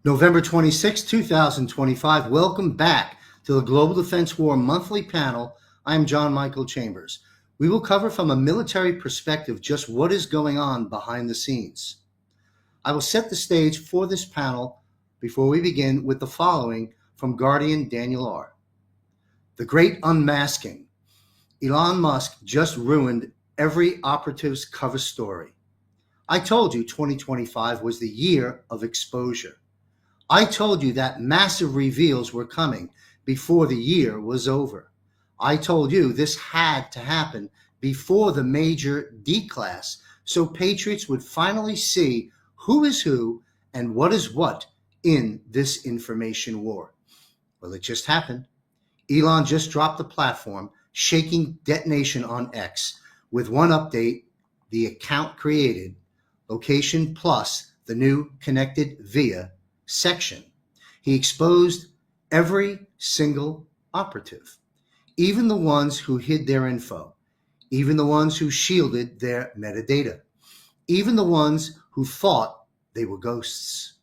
November 26, 2025. Welcome back to the Global Defense War Monthly Panel. I am John Michael Chambers. We will cover from a military perspective just what is going on behind the scenes. I will set the stage for this panel before we begin with the following from Guardian Daniel R. The Great Unmasking. Elon Musk just ruined every operative's cover story. I told you 2025 was the year of exposure. I told you that massive reveals were coming before the year was over. I told you this had to happen before the major D-class, so patriots would finally see who is who and what is what in this information war. Well, it just happened. Elon just dropped the platform, shaking detonation on X with one update, the account created, location plus the new connected via section. He exposed every single operative, even the ones who hid their info, even the ones who shielded their metadata, even the ones who thought they were ghosts.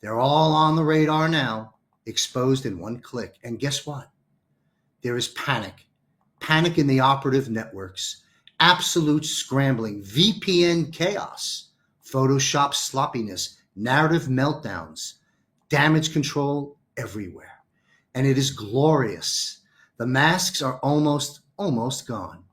They're all on the radar now, exposed in one click. And guess what? There is panic in the operative networks, absolute scrambling, VPN chaos, Photoshop sloppiness, narrative meltdowns, damage control everywhere. And it is glorious. The masks are almost gone.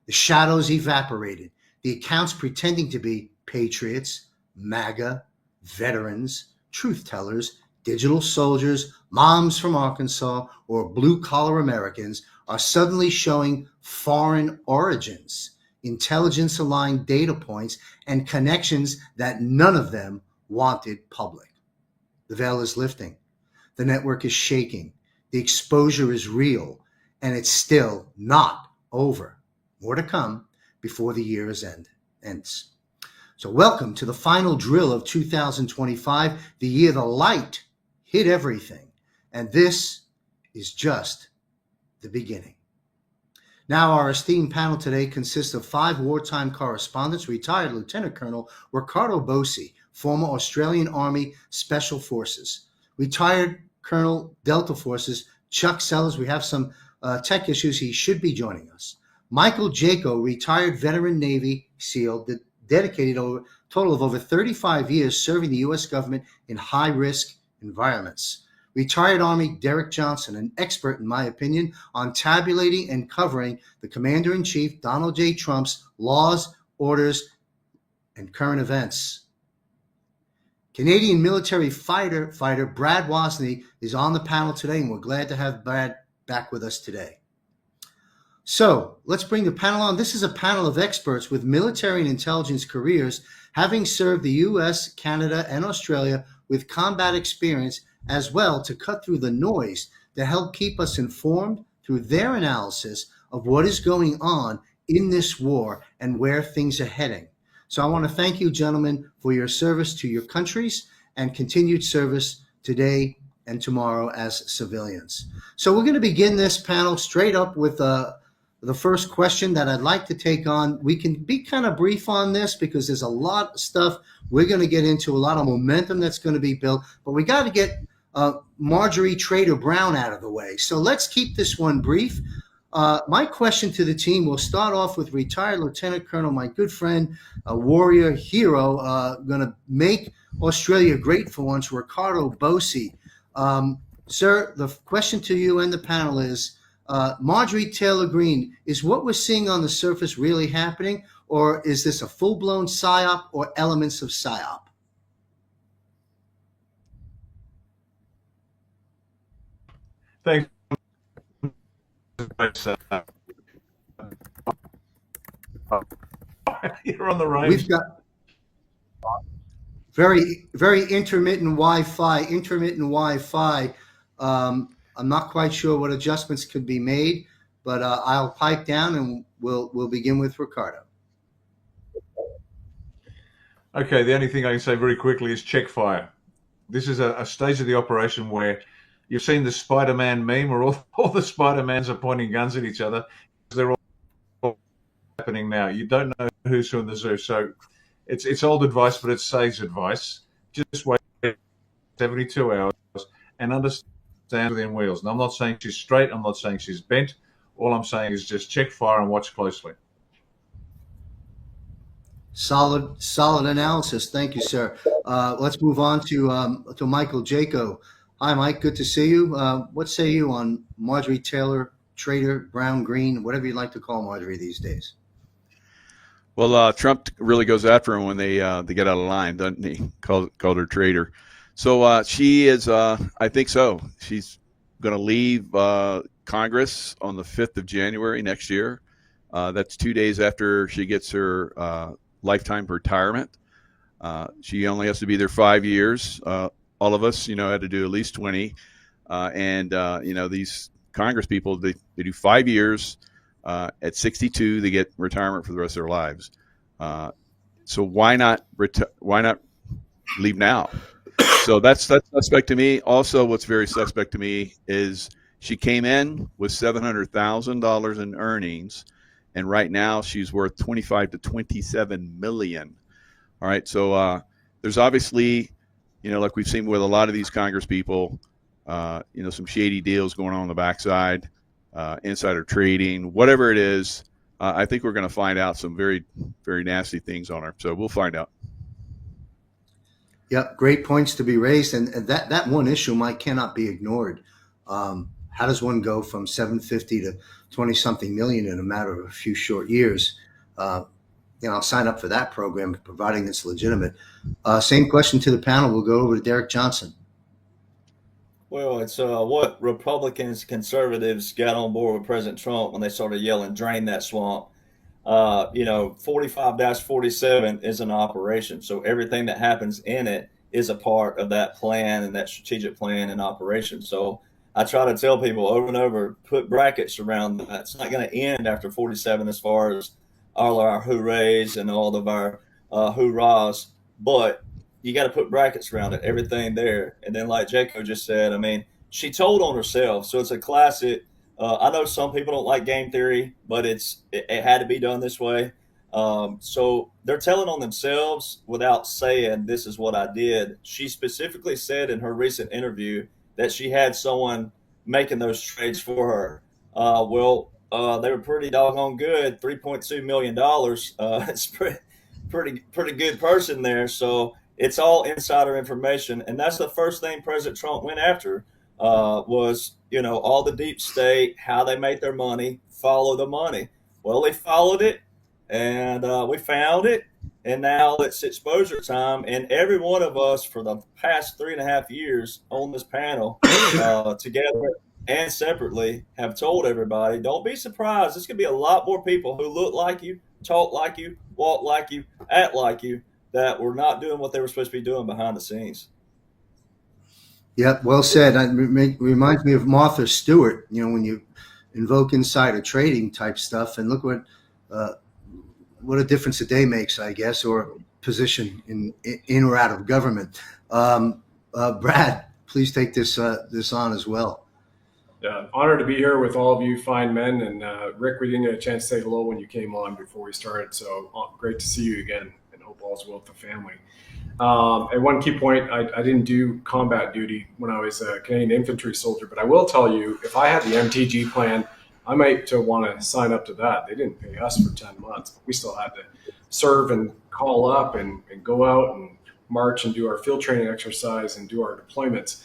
The shadows evaporated. The accounts pretending to be patriots, MAGA, veterans, truth tellers, digital soldiers, moms from Arkansas, or blue-collar Americans are suddenly showing foreign origins, intelligence-aligned data points, and connections that none of them wanted public. The veil is lifting. The network is shaking. The exposure is real, and it's still not over. More to come before the year's ends. So welcome to the final drill of 2025, the year the light hit everything. And this is just the beginning. Now, our esteemed panel today consists of 5 wartime correspondents, retired Lieutenant Colonel Ricardo Bosi, former Australian Army Special Forces, retired Colonel Delta Forces Chuck Sellers. We have some tech issues. He should be joining us. Michael Jaco, retired veteran Navy SEAL, dedicated a total of over 35 years serving the U.S. government in high-risk environments. Retired Army Derek Johnson, an expert, in my opinion, on tabulating and covering the Commander-in-Chief Donald J. Trump's laws, orders, and current events. Canadian military fighter Brad Wasney is on the panel today, and we're glad to have Brad back with us today. So let's bring the panel on. This is a panel of experts with military and intelligence careers, having served the U.S., Canada, and Australia with combat experience as well to cut through the noise to help keep us informed through their analysis of what is going on in this war and where things are heading. So I want to thank you, gentlemen, for your service to your countries and continued service today and tomorrow as civilians. So we're going to begin this panel straight up with the first question that I'd like to take on. We can be kind of brief on this because there's a lot of stuff we're going to get into, a lot of momentum that's going to be built, but we got to get Marjorie Trader Brown out of the way. So let's keep this one brief. My question to the team, will start off with retired Lieutenant Colonel, my good friend, a warrior hero, going to make Australia great for once, Ricardo Bosi. Sir, the question to you and the panel is, Marjorie Taylor Greene, is what we're seeing on the surface really happening, or is this a full-blown PSYOP or elements of PSYOP? Thanks. You're on the range. We've got very, very intermittent Wi-Fi. I'm not quite sure what adjustments could be made, but I'll pipe down and we'll begin with Ricardo. Okay, the only thing I can say very quickly is check fire. This is a stage of the operation where you've seen the Spider-Man meme where all the Spider-Mans are pointing guns at each other. They're all happening now. You don't know who's who in the zoo. So it's old advice, but it's sage advice. Just wait 72 hours and understand within wheels. And I'm not saying she's straight. I'm not saying she's bent. All I'm saying is just check fire and watch closely. Solid analysis. Thank you, sir. Let's move on to Michael Jaco. Hi, Mike. Good to see you. What say you on Marjorie Taylor, Trader, Brown, Green, whatever you'd like to call Marjorie these days? Well, Trump really goes after him when they get out of line, doesn't he? Called her traitor. So she is, I think so. She's going to leave Congress on the 5th of January next year. That's 2 days after she gets her lifetime retirement. She only has to be there 5 years. All of us, had to do at least 20. These Congress people, they do 5 years. At 62, they get retirement for the rest of their lives. So why not leave now? So that's suspect to me. Also, what's very suspect to me is she came in with $700,000 in earnings, and right now she's worth 25 to 27 million. All right, so there's obviously, like we've seen with a lot of these Congress people, some shady deals going on the backside. Insider trading, whatever it is. I think we're going to find out some very, very nasty things on her. So we'll find out. Yep, great points to be raised, and that one issue, Mike, cannot be ignored. How does one go from 750 to 20-something million in a matter of a few short years? I'll sign up for that program, providing it's legitimate. Same question to the panel. We'll go over to Derek Johnson. Well, it's what Republicans, conservatives got on board with President Trump when they started yelling, "Drain that swamp." 45-47 is an operation. So everything that happens in it is a part of that plan and that strategic plan and operation. So I try to tell people over and over, put brackets around that. It's not going to end after 47 as far as all our hoorays and all of our hoorahs, but you got to put brackets around it, everything there. And then like Jaco just said, she told on herself. So it's a classic. I know some people don't like game theory, but it had to be done this way. So they're telling on themselves without saying, this is what I did. She specifically said in her recent interview that she had someone making those trades for her. They were pretty doggone good, $3.2 million. It's pretty good person there. So it's all insider information. And that's the first thing President Trump went after. Was all the deep state, how they make their money, follow the money. Well, they followed it, and we found it, and now it's exposure time. And every one of us for the past 3.5 years on this panel, together and separately, have told everybody, don't be surprised. There's going to be a lot more people who look like you, talk like you, walk like you, act like you, that were not doing what they were supposed to be doing behind the scenes. Yep, well said. It reminds me of Martha Stewart, when you invoke insider trading type stuff, and look what a difference a day makes, I guess, or position in or out of government. Brad, please take this on as well. Yeah, honored to be here with all of you fine men. And Rick, we didn't get a chance to say hello when you came on before we started, so great to see you again, and hope all's well with the family. And one key point, I didn't do combat duty when I was a Canadian infantry soldier, but I will tell you, if I had the MTG plan, I might want to sign up to that. They didn't pay us for 10 months, but we still had to serve and call up and go out and march and do our field training exercise and do our deployments.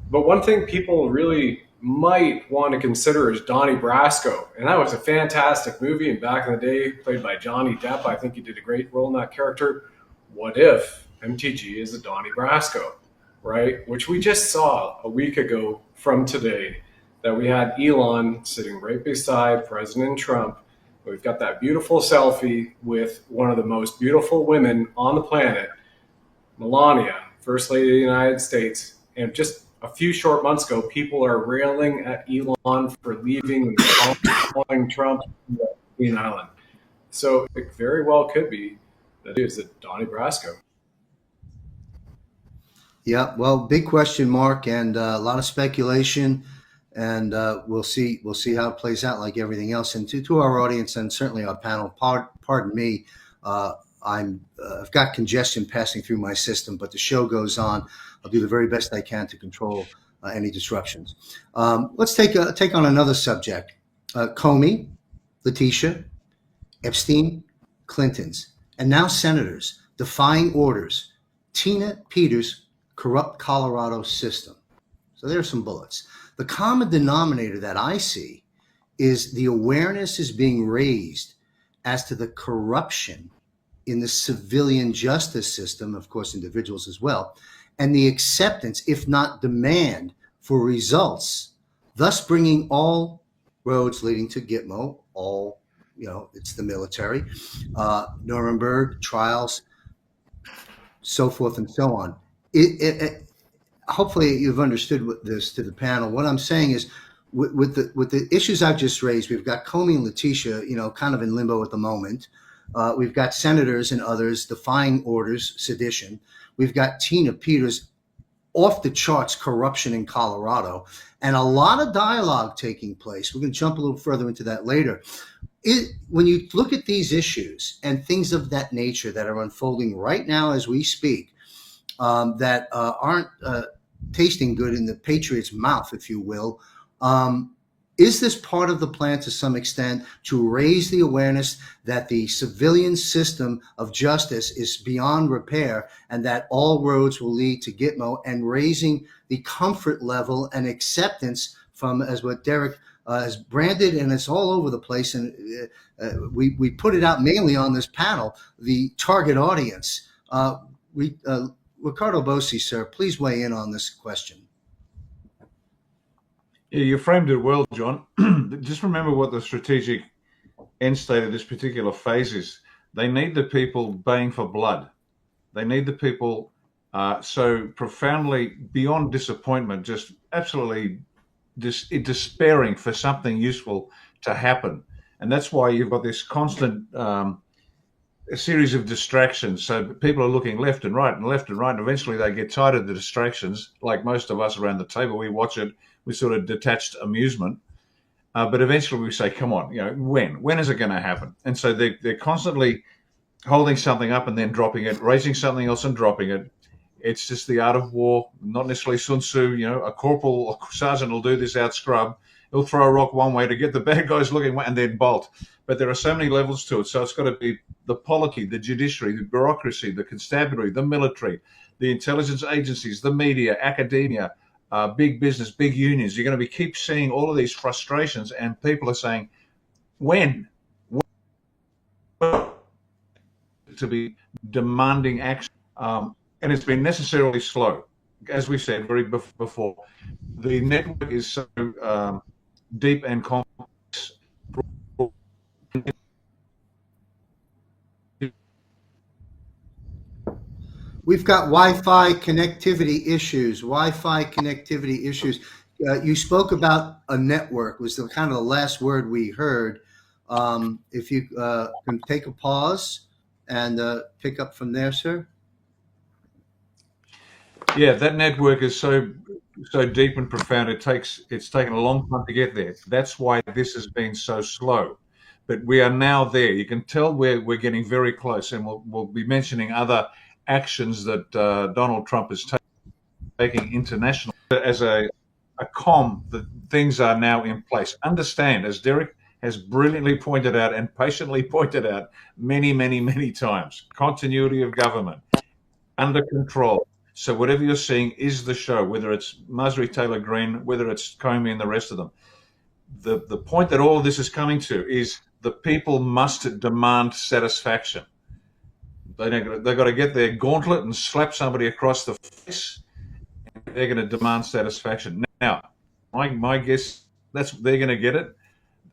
But one thing people really might want to consider is Donnie Brasco. And that was a fantastic movie. And back in the day, played by Johnny Depp. I think he did a great role in that character. What if MTG is a Donnie Brasco, right? Which we just saw a week ago from today, that we had Elon sitting right beside President Trump. We've got that beautiful selfie with one of the most beautiful women on the planet, Melania, First Lady of the United States. And just a few short months ago, people are railing at Elon for leaving and calling Trump Queen Island. So it very well could be that it is a Donnie Brasco. Yeah, well, big question mark and a lot of speculation, and we'll see how it plays out, like everything else. And to our audience and certainly our panel, pardon me, I've got congestion passing through my system, but the show goes on. I'll do the very best I can to control any disruptions. Let's take on another subject. Comey, Letitia, Epstein, Clintons, and now senators defying orders. Tina Peters' corrupt Colorado system. So there's some bullets. The common denominator that I see is the awareness is being raised as to the corruption in the civilian justice system, of course, individuals as well, and the acceptance, if not demand, for results, thus bringing all roads leading to Gitmo, all, it's the military, Nuremberg trials, so forth and so on. Hopefully you've understood this to the panel. What I'm saying is, with the issues I've just raised, we've got Comey and Letitia, kind of in limbo at the moment. We've got senators and others defying orders, sedition. We've got Tina Peters, off the charts corruption in Colorado, and a lot of dialogue taking place. We're going to jump a little further into that later. When you look at these issues and things of that nature that are unfolding right now as we speak, that aren't tasting good in the Patriots' mouth, if you will, is this part of the plan to some extent to raise the awareness that the civilian system of justice is beyond repair and that all roads will lead to Gitmo, and raising the comfort level and acceptance from, as what Derek has branded, and it's all over the place, and we put it out mainly on this panel, the target audience. Ricardo Bossi, sir, please weigh in on this question. Yeah, you framed it well, John. Just remember what the strategic end state of this particular phase is. They need the people baying for blood. They need the people so profoundly beyond disappointment, just absolutely despairing for something useful to happen. And that's why you've got this constant a series of distractions. So people are looking left and right and left and right. And eventually they get tired of the distractions. Like most of us around the table, we watch it with sort of detached amusement. But eventually we say, come on, when is it going to happen? And so they're constantly holding something up and then dropping it, raising something else and dropping it. It's just the art of war, not necessarily Sun Tzu. A corporal or sergeant will do this out scrub. He'll throw a rock one way to get the bad guys looking one and then bolt. But there are so many levels to it. So it's got to be the polity, the judiciary, the bureaucracy, the constabulary, the military, the intelligence agencies, the media, academia, big business, big unions. You're going to keep seeing all of these frustrations, and people are saying, when? To be demanding action. And it's been necessarily slow. As we said before, the network is so deep and complex. We've got Wi-Fi connectivity issues. You spoke about a network, was the kind of the last word we heard. If you can take a pause and pick up from there, sir. Yeah, that network is so deep and profound. It's taken a long time to get there. That's why this has been so slow. But we are now there. You can tell we're getting very close, and we'll be mentioning other actions that Donald Trump is taking internationally as a comm. That things are now in place. Understand, as Derek has brilliantly pointed out and patiently pointed out many, many, many times, continuity of government, under control. So whatever you're seeing is the show, whether it's Marjorie Taylor Greene, whether it's Comey and the rest of them. The point that all of this is coming to is the people must demand satisfaction. They've got to get their gauntlet and slap somebody across the face. They're going to demand satisfaction. Now, my guess, they're going to get it.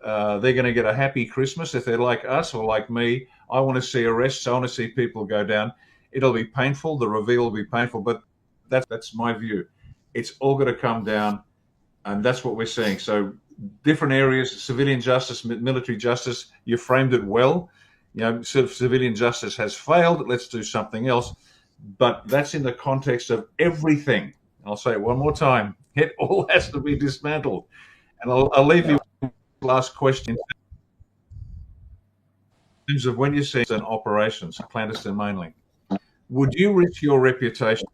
They're going to get a happy Christmas if they're like us or like me. I want to see arrests. I want to see people go down. It'll be painful. The reveal will be painful, but that's my view. It's all going to come down, and that's what we're seeing. So different areas, civilian justice, military justice, you framed it well. Civilian justice has failed. Let's do something else. But that's in the context of everything. I'll say it one more time. It all has to be dismantled. And I'll leave you with the last question. In terms of when you're seeing operations, clandestine mainly, would you risk your reputation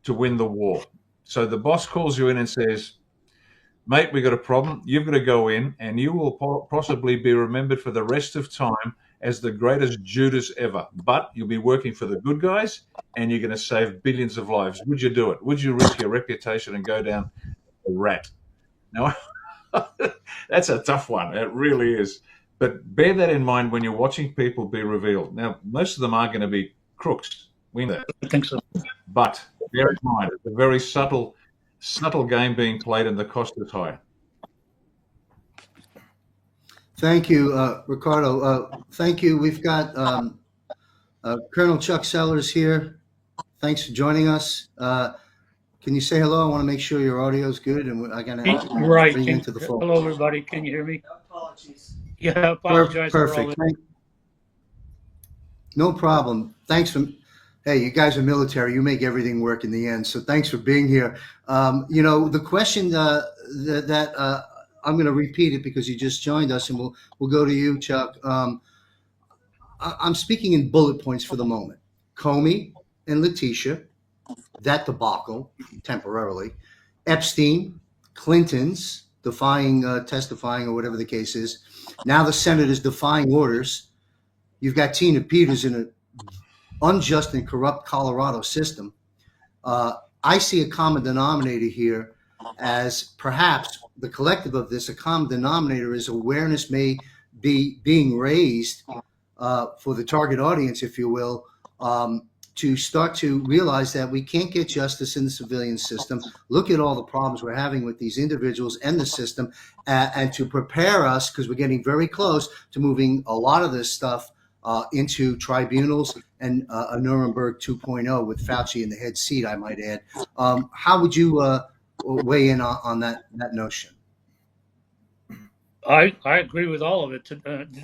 to win the war. So the boss calls you in and says, mate, we got a problem. You've got to go in, and you will possibly be remembered for the rest of time as the greatest Judas ever. But you'll be working for the good guys, and you're going to save billions of lives. Would you do it? Would you risk your reputation and go down a rat? Now, that's a tough one. It really is. But bear that in mind when you're watching people be revealed. Now, most of them are going to be crooks. We know that. I think so. But bear in mind, it's a very subtle game being played, and the cost is high. Thank you, Ricardo. Thank you. We've got Colonel Chuck Sellers here. Thanks for joining us. Can you say hello? I want to make sure your audio is good, and I'm going to bring you into the fold. Hello, everybody. Can you hear me? Apologies. Yeah, I apologize. Perfect. No problem. Thanks for. Hey, you guys are military. You make everything work in the end. So thanks for being here. The question that I'm going to repeat it because you just joined us, and we'll go to you, Chuck. I'm speaking in bullet points for the moment. Comey and Letitia, that debacle temporarily. Epstein, Clinton's testifying or whatever the case is. Now the Senate is defying orders. You've got Tina Peters in an unjust and corrupt Colorado system. I see a common denominator here as perhaps the collective of this, a common denominator is awareness may be being raised for the target audience, if you will, to start to realize that we can't get justice in the civilian system. Look at all the problems we're having with these individuals and the system, and to prepare us, because we're getting very close to moving a lot of this stuff into tribunals and a Nuremberg 2.0 with Fauci in the head seat, I might add. How would you weigh in on that notion? I agree with all of it.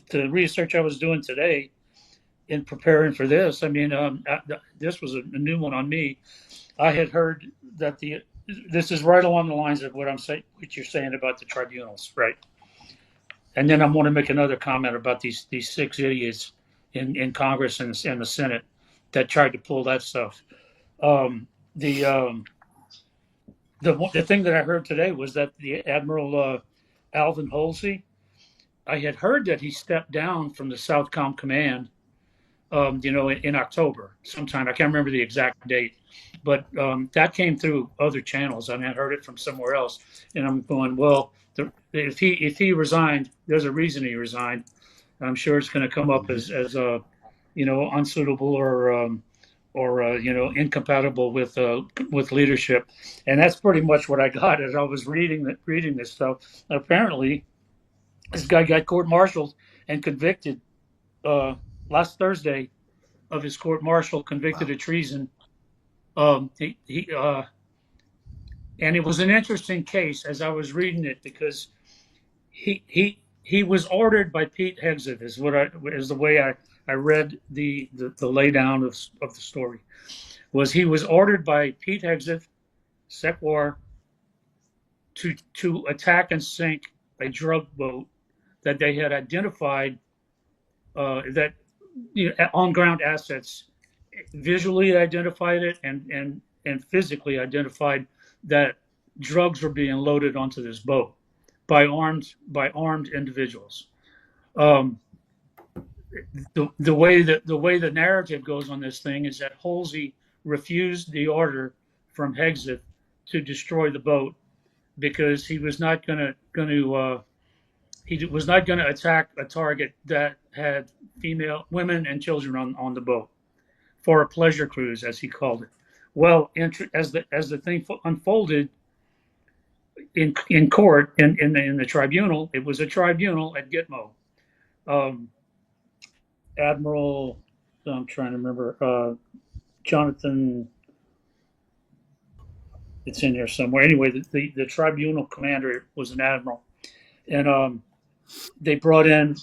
The research I was doing today in preparing for this, I mean, this was a new one on me. I had heard that this is right along the lines of what you're saying about the tribunals, right? And then I want to make another comment about these 6 idiots in Congress and the Senate that tried to pull that stuff. The thing that I heard today was that the Admiral Alvin Halsey, I had heard that he stepped down from the Southcom Command, in October sometime. I can't remember the exact date, but that came through other channels. I mean, I heard it from somewhere else, and I'm going, well, if he resigned, there's a reason he resigned. I'm sure it's going to come up as unsuitable or incompatible with leadership, and that's pretty much what I got as I was reading this stuff. Apparently, this guy got court-martialed and convicted last Thursday of his court-martial, convicted of treason. And it was an interesting case as I was reading it because he was ordered by Pete Hegseth is the way I read the laydown of the story. He was ordered by Pete Hegseth, SecWar, to attack and sink a drug boat that they had identified that on ground assets visually identified it and physically identified that drugs were being loaded onto this boat by armed individuals. The way the narrative goes on this thing is that Halsey refused the order from Hegseth to destroy the boat because he was not going to attack a target that had women and children on the boat for a pleasure cruise, as he called it. Well, as the thing unfolded in court in the tribunal, it was a tribunal at Gitmo. Admiral, I'm trying to remember, Jonathan. It's in there somewhere. Anyway, the tribunal commander was an admiral, and they brought in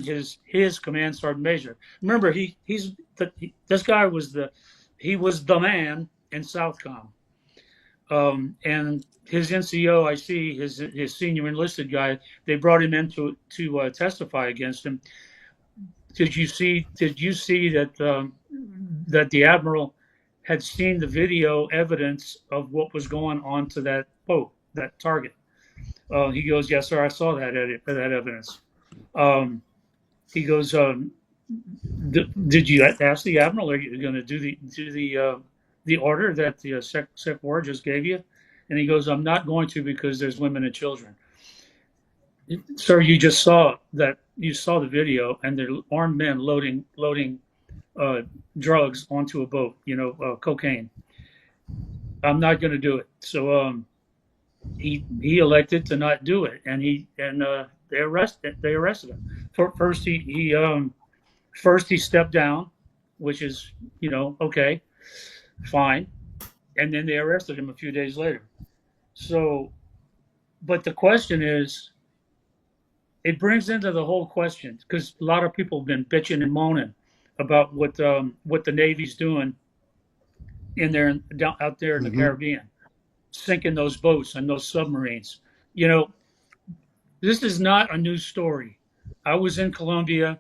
his command sergeant major. Remember, this guy was the man in Southcom, and his NCO, I see his senior enlisted guy. They brought him in to testify against him. Did you see that the admiral had seen the video evidence of what was going on to that boat, that target. He goes, yes, sir, I saw that evidence. He goes, did you ask the admiral? Are you going to do the order that the Sec War just gave you? And he goes, I'm not going to, because there's women and children. Sir, you just saw that. You saw the video, and they're armed men loading drugs onto a boat. Cocaine. I'm not going to do it. So he elected to not do it, and they arrested him. First he stepped down, which is okay, fine, and then they arrested him a few days later. So, but the question is, it brings into the whole question, because a lot of people have been bitching and moaning about what the Navy's doing out there in the Caribbean, sinking those boats and those submarines. This is not a new story. I was in Colombia.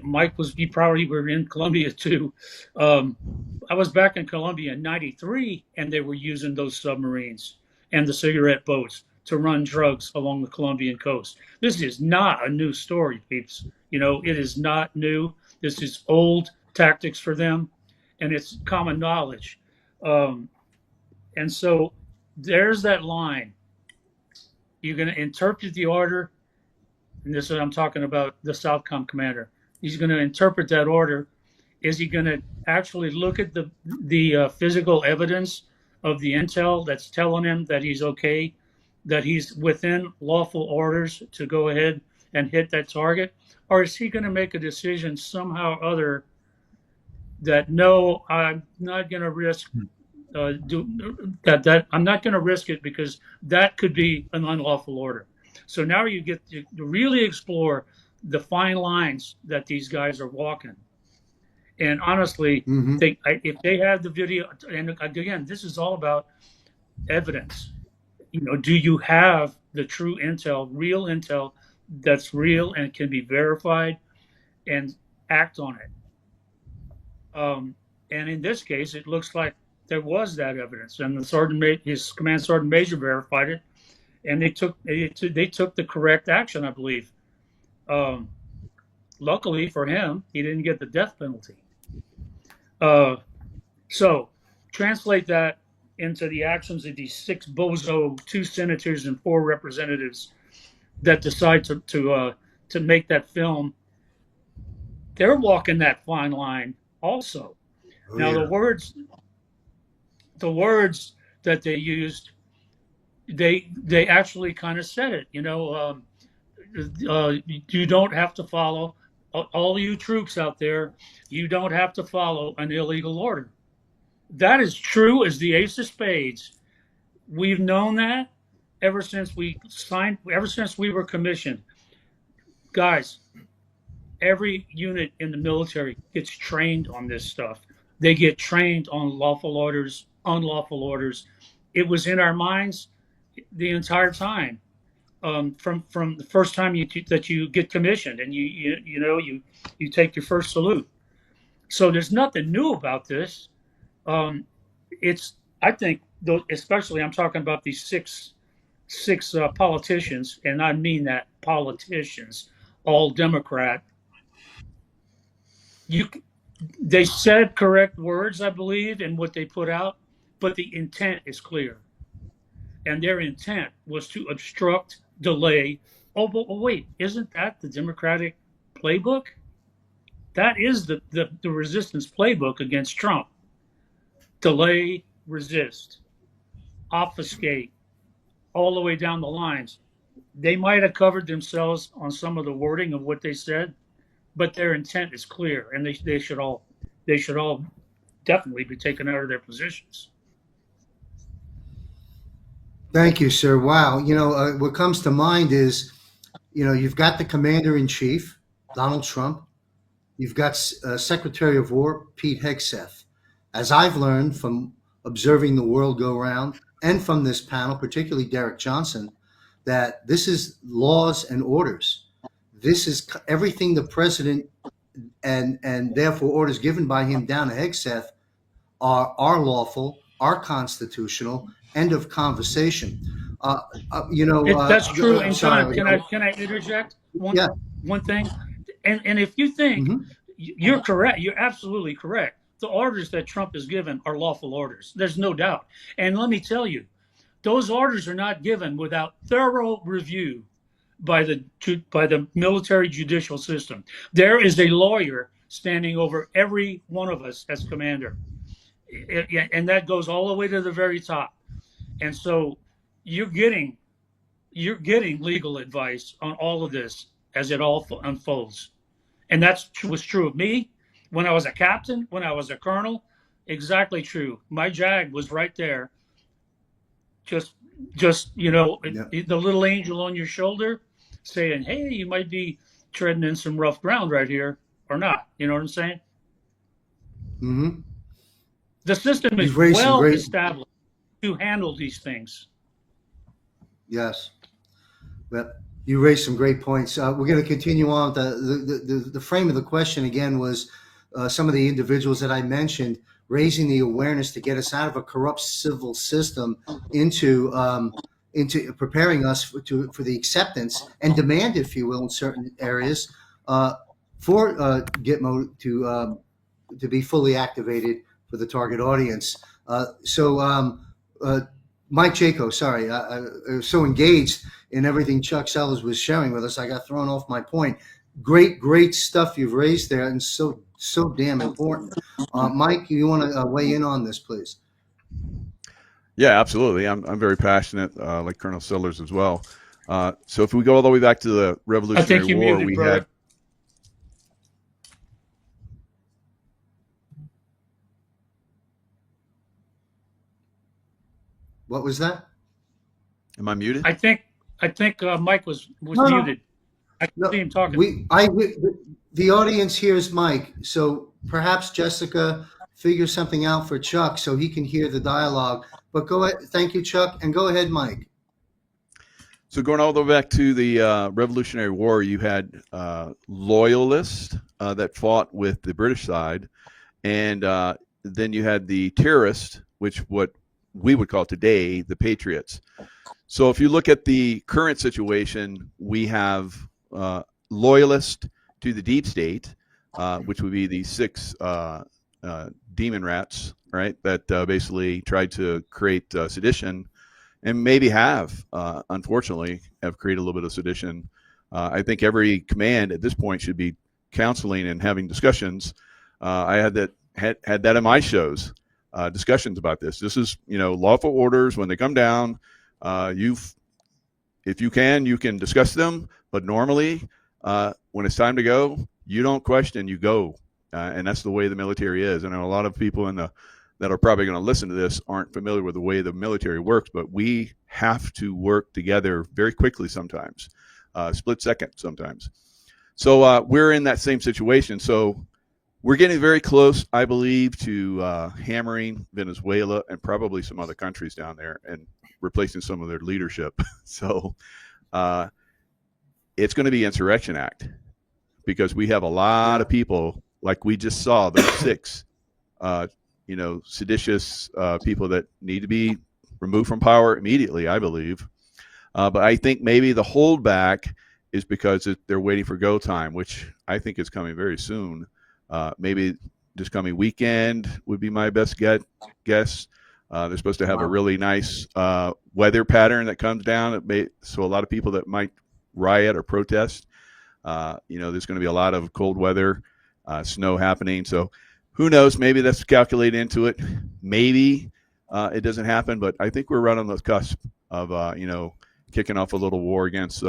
Mike you probably were in Colombia too. I was back in Colombia in '93, and they were using those submarines and the cigarette boats to run drugs along the Colombian coast. This is not a new story, peeps. It is not new. This is old tactics for them, and it's common knowledge. And so there's that line. You're going to interpret the order, and this is what I'm talking about, the Southcom commander. He's going to interpret that order. Is he going to actually look at the physical evidence of the intel that's telling him that he's okay, that he's within lawful orders to go ahead and hit that target? Or is he going to make a decision somehow or other that, no, I'm not going to risk I'm not going to risk it, because that could be an unlawful order. So now you get to really explore the fine lines that these guys are walking. And honestly, if they have the video, and again, this is all about evidence. Do you have the true intel, real intel that's real and can be verified, and act on it? And in this case, it looks like there was that evidence, and his command sergeant major verified it, and they took the correct action, I believe. Luckily for him, he didn't get the death penalty. So translate that into the actions of these 6 bozo, 2 senators and 4 representatives that decide to make that film. They're walking that fine line also. Now, the words that they used, they actually kind of said it. You don't have to follow, all you troops out there, you don't have to follow an illegal order. That is true as the ace of spades. We've known that ever since we were commissioned. Guys, every unit in the military gets trained on this stuff. They get trained on lawful orders, unlawful orders. It was in our minds the entire time, from the first time that you get commissioned, and you take your first salute. So there's nothing new about this. I think, especially I'm talking about these six politicians, and I mean that, politicians, all Democrat. They said correct words, I believe, in what they put out, but the intent is clear. And their intent was to obstruct, delay. Oh, but wait, isn't that the Democratic playbook? That is the resistance playbook against Trump. Delay, resist, obfuscate, all the way down the lines. They might have covered themselves on some of the wording of what they said, but their intent is clear, and they should all definitely be taken out of their positions. Thank you, sir. Wow. What comes to mind is, you've got the Commander-in-Chief, Donald Trump. You've got Secretary of War, Pete Hegseth. As I've learned from observing the world go round, and from this panel, particularly Derek Johnson, that this is laws and orders. This is everything the president and therefore orders given by him down to Hegseth are lawful, are constitutional. End of conversation. That's true. And John, Sorry. can I interject one Yeah. one thing? And if you think Mhm. you're correct, you're absolutely correct. The orders that Trump has given are lawful orders. There's no doubt. And let me tell you, those orders are not given without thorough review by the military judicial system. There is a lawyer standing over every one of us as commander, and that goes all the way to the very top. And so you're getting legal advice on all of this as it all unfolds. And that was true of me when I was a captain, when I was a colonel. Exactly true. My JAG was right there, just Yeah. the little angel on your shoulder saying, hey, you might be treading in some rough ground right here or not. You know what I'm saying? Mm-hmm. The system is You've raised some well great. established to handle these things. Yes. But you raised some great points. We're going to continue on. The frame of the question again was some of the individuals that I mentioned raising the awareness to get us out of a corrupt civil system into preparing us for the acceptance and demand, if you will, in certain areas for Gitmo to be fully activated for the target audience. Mike Jaco, sorry, I was so engaged in everything Chuck Sellers was sharing with us, I got thrown off my point. Great stuff you've raised there, and so damn important. Mike, you want to weigh in on this, please? Yeah, absolutely. I'm very passionate, like Colonel Sellers as well. So if we go all the way back to the Revolutionary War, muted, we brother. had. What was that? Am I muted? I think Mike was No. muted. I can see him talking. The audience hears Mike, so perhaps Jessica figure something out for Chuck so he can hear the dialogue. But go ahead. Thank you, Chuck, and go ahead, Mike. So going all the way back to the Revolutionary War, you had loyalists that fought with the British side, and then you had the terrorists, which what we would call today the patriots. So if you look at the current situation, we have loyalists to the deep state, which would be the 6 demon rats, right, that basically tried to create sedition and maybe unfortunately, have created a little bit of sedition. I think every command at this point should be counseling and having discussions. I had that in my shows, discussions about this. This is, lawful orders. When they come down, if you can discuss them, but normally when it's time to go, you don't question, you go. And that's the way the military is. And a lot of people that are probably going to listen to this aren't familiar with the way the military works, but we have to work together very quickly sometimes, split second sometimes. So we're in that same situation. So we're getting very close, I believe, to hammering Venezuela and probably some other countries down there and replacing some of their leadership. So it's going to be Insurrection Act, because we have a lot of people, like we just saw, those 6, seditious people that need to be removed from power immediately, I believe. But I think maybe the holdback is because they're waiting for go time, which I think is coming very soon. Maybe this coming weekend would be my best guess. They're supposed to have a really nice weather pattern that comes down. So a lot of people that might riot or protest, there's going to be a lot of cold weather, snow happening. So who knows? Maybe that's calculated into it. Maybe it doesn't happen, but I think we're right on the cusp of, kicking off a little war against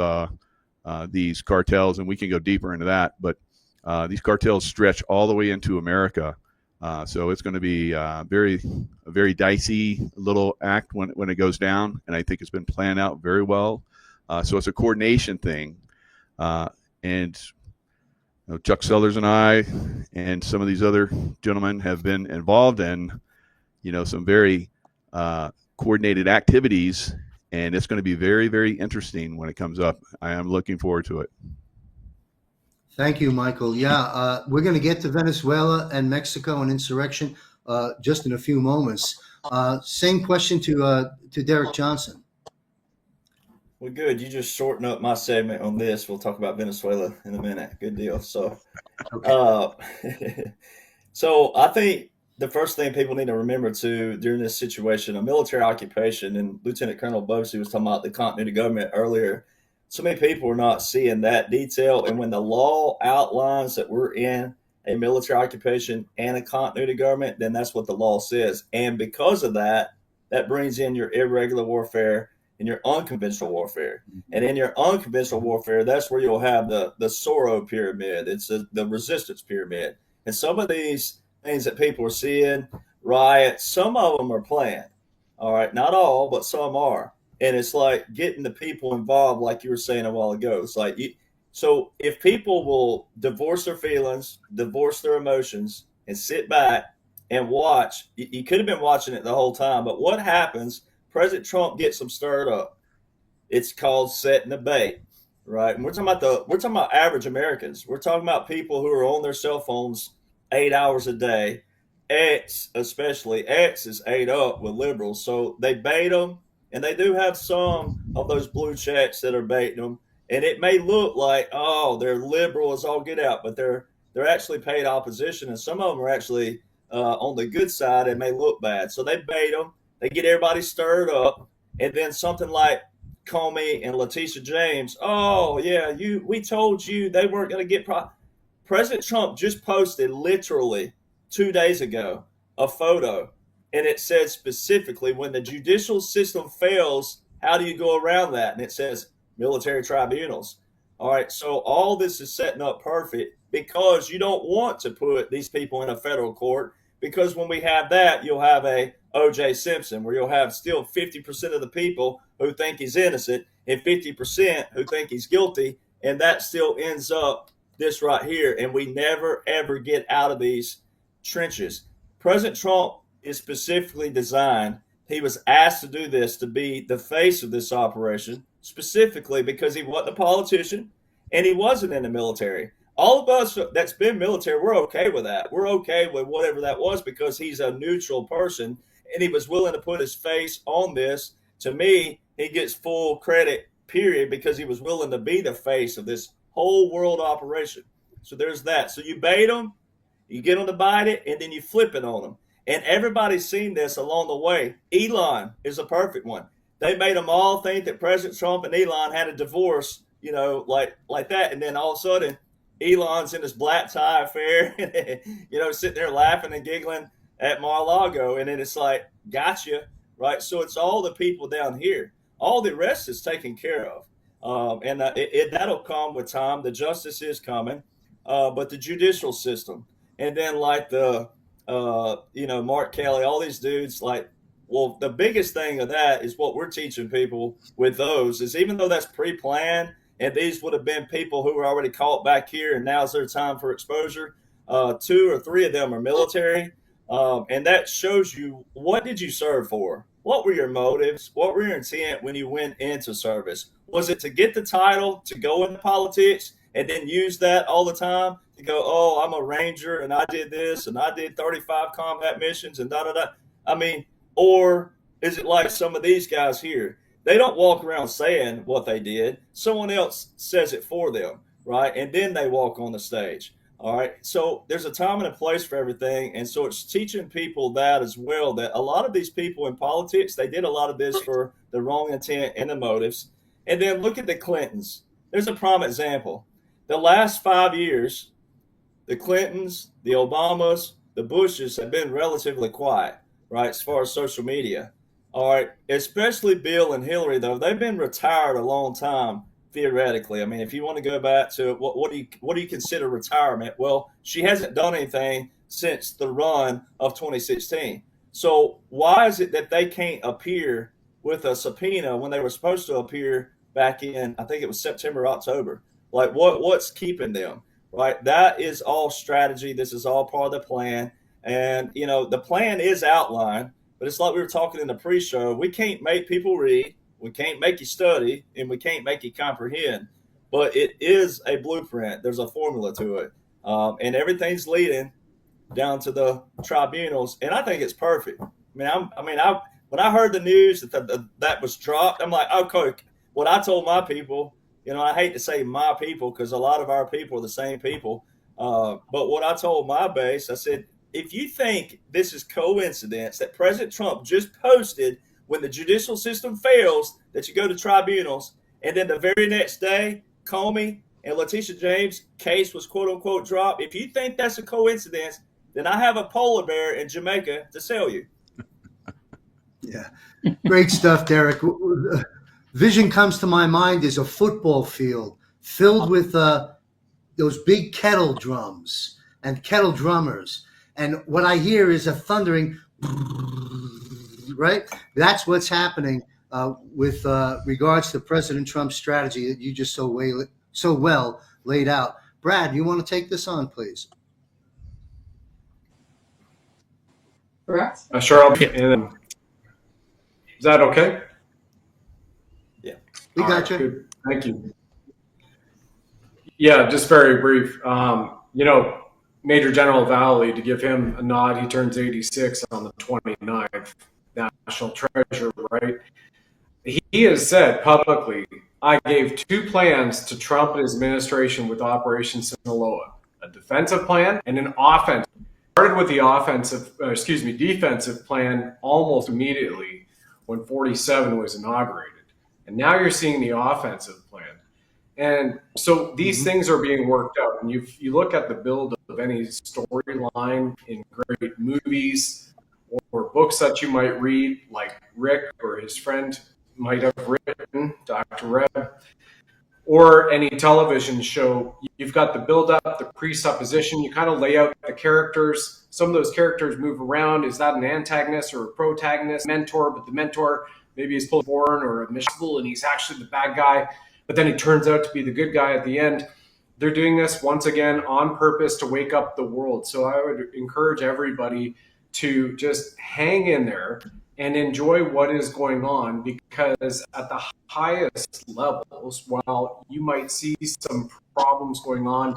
these cartels, and we can go deeper into that. But these cartels stretch all the way into America. So it's going to be a very dicey little act when it goes down, and I think it's been planned out very well. So it's a coordination thing, and Chuck Sellers and I and some of these other gentlemen have been involved in, some very coordinated activities, and it's going to be very, very interesting when it comes up. I am looking forward to it. Thank you, Michael. Yeah, we're going to get to Venezuela and Mexico and insurrection just in a few moments. Same question to Derek Johnson. Well, good. You just shorten up my segment on this. We'll talk about Venezuela in a minute. Good deal. So, so I think the first thing people need to remember too during this situation, a military occupation, and Lieutenant Colonel Bosey was talking about the continuity of government earlier. So many people are not seeing that detail. And when the law outlines that we're in a military occupation and a continuity government, then that's what the law says. And because of that, that brings in your irregular warfare and your unconventional warfare. And in your unconventional warfare, that's where you'll have the SERUM pyramid. It's the resistance pyramid. And some of these things that people are seeing, riots, some of them are planned. All right, not all, but some are. And it's like getting the people involved, like you were saying a while ago. It's like, so if people will divorce their feelings, divorce their emotions, and sit back and watch, you could have been watching it the whole time, but what happens? President Trump gets them stirred up. It's called setting the bait, right? And we're talking about average Americans. We're talking about people who are on their cell phones 8 hours a day. X especially, X is ate up with liberals, so they bait them, and they do have some of those blue checks that are baiting them. And it may look like, oh, they're liberal as all get out, but they're actually paid opposition, and some of them are actually on the good side and may look bad. So they bait them. They get everybody stirred up, and then something like Comey and Letitia James. Oh yeah, we told you they weren't going to get. President Trump just posted literally 2 days ago a photo, and it says specifically when the judicial system fails, how do you go around that? And it says military tribunals. All right, so all this is setting up perfect because you don't want to put these people in a federal court, because when we have that, you'll have a O.J. Simpson, where you'll have still 50% of the people who think he's innocent and 50% who think he's guilty, and that still ends up this right here, and we never, ever get out of these trenches. President Trump is specifically designed, he was asked to do this, to be the face of this operation, specifically because he wasn't a politician and he wasn't in the military. All of us that's been military, we're okay with that. We're okay with whatever that was because he's a neutral person and he was willing to put his face on this. To me, he gets full credit, period, because he was willing to be the face of this whole world operation. So there's that. So you bait them, you get them to bite it, and then you flip it on them. And everybody's seen this along the way. Elon is a perfect one. They made them all think that President Trump and Elon had a divorce, like that. And then all of a sudden, Elon's in his black tie affair, sitting there laughing and giggling at Mar-a-Lago. And then it's like, gotcha, right? So it's all the people down here. All the rest is taken care of. And that'll come with time. The justice is coming. But the judicial system. And then like Mark Kelly, all these dudes, the biggest thing of that is what we're teaching people with those is, even though that's pre-planned, and these would have been people who were already caught back here, and now's their time for exposure. 2 or 3 of them are military. And that shows you, what did you serve for? What were your motives? What were your intent when you went into service? Was it to get the title, to go into politics, and then use that all the time to go, oh, I'm a ranger and I did this and I did 35 combat missions and da-da-da? I mean, or is it like some of these guys here? They don't walk around saying what they did. Someone else says it for them, right? And then they walk on the stage. All right. So there's a time and a place for everything. And so it's teaching people that as well, that a lot of these people in politics, they did a lot of this for the wrong intent and the motives. And then look at the Clintons. There's a prime example. The last 5 years, the Clintons, the Obamas, the Bushes have been relatively quiet, right, as far as social media. All right, especially Bill and Hillary, though, they've been retired a long time, theoretically. I mean, if you want to go back to what do you consider retirement? Well, she hasn't done anything since the run of 2016. So why is it that they can't appear with a subpoena when they were supposed to appear back in, I think it was September, October? Like, what's keeping them, right? That is all strategy. This is all part of the plan. And, the plan is outlined, but it's like we were talking in the pre-show. We can't make people read. We can't make you study, and we can't make you comprehend. But it is a blueprint. There's a formula to it. And everything's leading down to the tribunals, and I think it's perfect. When I heard the news that was dropped, I'm like, okay. What I told my people, I hate to say my people because a lot of our people are the same people. But what I told my base, I said, if you think this is coincidence that President Trump just posted when the judicial system fails that you go to tribunals, and then the very next day, Comey and Letitia James' case was quote unquote dropped. If you think that's a coincidence, then I have a polar bear in Jamaica to sell you. Yeah, great stuff, Derek. Vision comes to my mind is a football field filled with those big kettle drums and kettle drummers. And what I hear is a thundering, right? That's what's happening with regards to President Trump's strategy that you just so well laid out. Brad, you want to take this on, please? Correct. Sure. I'll be in. Is that okay? Yeah. We got you. Good. Thank you. Yeah, just very brief. Major General Valley, to give him a nod, he turns 86 on the 29th, National Treasure, right? He has said publicly, I gave 2 plans to Trump and his administration with Operation Sinaloa, a defensive plan and an offensive. Started with the defensive plan almost immediately when 47 was inaugurated. And now you're seeing the offensive plan. And so these things are being worked out. And you look at the build of any storyline in great movies or books that you might read, like Rick or his friend might have written, Dr. Reb, or any television show, you've got the build-up, the presupposition, you kind of lay out the characters. Some of those characters move around. Is that an antagonist or a protagonist? Mentor, but the mentor maybe is born or a miserable and he's actually the bad guy, but then he turns out to be the good guy at the end. They're doing this once again on purpose to wake up the world. So I would encourage everybody to just hang in there and enjoy what is going on, because at the highest levels, while you might see some problems going on,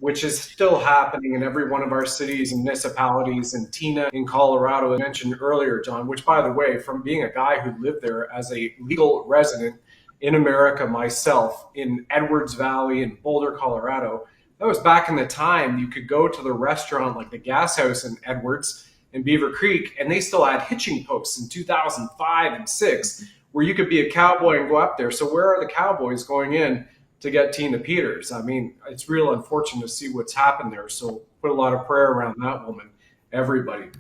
which is still happening in every one of our cities and municipalities, and Tina in Colorado, I mentioned earlier, John, which, by the way, from being a guy who lived there as a legal resident in America myself, in Edwards Valley in Boulder, Colorado, that was back in the time you could go to the restaurant like the Gas House in Edwards in Beaver Creek, and they still had hitching posts in 2005 and 6 where you could be a cowboy and go up there. So where are the cowboys going in to get Tina Peters? I mean, it's real unfortunate to see what's happened there. So put a lot of prayer around that woman, everybody.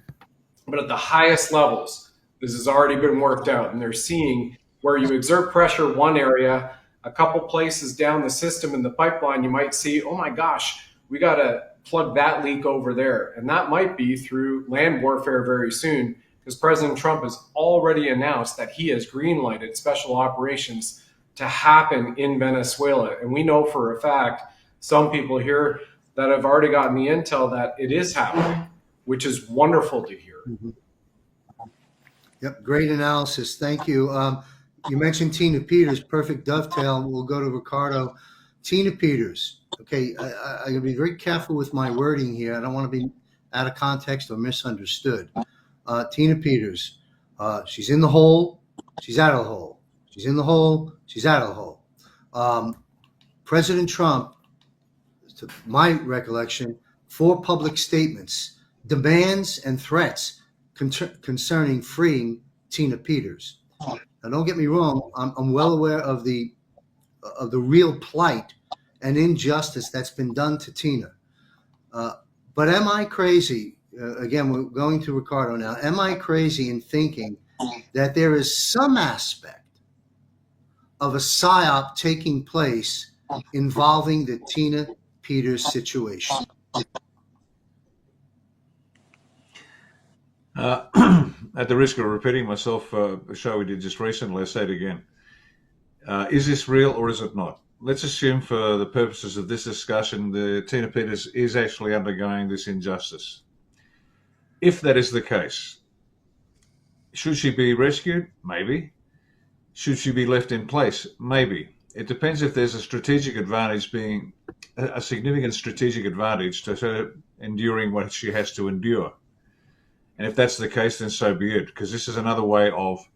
But at the highest levels, this has already been worked out, and they're seeing where you exert pressure one area, a couple places down the system in the pipeline, you might see, oh my gosh, we got to plug that leak over there. And that might be through land warfare very soon, because President Trump has already announced that he has green-lighted special operations to happen in Venezuela. And we know for a fact, some people here that have already gotten the intel that it is happening, which is wonderful to hear. Mm-hmm. Yep, great analysis. Thank you. You mentioned Tina Peters, perfect dovetail. We'll go to Ricardo. Tina Peters. Okay, I'm going to be very careful with my wording here. I don't want to be out of context or misunderstood. Tina Peters, she's in the hole, she's out of the hole. She's in the hole, she's out of the hole. President Trump, to my recollection, 4 public statements, demands and threats concerning freeing Tina Peters. Now, don't get me wrong, I'm well aware of the real plight and injustice that's been done to Tina. But am I crazy? Again, we're going to Ricardo now. Am I crazy in thinking that there is some aspect of a psyop taking place involving the Tina Peters situation? At the risk of repeating myself, a show we did just recently, I say it again. Is this real or is it not? Let's assume for the purposes of this discussion, the Tina Peters is actually undergoing this injustice. If that is the case, should she be rescued? Maybe. Should she be left in place? Maybe. It depends if there's a strategic advantage, being a significant strategic advantage to her enduring what she has to endure. And if that's the case, then so be it, because this is another way of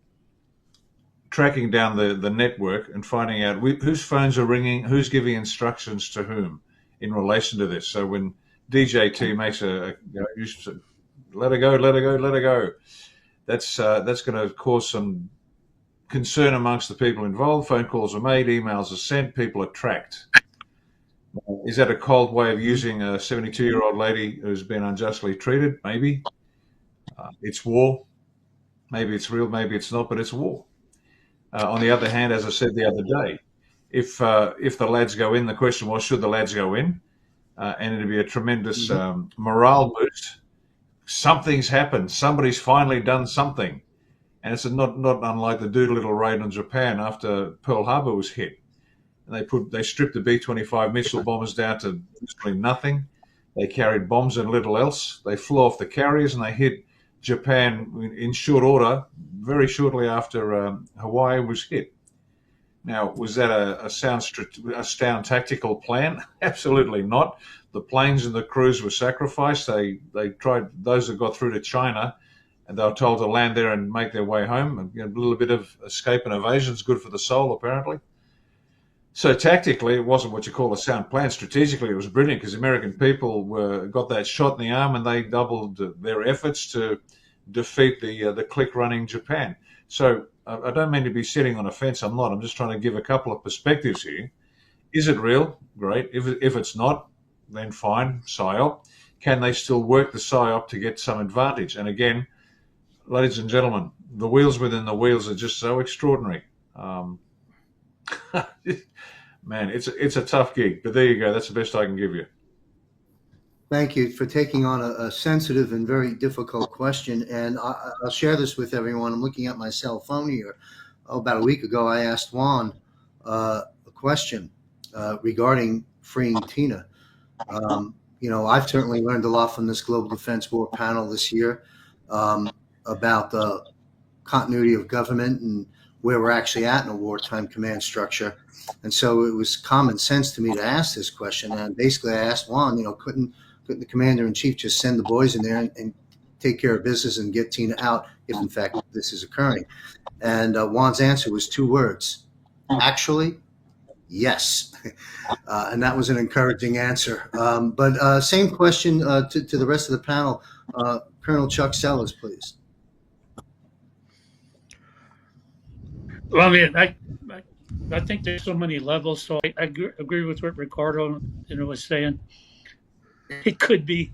tracking down the network and finding out whose phones are ringing, who's giving instructions to whom in relation to this. So when DJT makes let her go, let her go, let her go, that's going to cause some concern amongst the people involved. Phone calls are made, emails are sent, people are tracked. Is that a cold way of using a 72-year-old lady who's been unjustly treated? Maybe. It's war. Maybe it's real, maybe it's not, but it's war. On the other hand, as I said the other day, if the lads go in, the question was, should the lads go in? And it'd be a tremendous morale boost. Something's happened. Somebody's finally done something. And it's not unlike the Doolittle raid on Japan after Pearl Harbor was hit. And they stripped the B-25 missile bombers down to basically nothing. They carried bombs and little else. They flew off the carriers and they hit Japan in short order, very shortly after Hawaii was hit. Now, was that a sound tactical plan? Absolutely not. The planes and the crews were sacrificed. They tried, those that got through to China, and they were told to land there and make their way home. And, a little bit of escape and evasion is good for the soul, apparently. So tactically, it wasn't what you call a sound plan. Strategically, it was brilliant because American people got that shot in the arm and they doubled their efforts to defeat the click-running Japan. So I don't mean to be sitting on a fence. I'm not. I'm just trying to give a couple of perspectives here. Is it real? Great. If it's not, then fine, Psyop. Can they still work the Psyop to get some advantage? And again, ladies and gentlemen, the wheels within the wheels are just so extraordinary. Man, it's a tough gig, but there you go. That's the best I can give you. Thank you for taking on a sensitive and very difficult question. And I'll share this with everyone. I'm looking at my cell phone here. About a week ago, I asked Juan a question regarding freeing Tina. I've certainly learned a lot from this Global Defense War panel this year about the continuity of government and where we're actually at in a wartime command structure. And so it was common sense to me to ask this question. And basically I asked Juan, couldn't the commander-in-chief just send the boys in there and take care of business and get Tina out if, in fact, this is occurring? And Juan's answer was 2 words. Actually, yes. And that was an encouraging answer. But same question to the rest of the panel. Colonel Chuck Sellers, please. Well, I mean, I think there's so many levels. So I agree with what Ricardo was saying. It could be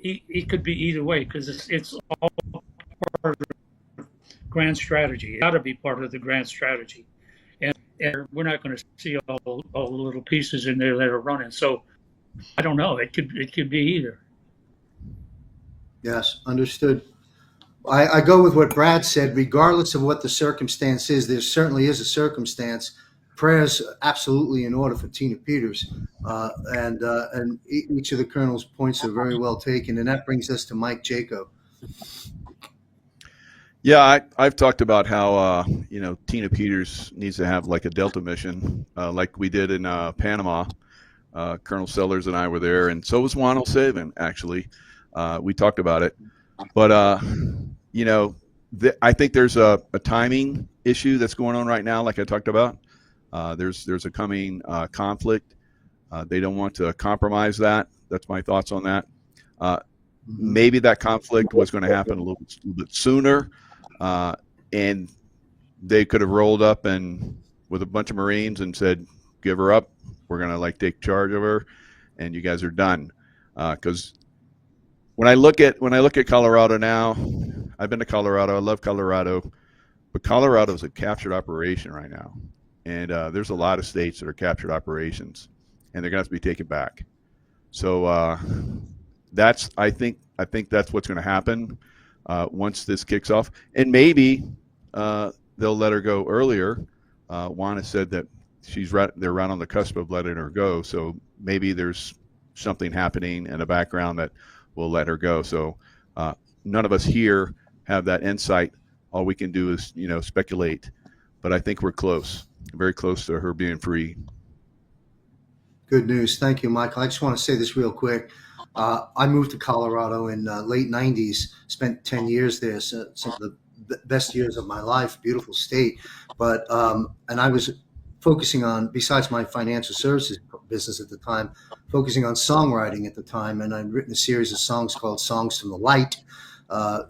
either way because it's all part of the grand strategy. It got to be part of the grand strategy, and we're not going to see all the little pieces in there that are running. So I don't know. It could be either. Yes, understood. I go with what Brad said. Regardless of what the circumstance is, there certainly is a circumstance. Prayers absolutely in order for Tina Peters, and each of the colonel's points are very well taken. And that brings us to Mike Jaco. Yeah, I've talked about how Tina Peters needs to have like a Delta mission, like we did in Panama. Colonel Sellers and I were there, and so was Juan O'Sullivan. Actually, we talked about it, but I think there's a timing issue that's going on right now, like I talked about. There's a coming conflict. They don't want to compromise that. That's my thoughts on that. Maybe that conflict was going to happen a little bit sooner, and they could have rolled up and with a bunch of Marines and said, "Give her up. We're going to take charge of her, and you guys are done." Because when I look at Colorado now, I've been to Colorado. I love Colorado, but Colorado is a captured operation right now. And there's a lot of states that are captured operations, and they're going to have to be taken back. So I think that's what's going to happen once this kicks off. And maybe they'll let her go earlier. Juan has said that they're right on the cusp of letting her go. So maybe there's something happening in the background that will let her go. So none of us here have that insight. All we can do is speculate. But I think we're close. Very close to her being free. Good news. Thank you, Michael. I just want to say this real quick. I moved to Colorado in late 90s, spent 10 years there, so some of the best years of my life, beautiful state. But, and I was focusing on, besides my financial services business at the time, focusing on songwriting at the time. And I'd written a series of songs called Songs from the Light,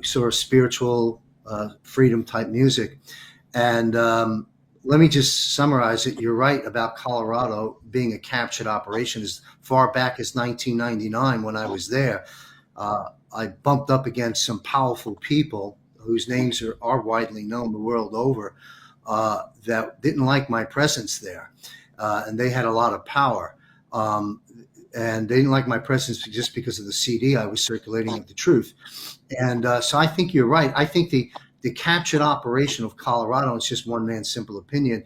sort of spiritual, freedom type music. And let me just summarize it. You're right about Colorado being a captured operation. As far back as 1999, when I was there, I bumped up against some powerful people whose names are widely known the world over, that didn't like my presence there. And they had a lot of power. And they didn't like my presence just because of the CD I was circulating of the truth. And so I think you're right. I think the captured operation of Colorado, it's just one man's simple opinion,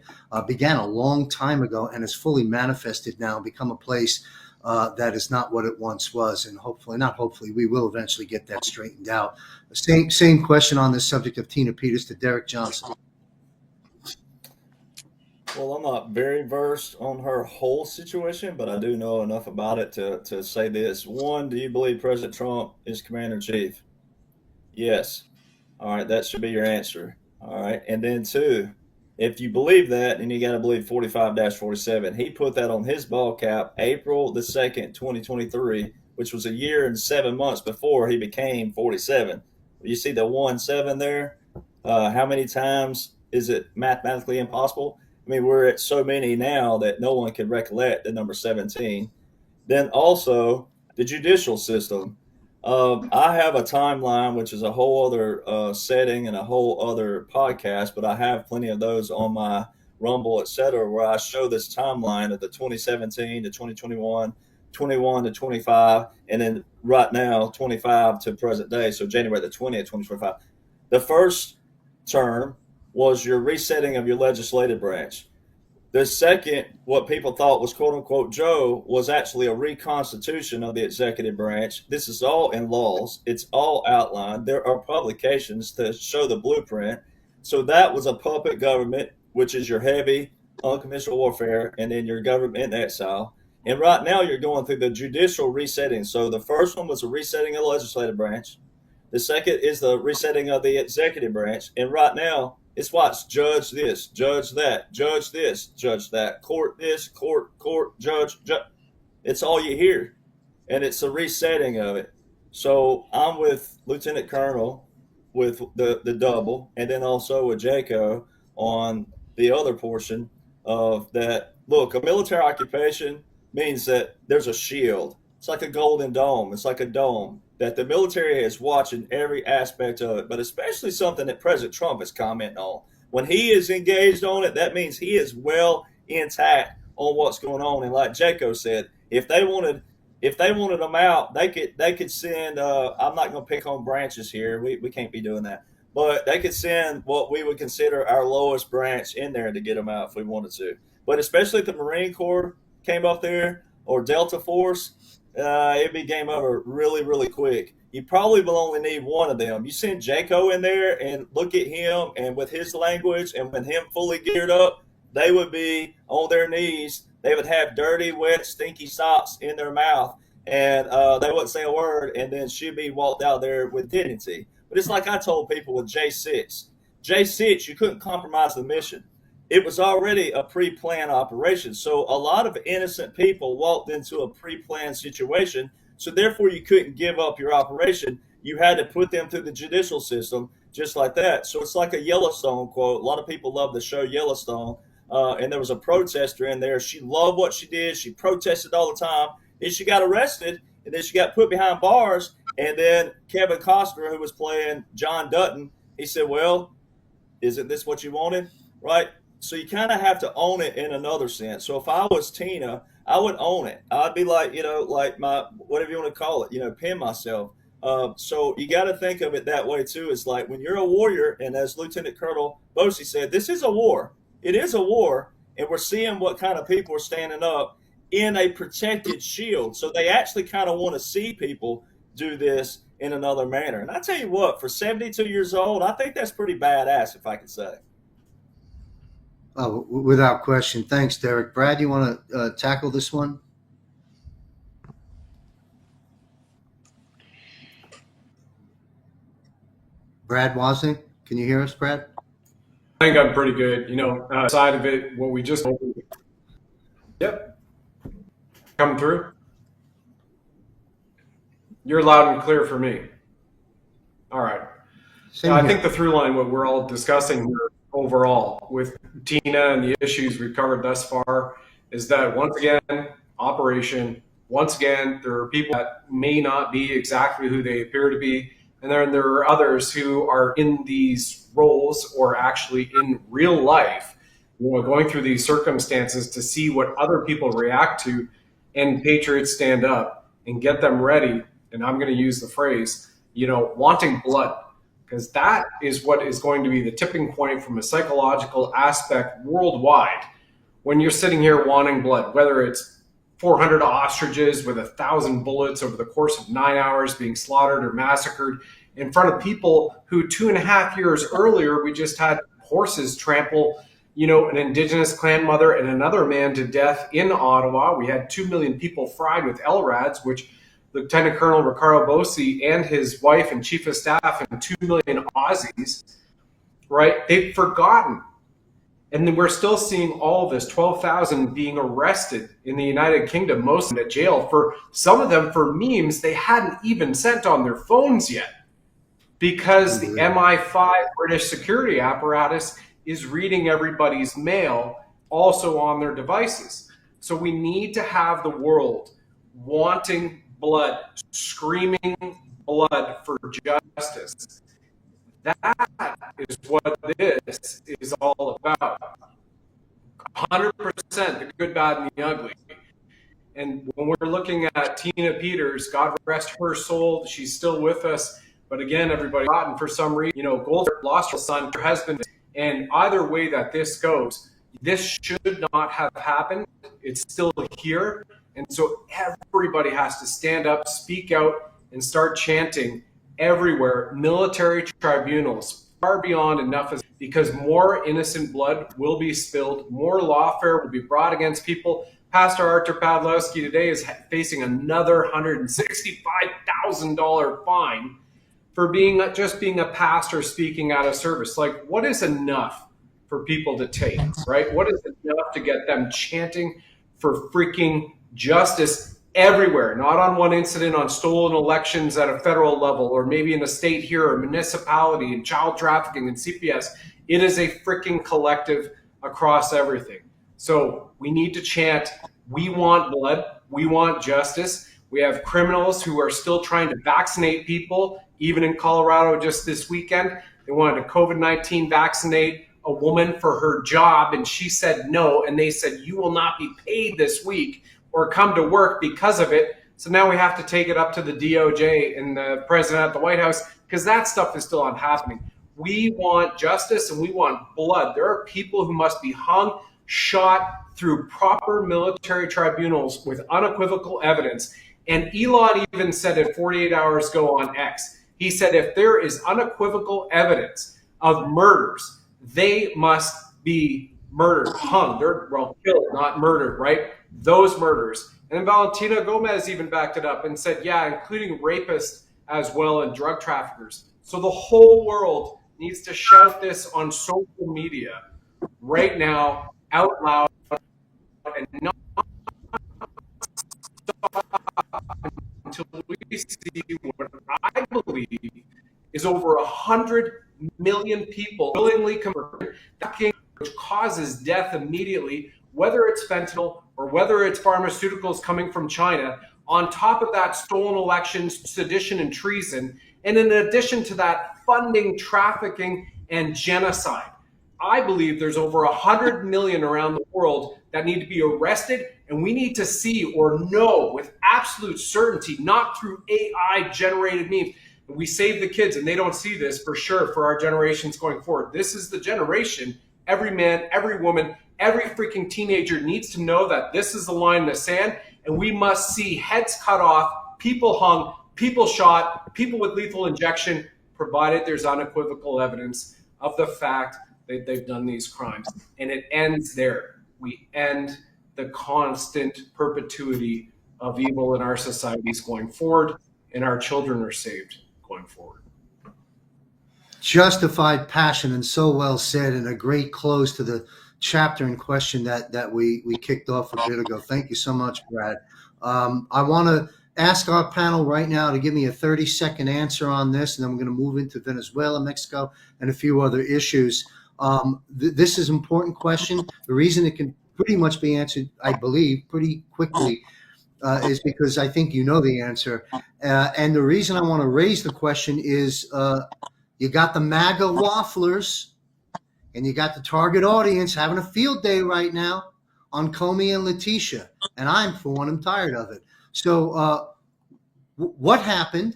began a long time ago and is fully manifested now, become a place that is not what it once was. And hopefully, we will eventually get that straightened out. Same question on this subject of Tina Peters to Derek Johnson. Well, I'm not very versed on her whole situation, but I do know enough about it to say this. One, do you believe President Trump is Commander in Chief? Yes. All right, that should be your answer. All right. And then two, if you believe that, then you got to believe 45-47. He put that on his ball cap April the 2nd, 2023, which was a year and 7 months before he became 47. You see the 1-7 there? How many times is it mathematically impossible? I mean, we're at so many now that no one can recollect the number 17. Then also the judicial system. I have a timeline, which is a whole other setting and a whole other podcast, but I have plenty of those on my Rumble, etc., where I show this timeline of the 2017 to 2021, 21 to 25, and then right now 25 to present day. So January the 20th, 2025. The first term was your resetting of your legislative branch. The second, what people thought was quote unquote Joe, was actually a reconstitution of the executive branch. This is all in laws. It's all outlined. There are publications to show the blueprint. So that was a puppet government, which is your heavy unconventional warfare, and then your government in exile. And right now you're going through the judicial resetting. So the first one was a resetting of the legislative branch. The second is the resetting of the executive branch. And right now, it's what's judge this, judge that, judge this, judge that, court this, court, judge. It's all you hear. And it's a resetting of it. So I'm with Lieutenant Colonel with the double, and then also with Jaco on the other portion of that. Look, a military occupation means that there's a shield. It's like a golden dome. It's like a dome that the military is watching every aspect of it, but especially something that President Trump is commenting on. When he is engaged on it, that means he is well intact on what's going on. And like Jaco said, if they wanted them out, they could send. I'm not going to pick on branches here. We can't be doing that, but they could send what we would consider our lowest branch in there to get them out if we wanted to. But especially if the Marine Corps came up there or Delta Force, it'd be game over really, really quick. You probably will only need one of them. You send Jaco in there and look at him, and with his language and with him fully geared up, they would be on their knees. They would have dirty, wet, stinky socks in their mouth, and they wouldn't say a word, and then she'd be walked out there with dignity. But it's like I told people with J6. J6, you couldn't compromise the mission. It was already a pre-planned operation. So a lot of innocent people walked into a pre-planned situation. So therefore you couldn't give up your operation. You had to put them through the judicial system just like that. So it's like a Yellowstone quote. A lot of people love the show Yellowstone. And there was a protester in there. She loved what she did. She protested all the time. Then she got arrested, and then she got put behind bars. And then Kevin Costner, who was playing John Dutton, he said, well, isn't this what you wanted? Right? So you kind of have to own it in another sense. So if I was Tina, I would own it. I'd be like, like my, whatever you want to call it, pin myself. So you got to think of it that way too. It's like when you're a warrior, and as Lieutenant Colonel Bosey said, this is a war. It is a war, and we're seeing what kind of people are standing up in a protected shield. So they actually kind of want to see people do this in another manner. And I tell you what, for 72 years old, I think that's pretty badass, if I could say. Oh, without question. Thanks, Derek. Brad, you want to tackle this one? Brad Wozniak, can you hear us, Brad? I think I'm pretty good. Side of it, what we just yep, come through. You're loud and clear for me. All right. I think the through line, what we're all discussing here overall with Tina and the issues we've covered thus far, is that once again, once again, there are people that may not be exactly who they appear to be. And then there are others who are in these roles or actually in real life, going through these circumstances to see what other people react to, and patriots stand up and get them ready. And I'm going to use the phrase, wanting blood, because that is what is going to be the tipping point from a psychological aspect worldwide. When you're sitting here wanting blood, whether it's 400 ostriches with 1,000 bullets over the course of 9 hours being slaughtered or massacred in front of people who 2.5 years earlier, we just had horses trample, an indigenous clan mother and another man to death in Ottawa. We had 2 million people fried with LRADs, which Lieutenant Colonel Ricardo Bossi and his wife and chief of staff and 2 million Aussies, right? They've forgotten. And then we're still seeing all of this, 12,000 being arrested in the United Kingdom, most of them at jail, for some of them for memes they hadn't even sent on their phones yet, because the MI5 British security apparatus is reading everybody's mail also on their devices. So we need to have the world wanting blood, screaming blood for justice. That is what this is all about. 100% the good, bad, and the ugly. And when we're looking at Tina Peters, God rest her soul, she's still with us. But again, everybody, and for some reason, Goldberg lost her son, her husband. And either way that this goes, this should not have happened. It's still here. And so everybody has to stand up, speak out, and start chanting everywhere. Military tribunals, far beyond enough, because more innocent blood will be spilled, more lawfare will be brought against people. Pastor Artur Pawlowski today is facing another $165,000 fine for just being a pastor speaking out of service. Like, what is enough for people to take, right? What is enough to get them chanting for freaking justice everywhere, not on one incident on stolen elections at a federal level, or maybe in a state here, or municipality, and child trafficking and CPS. It is a freaking collective across everything. So we need to chant, we want blood, we want justice. We have criminals who are still trying to vaccinate people. Even in Colorado just this weekend, they wanted to COVID-19 vaccinate a woman for her job, and she said no, and they said, you will not be paid this week or come to work because of it. So now we have to take it up to the DOJ and the president at the White House, because that stuff is still not happening. We want justice and we want blood. There are people who must be hung, shot through proper military tribunals with unequivocal evidence. And Elon even said it 48 hours ago on X. He said if there is unequivocal evidence of murders, they must be murdered, hung. They're killed, not murdered, right? Those murders. And then Valentina Gomez even backed it up and said, yeah, including rapists as well and drug traffickers. So the whole world needs to shout this on social media right now, out loud, and not until we see what I believe is over 100 million people willingly converted, which causes death immediately, whether it's fentanyl or whether it's pharmaceuticals coming from China. On top of that, stolen elections, sedition, and treason. And in addition to that, funding, trafficking, and genocide. I believe there's over 100 million around the world that need to be arrested, and we need to see or know with absolute certainty, not through AI-generated memes. We save the kids, and they don't see this for sure for our generations going forward. This is the generation, every man, every woman, every freaking teenager needs to know that this is the line in the sand, and we must see heads cut off, people hung, people shot, people with lethal injection, provided there's unequivocal evidence of the fact that they've done these crimes. And it ends there. We end the constant perpetuity of evil in our societies going forward, and our children are saved going forward. justified passion, and so well said, and a great close to the chapter in question that we kicked off a bit ago. Thank you so much, Brad. I want to ask our panel right now to give me a 30-second answer on this, and then we're going to move into Venezuela, Mexico, and a few other issues. This is an important question. The reason it can pretty much be answered, I believe, pretty quickly is because I think you know the answer. And the reason I want to raise the question is you got the MAGA wafflers and you got the target audience having a field day right now on Comey and Letitia. And I'm, for one, I'm tired of it. So what happened?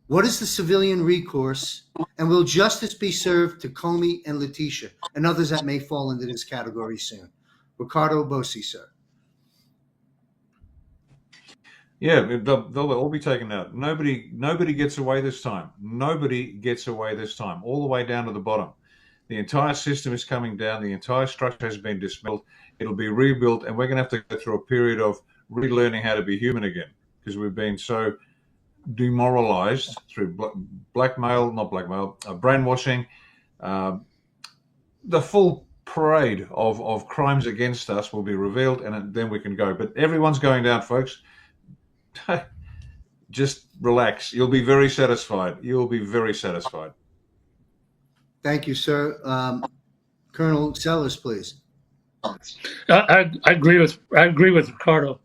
What is the civilian recourse? And will justice be served to Comey and Letitia and others that may fall into this category soon? Ricardo Bossi, sir. Yeah, they'll all be taken out. Nobody gets away this time. Nobody gets away this time, all the way down to the bottom. The entire system is coming down. The entire structure has been dismantled. It'll be rebuilt, and we're going to have to go through a period of relearning how to be human again, because we've been so demoralized through brainwashing, the full parade of crimes against us will be revealed, and then we can go. But everyone's going down, folks. Just relax. You'll be very satisfied. You'll be very satisfied. Thank you, sir. Colonel Sellers, please. I agree with Ricardo.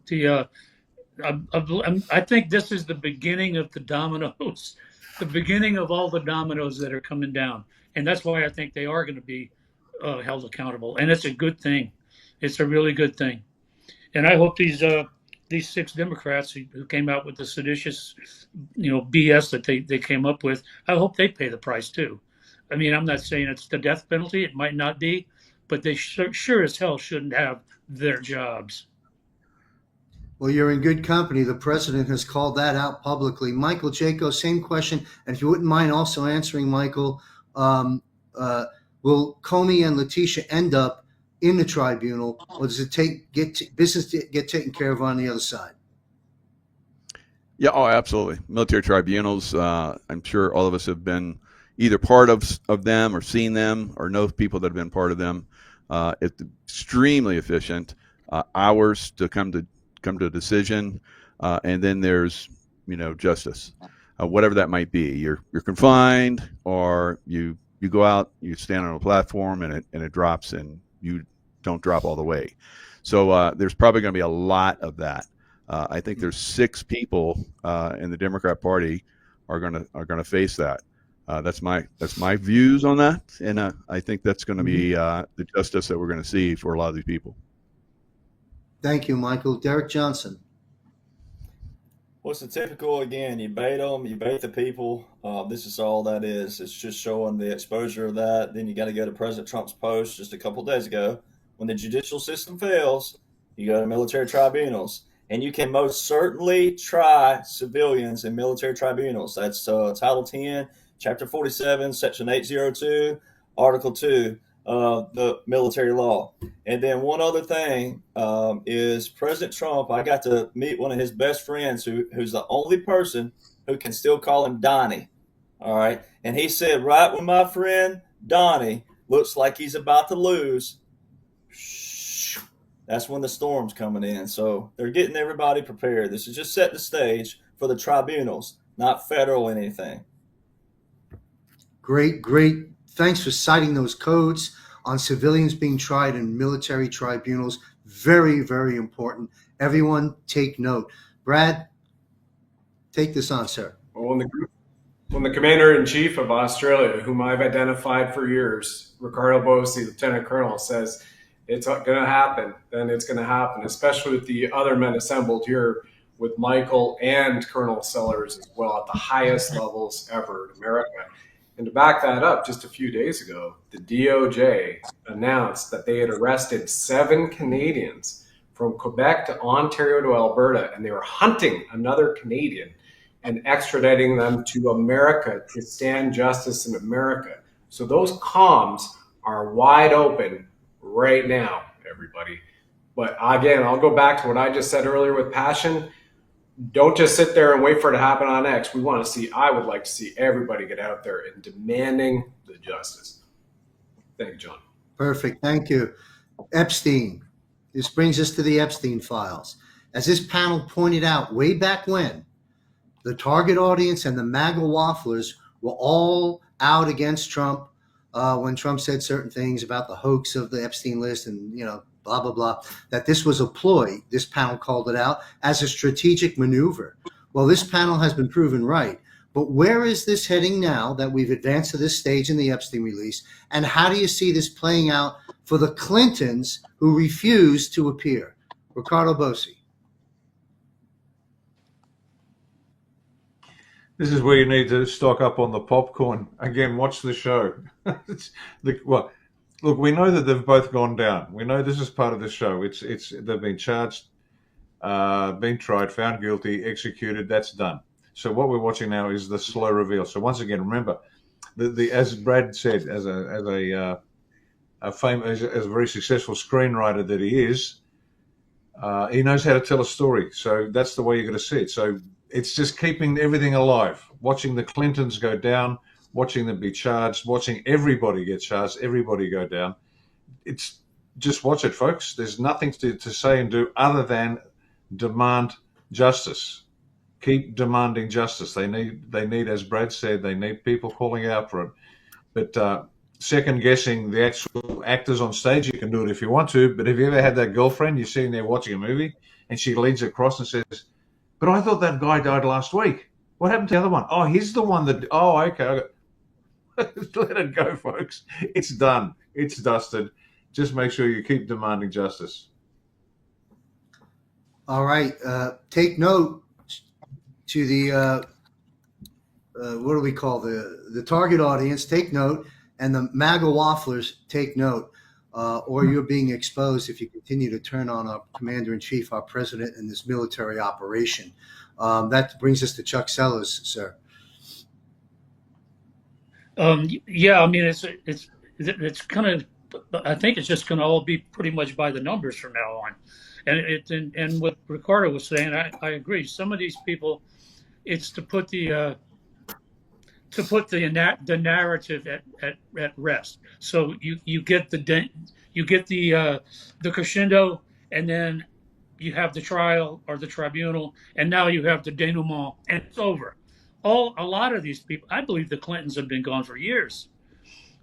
I think this is the beginning of the dominoes, the beginning of all the dominoes that are coming down, and that's why I think they are going to be held accountable. And it's a good thing. It's a really good thing. And I hope these 6 Democrats who came out with the seditious, BS that they came up with, I hope they pay the price too. I mean, I'm not saying it's the death penalty. It might not be, but they sure as hell shouldn't have their jobs. Well, you're in good company. The president has called that out publicly. Michael Jaco, same question. And if you wouldn't mind also answering, Michael, will Comey and Letitia end up in the tribunal, or does it business get taken care of on the other side? Yeah, absolutely. Military tribunals, I'm sure all of us have been either part of them or seen them or know people that have been part of them. It's extremely efficient, hours to come to a decision, and then there's justice, whatever that might be. You're confined, or you go out, you stand on a platform, and it drops, and you don't drop all the way. So there's probably going to be a lot of that. I think there's 6 people in the Democrat Party are going to face that. That's my views on that, and I think that's going to be the justice that we're going to see for a lot of these people. Thank you, Michael. Derek Johnson. What's the typical, again, you bait them, you bait the people. This is all that is. It's just showing the exposure of that. Then you got to go to President Trump's post just a couple of days ago. When the judicial system fails, you go to military tribunals. And you can most certainly try civilians in military tribunals. That's Title 10, Chapter 47, Section 802, Article 2 of the military law. And then one other thing is President Trump, I got to meet one of his best friends who's the only person who can still call him Donnie. All right. And he said, right when my friend Donnie looks like he's about to lose, that's when the storm's coming in. So they're getting everybody prepared. This is just set the stage for the tribunals, not federal anything. Great. Thanks for citing those codes on civilians being tried in military tribunals. Very, very important. Everyone take note. Brad, take this on, sir. Well, when the Commander-in-Chief of Australia, whom I've identified for years, Ricardo Bossi, Lieutenant Colonel, says it's going to happen, then it's going to happen, especially with the other men assembled here with Michael and Colonel Sellers as well at the highest levels ever in America. And to back that up, just a few days ago, the DOJ announced that they had arrested 7 Canadians from Quebec to Ontario to Alberta, and they were hunting another Canadian and extraditing them to America to stand justice in America. So those comms are wide open right now, everybody. But again, I'll go back to what I just said earlier with passion. don't just sit there and wait for it to happen on X. I would like to see everybody get out there and demanding the justice. Thank you, John. Perfect. Thank you. Epstein. This brings us to the Epstein files. As this panel pointed out way back when, the target audience and the MAGA wafflers were all out against Trump when Trump said certain things about the hoax of the Epstein list and, blah, blah, blah, that this was a ploy. This panel called it out as a strategic maneuver. Well, this panel has been proven right. But where is this heading now that we've advanced to this stage in the Epstein release? And how do you see this playing out for the Clintons who refuse to appear? Ricardo Bossi. This is where you need to stock up on the popcorn. Again, watch the show. Look, we know that they've both gone down. We know this is part of the show. They've been charged, been tried, found guilty, executed. That's done. So what we're watching now is the slow reveal. So once again, remember, as Brad said, as a very successful screenwriter that he is, he knows how to tell a story. So that's the way you're going to see it. So it's just keeping everything alive, watching the Clintons go down, watching them be charged, watching everybody get charged, everybody go down. It's just watch it, folks. There's nothing to say and do other than demand justice. Keep demanding justice. They need, as Brad said, they need people calling out for it. But second guessing the actual actors on stage, you can do it if you want to. But have you ever had that girlfriend, you're sitting there watching a movie and she leans across and says, "But I thought that guy died last week. What happened to the other one? Oh, he's the one that, oh, okay." Let it go, folks. It's done. It's dusted. Just make sure you keep demanding justice. All right. Take note to the, what do we call the target audience? Take note. And the MAGA wafflers, take note. Or you're being exposed if you continue to turn on our commander-in-chief, our president, in this military operation. That brings us to Chuck Sellers, sir. Yeah, I mean, it's kind of, I think it's just going to all be pretty much by the numbers from now on. And what Ricardo was saying, I agree. Some of these people, it's to put the narrative at rest. So you get the crescendo, and then you have the trial or the tribunal, and now you have the denouement, and it's over. A lot of these people, I believe the Clintons have been gone for years.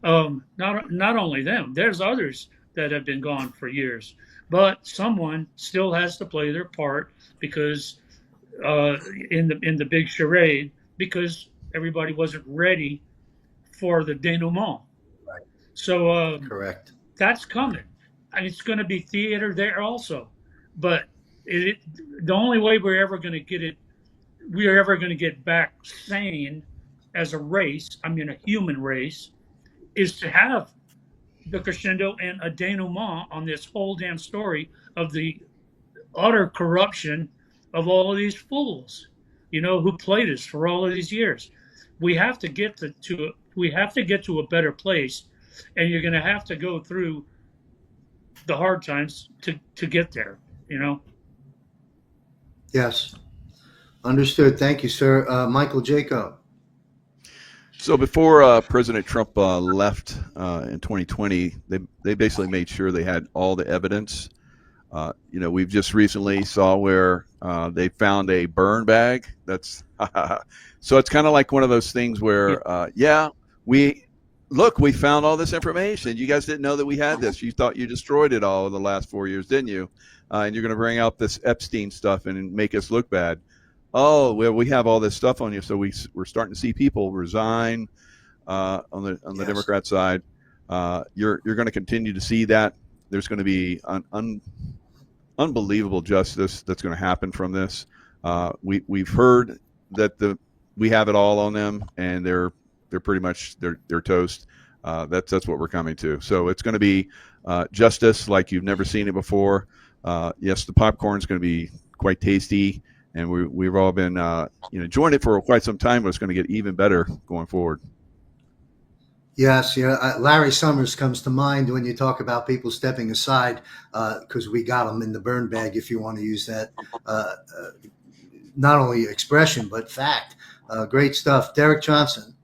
Not only them, there's others that have been gone for years, but someone still has to play their part because in the big charade, because everybody wasn't ready for the denouement. Right. So correct. That's coming. And it's going to be theater there also, but the only way we're ever going to get back sane as a race, I mean a human race, is to have the crescendo and a denouement on this whole damn story of the utter corruption of all of these fools, who played us for all of these years. We have to get to a better place, and you're going to have to go through the hard times to get there, Yes. Understood. Thank you, sir. Michael Jaco. So before President Trump left in 2020, they basically made sure they had all the evidence. We've just recently saw where they found a burn bag. That's so it's kind of like one of those things where, we found all this information. You guys didn't know that we had this. You thought you destroyed it all in the last 4 years, didn't you? And you're going to bring out this Epstein stuff and make us look bad. Oh, well, we have all this stuff on you. So we're starting to see people resign on the Yes. Democrat side. You're going to continue to see that. There's going to be unbelievable justice that's going to happen from this. We've heard that we have it all on them, and they're pretty much they're toast. That's what we're coming to. So it's going to be justice like you've never seen it before. Yes, the popcorn is going to be quite tasty, and we've all been enjoying it for quite some time, but it's going to get even better going forward. Yes, Larry Summers comes to mind when you talk about people stepping aside because we got them in the burn bag, if you want to use that not only expression but fact. Great stuff, Derek Johnson.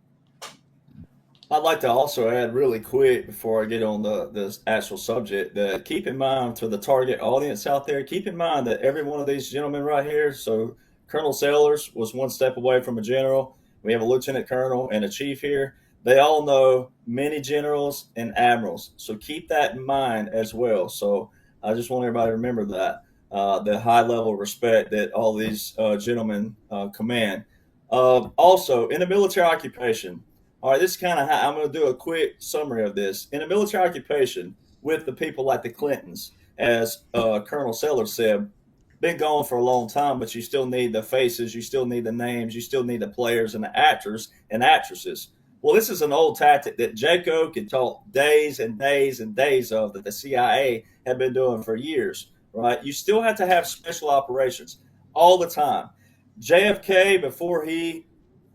I'd like to also add really quick before I get on the actual subject that keep in mind to the target audience out there, keep in mind that every one of these gentlemen right here, so Colonel Sellers was one step away from a general. We have a lieutenant colonel and a chief here. They all know many generals and admirals. So keep that in mind as well. So I just want everybody to remember that, the high level of respect that all these gentlemen command. Also, in the military occupation, all right, this is kind of how I'm going to do a quick summary of this. In a military occupation with the people like the Clintons, as Colonel Sellers said, been gone for a long time, but you still need the faces, you still need the names, you still need the players and the actors and actresses. Well, this is an old tactic that Jaco could talk days and days and days of that the CIA have been doing for years, right? You still have to have special operations all the time. JFK, before he,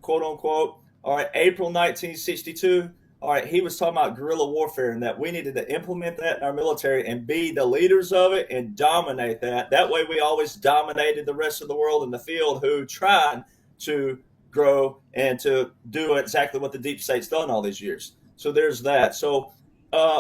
quote unquote, all right, April 1962, all right, he was talking about guerrilla warfare and that we needed to implement that in our military and be the leaders of it and dominate that. That way we always dominated the rest of the world in the field who tried to grow and to do exactly what the deep state's done all these years. So there's that. So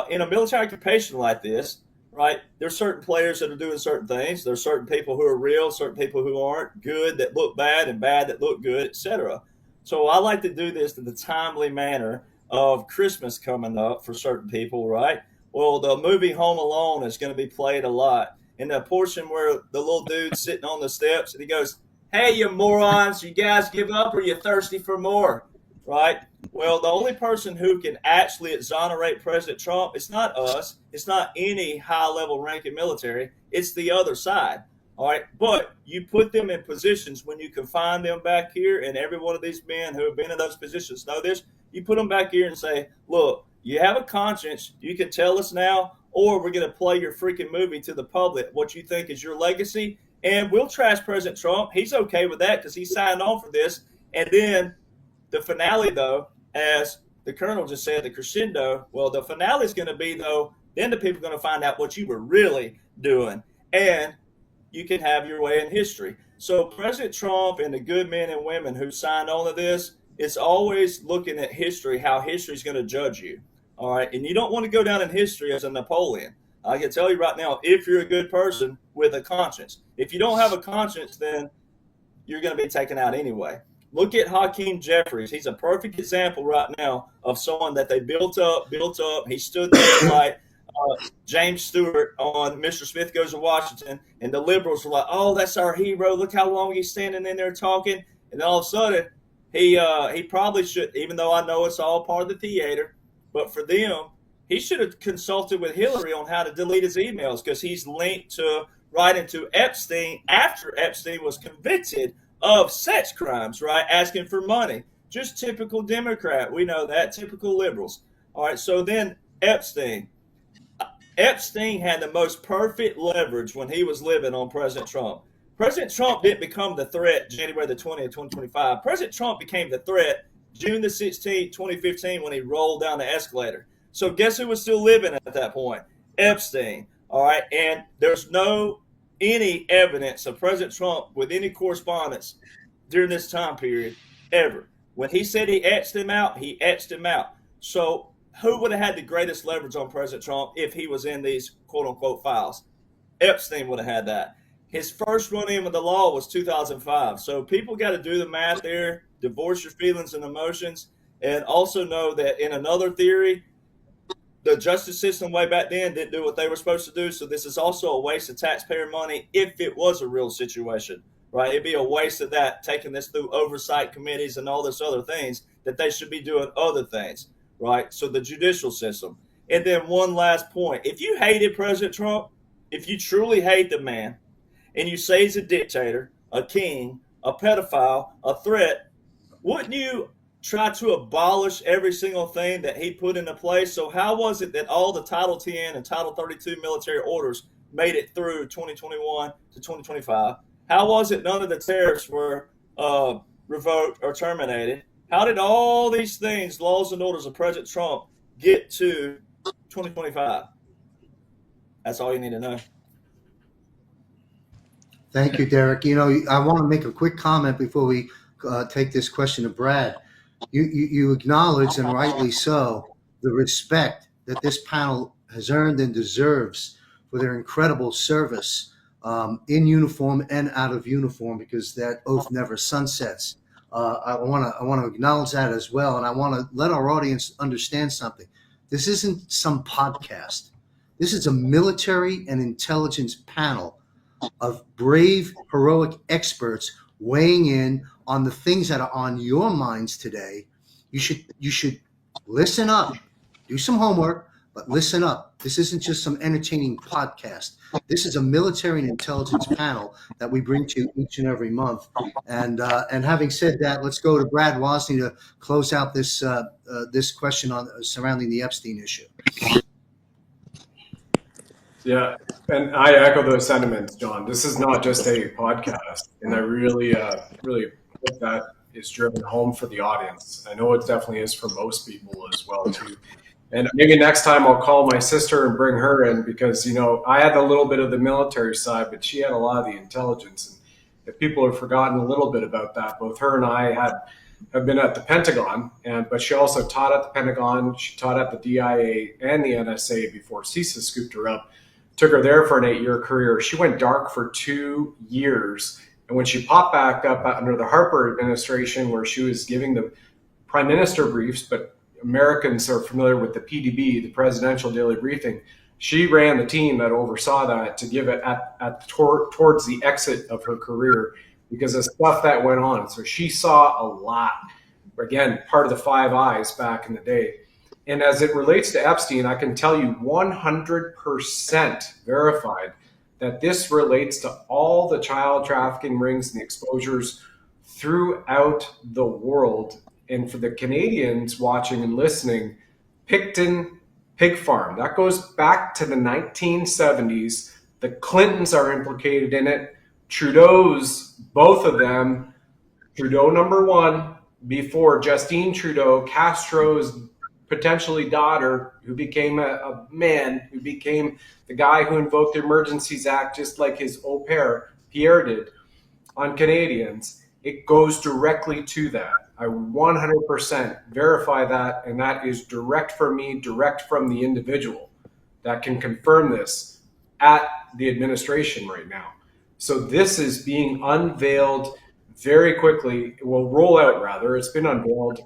in a military occupation like this, right, there's certain players that are doing certain things. There's certain people who are real, certain people who aren't, good that look bad and bad that look good, etc. So I like to do this in the timely manner of Christmas coming up for certain people, right? Well, the movie Home Alone is going to be played a lot. In the portion where the little dude's sitting on the steps and he goes, "Hey, you morons, you guys give up or you thirsty for more?" Right? Well, the only person who can actually exonerate President Trump, it's not us. It's not any high-level ranking military. It's the other side. All right, but you put them in positions when you can find them back here, and every one of these men who have been in those positions know this. You put them back here and say, "Look, you have a conscience. You can tell us now, or we're going to play your freaking movie to the public, what you think is your legacy, and we'll trash President Trump. He's okay with that because he signed on for this." And then the finale, though, as the colonel just said, the crescendo, well, the finale is going to be, though, then the people are going to find out what you were really doing. And you can have your way in history. So President Trump and the good men and women who signed on to this, it's always looking at history, how history is going to judge you. All right. And you don't want to go down in history as a Napoleon. I can tell you right now, if you're a good person with a conscience, if you don't have a conscience, then you're going to be taken out anyway. Look at Hakeem Jeffries. He's a perfect example right now of someone that they built up. He stood there like James Stewart on Mr. Smith Goes to Washington, and the liberals were like, "Oh, that's our hero. Look how long he's standing in there talking." And all of a sudden, he probably should, even though I know it's all part of the theater, but for them, he should have consulted with Hillary on how to delete his emails because he's linked to right into Epstein after Epstein was convicted of sex crimes, right? Asking for money. Just typical Democrat. We know that. Typical liberals. All right, so then Epstein had the most perfect leverage when he was living on President Trump. President Trump didn't become the threat January the 20th, 2025. President Trump became the threat June the 16th, 2015 when he rolled down the escalator. So guess who was still living at that point? Epstein. All right, and there's no any evidence of President Trump with any correspondence during this time period ever. When he said he etched him out, he etched him out. So who would have had the greatest leverage on President Trump if he was in these quote-unquote files? Epstein would have had that. His first run-in with the law was 2005. So people got to do the math there, divorce your feelings and emotions, and also know that in another theory, the justice system way back then didn't do what they were supposed to do. So this is also a waste of taxpayer money if it was a real situation, right? It'd be a waste of that, taking this through oversight committees and all this other things that they should be doing other things, right? So the judicial system. And then one last point. If you hated President Trump, if you truly hate the man, and you say he's a dictator, a king, a pedophile, a threat, wouldn't you try to abolish every single thing that he put into place? So how was it that all the Title 10 and Title 32 military orders made it through 2021 to 2025? How was it none of the tariffs were revoked or terminated? How did all these things, laws and orders of President Trump, get to 2025? That's all you need to know. Thank you, Derek. You know, I want to make a quick comment before we take this question to Brad. You acknowledge, and rightly so, the respect that this panel has earned and deserves for their incredible service in uniform and out of uniform, because that oath never sunsets. I want to acknowledge that as well, and I want to let our audience understand something. This isn't some podcast. This is a military and intelligence panel of brave, heroic experts weighing in on the things that are on your minds today. You should listen up, do some homework, but listen up. This isn't just some entertaining podcast. This is a military and intelligence panel that we bring to you each and every month. And having said that, let's go to Brad Wozni to close out this this question on surrounding the Epstein issue. Yeah, and I echo those sentiments, John. This is not just a podcast, and I really hope that is driven home for the audience. I know it definitely is for most people as well too. And maybe next time I'll call my sister and bring her in, because you know I had a little bit of the military side, but she had a lot of the intelligence. And if people have forgotten a little bit about that, both her and I have been at the Pentagon, but she also taught at the Pentagon. She taught at the DIA and the NSA before CISA scooped her up. Took her there for an 8-year career. She went dark for 2 years. And when she popped back up under the Harper administration, where she was giving the prime minister briefs, but Americans are familiar with the PDB, the Presidential Daily Briefing, she ran the team that oversaw that to give it towards the exit of her career because of stuff that went on. So she saw a lot. Again, part of the Five Eyes back in the day. And as it relates to Epstein, I can tell you 100% verified that this relates to all the child trafficking rings and the exposures throughout the world. And for the Canadians watching and listening, Picton Pig Farm, that goes back to the 1970s. The Clintons are implicated in it. Trudeau's, both of them, Trudeau #1, before Justine Trudeau, Castro's potentially daughter, who became a man, who became the guy who invoked the Emergencies Act, just like his au pair, Pierre, did on Canadians. It goes directly to that. I 100% verify that, and that is direct from me, direct from the individual that can confirm this at the administration right now. So this is being unveiled very quickly. It will roll out, rather. It's been unveiled,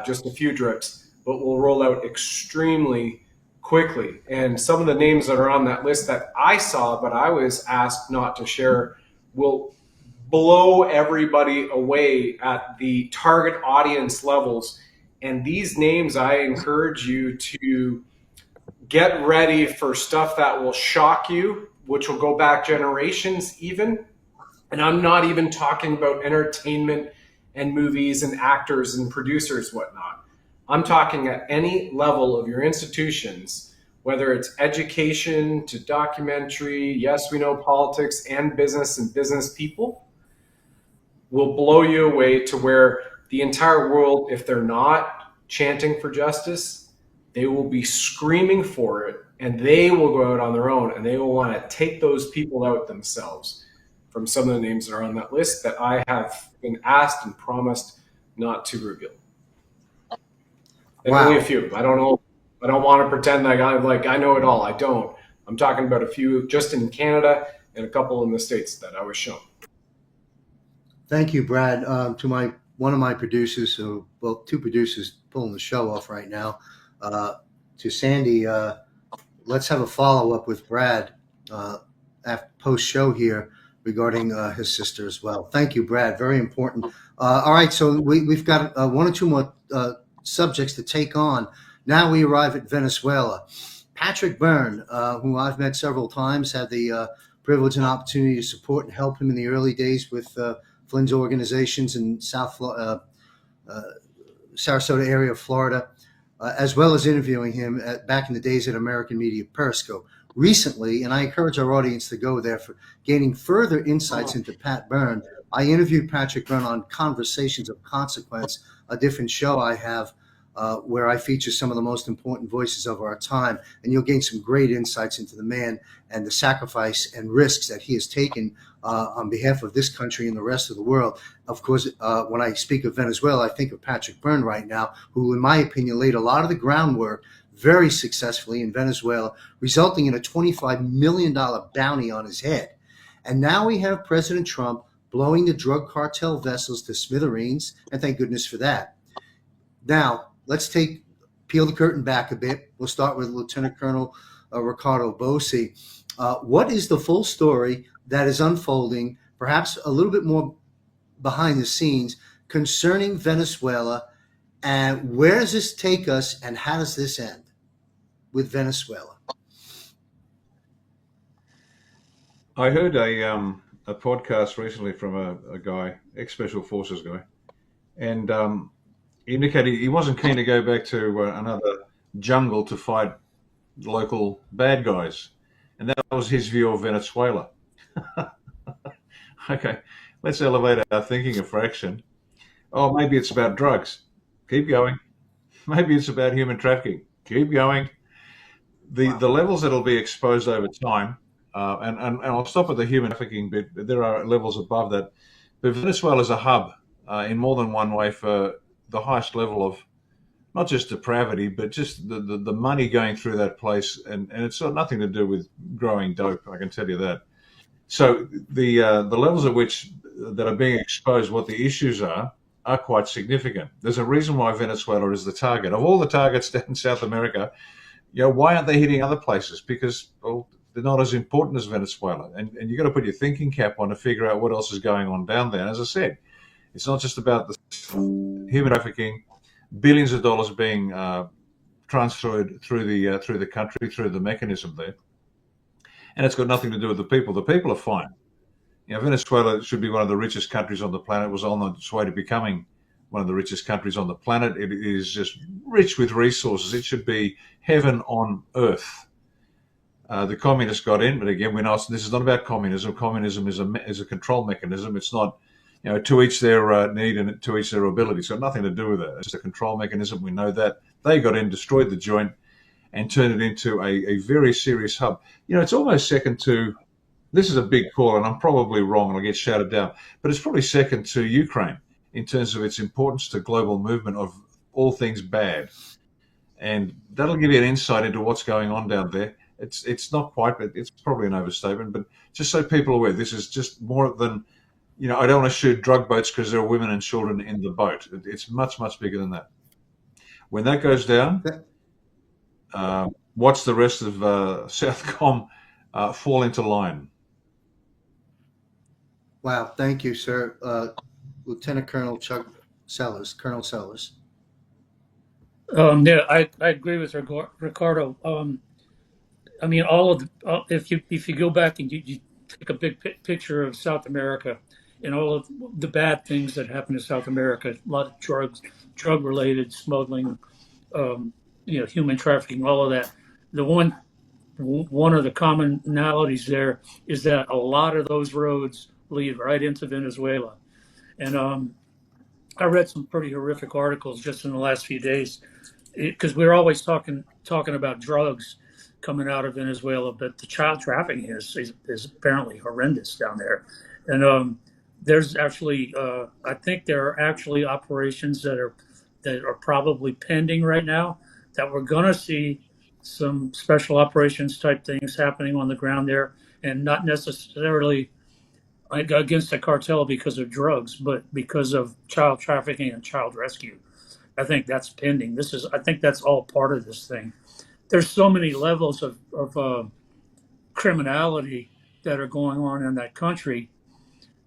just a few drips, but will roll out extremely quickly. And some of the names that are on that list that I saw, but I was asked not to share, will blow everybody away at the target audience levels. And these names, I encourage you to get ready for stuff that will shock you, which will go back generations even. And I'm not even talking about entertainment and movies and actors and producers, whatnot. I'm talking at any level of your institutions, whether it's education to documentary. Yes, we know politics and business people will blow you away to where the entire world, if they're not chanting for justice, they will be screaming for it, and they will go out on their own and they will want to take those people out themselves, from some of the names that are on that list that I have been asked and promised not to reveal. And wow. Only a few. I don't know. I don't want to pretend like I know it all. I don't. I'm talking about a few just in Canada and a couple in the States that I was shown. Thank you, Brad. To one of my producers, two producers pulling the show off right now. To Sandy, let's have a follow-up with Brad after post-show here regarding his sister as well. Thank you, Brad. Very important. All right, so we've got one or two more subjects to take on. Now we arrive at Venezuela. Patrick Byrne, who I've met several times, had the privilege and opportunity to support and help him in the early days with Flynn's organizations in Sarasota area of Florida, as well as interviewing him back in the days at American Media Periscope. Recently, and I encourage our audience to go there for gaining further insights into Pat Byrne, I interviewed Patrick Byrne on Conversations of Consequence, a different show I have where I feature some of the most important voices of our time. And you'll gain some great insights into the man and the sacrifice and risks that he has taken on behalf of this country and the rest of the world. Of course, when I speak of Venezuela, I think of Patrick Byrne right now, who, in my opinion, laid a lot of the groundwork very successfully in Venezuela, resulting in a $25 million bounty on his head. And now we have President Trump blowing the drug cartel vessels to smithereens, and thank goodness for that. Now, let's peel the curtain back a bit. We'll start with Lieutenant Colonel Ricardo Bossi. What is the full story that is unfolding, perhaps a little bit more behind the scenes, concerning Venezuela, and where does this take us, and how does this end with Venezuela? I heard a podcast recently from a guy, ex-Special Forces guy, and he indicated he wasn't keen to go back to another jungle to fight local bad guys. And that was his view of Venezuela. Okay, let's elevate our thinking a fraction. Oh, maybe it's about drugs. Keep going. Maybe it's about human trafficking. Keep going. The levels that'll be exposed over time, and I'll stop at the human trafficking bit. There are levels above that. But Venezuela is a hub in more than one way for the highest level of not just depravity, but just the money going through that place. And it's got nothing to do with growing dope, I can tell you that. So the levels at which that are being exposed, what the issues are quite significant. There's a reason why Venezuela is the target. Of all the targets down in South America, why aren't they hitting other places? Because, well, they're not as important as Venezuela. And you've got to put your thinking cap on to figure out what else is going on down there. And as I said, it's not just about the human trafficking, billions of dollars being transferred through the country, through the mechanism there. And it's got nothing to do with the people. The people are fine. Venezuela should be one of the richest countries on the planet. It was on its way to becoming one of the richest countries on the planet. It is just rich with resources. It should be heaven on earth. The communists got in, but again, this is not about communism. Communism is a control mechanism. It's not, to each their need and to each their ability. It's got nothing to do with that. It's a control mechanism. We know that. They got in, destroyed the joint, and turned it into a very serious hub. It's almost second to, this is a big call, and I'm probably wrong, and I'll get shouted down, but it's probably second to Ukraine in terms of its importance to global movement of all things bad. And that'll give you an insight into what's going on down there. It's not quite, but it's probably an overstatement. But just so people are aware, this is just more than, I don't want to shoot drug boats because there are women and children in the boat. It's much, much bigger than that. When that goes down, watch the rest of Southcom fall into line. Wow, thank you, sir. Lieutenant Colonel Colonel Sellers. Yeah, I agree with Ricardo. All of if you go back and you take a big picture of South America and all of the bad things that happen in South America, a lot of drug-related smuggling, human trafficking, all of that. The one of the commonalities there is that a lot of those roads lead right into Venezuela, and I read some pretty horrific articles just in the last few days, because we're always talking about drugs coming out of Venezuela, but the child trafficking is apparently horrendous down there. And there's actually, I think there are actually operations that are probably pending right now that we're going to see some special operations type things happening on the ground there, and not necessarily against the cartel because of drugs, but because of child trafficking and child rescue. I think that's pending. I think that's all part of this thing. There's so many levels of criminality that are going on in that country.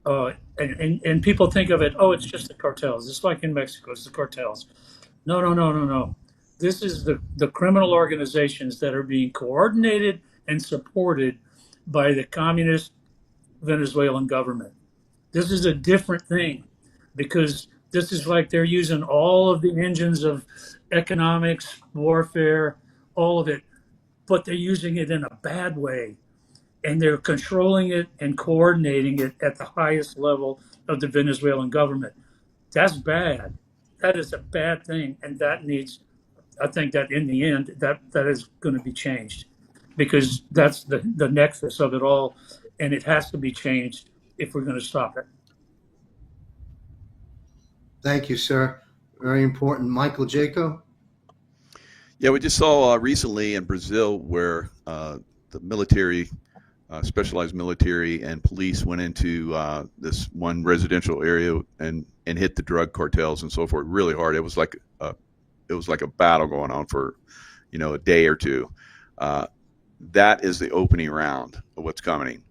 And people think of it, it's just the cartels. It's like in Mexico, it's the cartels. No. This is the criminal organizations that are being coordinated and supported by the communist Venezuelan government. This is a different thing, because this is like they're using all of the engines of economics, warfare, all of it, but they're using it in a bad way. And they're controlling it and coordinating it at the highest level of the Venezuelan government. That's bad. that is a bad thing, and that needs. I think that in the end, that is going to be changed, because that's the nexus of it all, and it has to be changed if we're going to stop it. Thank you, sir. Very important. Michael Jaco? Yeah, we just saw recently in Brazil where the military, specialized military and police went into this one residential area and hit the drug cartels and so forth really hard. It was like a battle going on for, a day or two. That is the opening round of what's coming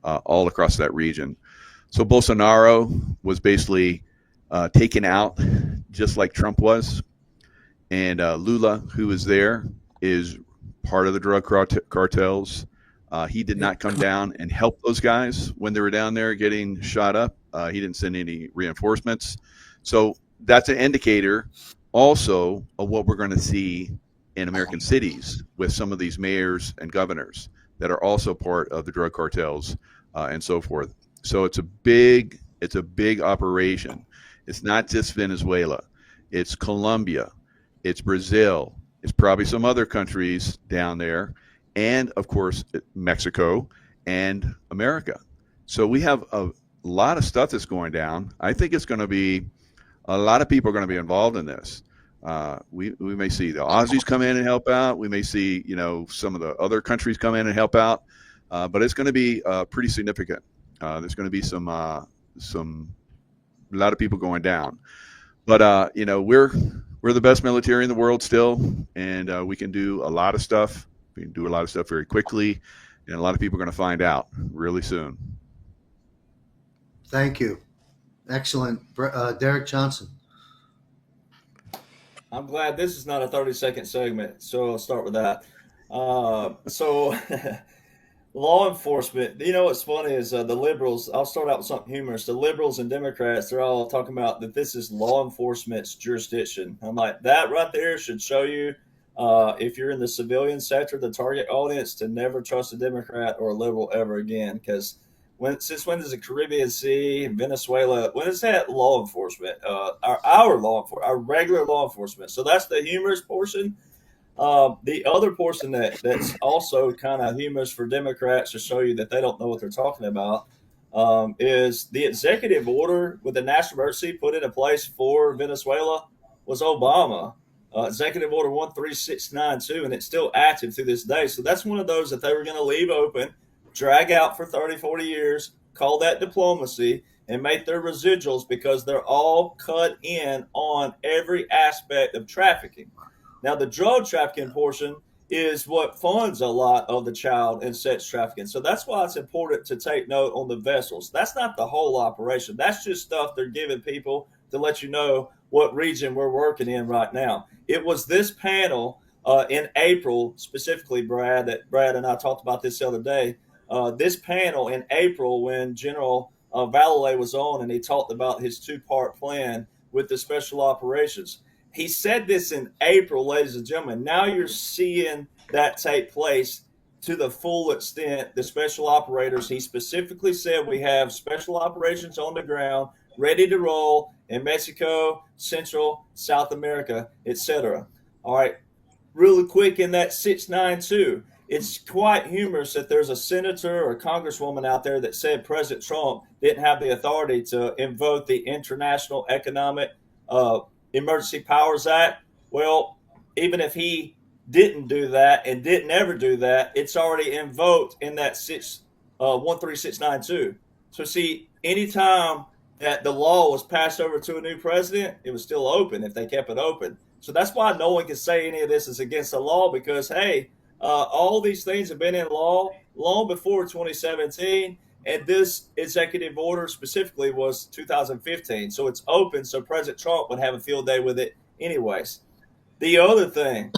all across that region. So Bolsonaro was basically taken out just like Trump was. And Lula, who is there, is part of the drug cartels. He did not come down and help those guys when they were down there getting shot up. He didn't send any reinforcements. So that's an indicator also of what we're going to see in American cities with some of these mayors and governors that are also part of the drug cartels and so forth. So it's a big operation. It's not just Venezuela. It's Colombia. It's Brazil. It's probably some other countries down there. And, of course, Mexico and America. So we have a lot of stuff that's going down. I think it's going to be a lot of people are going to be involved in this. We may see the Aussies come in and help out. We may see, some of the other countries come in and help out. But it's going to be pretty significant. There's going to be a lot of people going down. But, we're the best military in the world still, and we can do a lot of stuff. We can do a lot of stuff very quickly, and a lot of people are going to find out really soon. Thank you. Excellent. Derek Johnson? I'm glad this is not a 30-second segment, so I'll start with that. So law enforcement, what's funny is the liberals, I'll start out with something humorous. The liberals and Democrats, they're all talking about that this is law enforcement's jurisdiction. I'm like, that right there should show you, if you're in the civilian sector, the target audience, to never trust a Democrat or a liberal ever again. Because since when does the Caribbean Sea, Venezuela, when is that law enforcement? Our law enforcement, our regular law enforcement. So that's the humorous portion. The other portion that's also kind of humorous for Democrats to show you that they don't know what they're talking about is the executive order with the national emergency put into place for Venezuela was Obama. Executive Order 13692, and it's still active to this day. So that's one of those that they were going to leave open, drag out for 30, 40 years, call that diplomacy, and make their residuals because they're all cut in on every aspect of trafficking. Now, the drug trafficking portion is what funds a lot of the child and sex trafficking. So that's why it's important to take note on the vessels. That's not the whole operation. That's just stuff they're giving people to let you know what region we're working in right now. It was this panel in April, specifically, Brad, that Brad and I talked about this the other day. This panel in April when General Vallely was on and he talked about his two-part plan with the special operations. He said this in April, ladies and gentlemen. Now you're seeing that take place to the full extent. The special operators, he specifically said we have special operations on the ground, ready to roll in Mexico, Central, South America, etc. All right, really quick in that 692, it's quite humorous that there's a senator or a congresswoman out there that said President Trump didn't have the authority to invoke the International Economic Emergency Powers Act. Well, even if he didn't do that and didn't ever do that, it's already invoked in that 13692. So see, anytime that the law was passed over to a new president, it was still open if they kept it open. So that's why no one can say any of this is against the law because, hey, all these things have been in law long before 2017. And this executive order specifically was 2015. So it's open, so President Trump would have a field day with it anyways. The other thing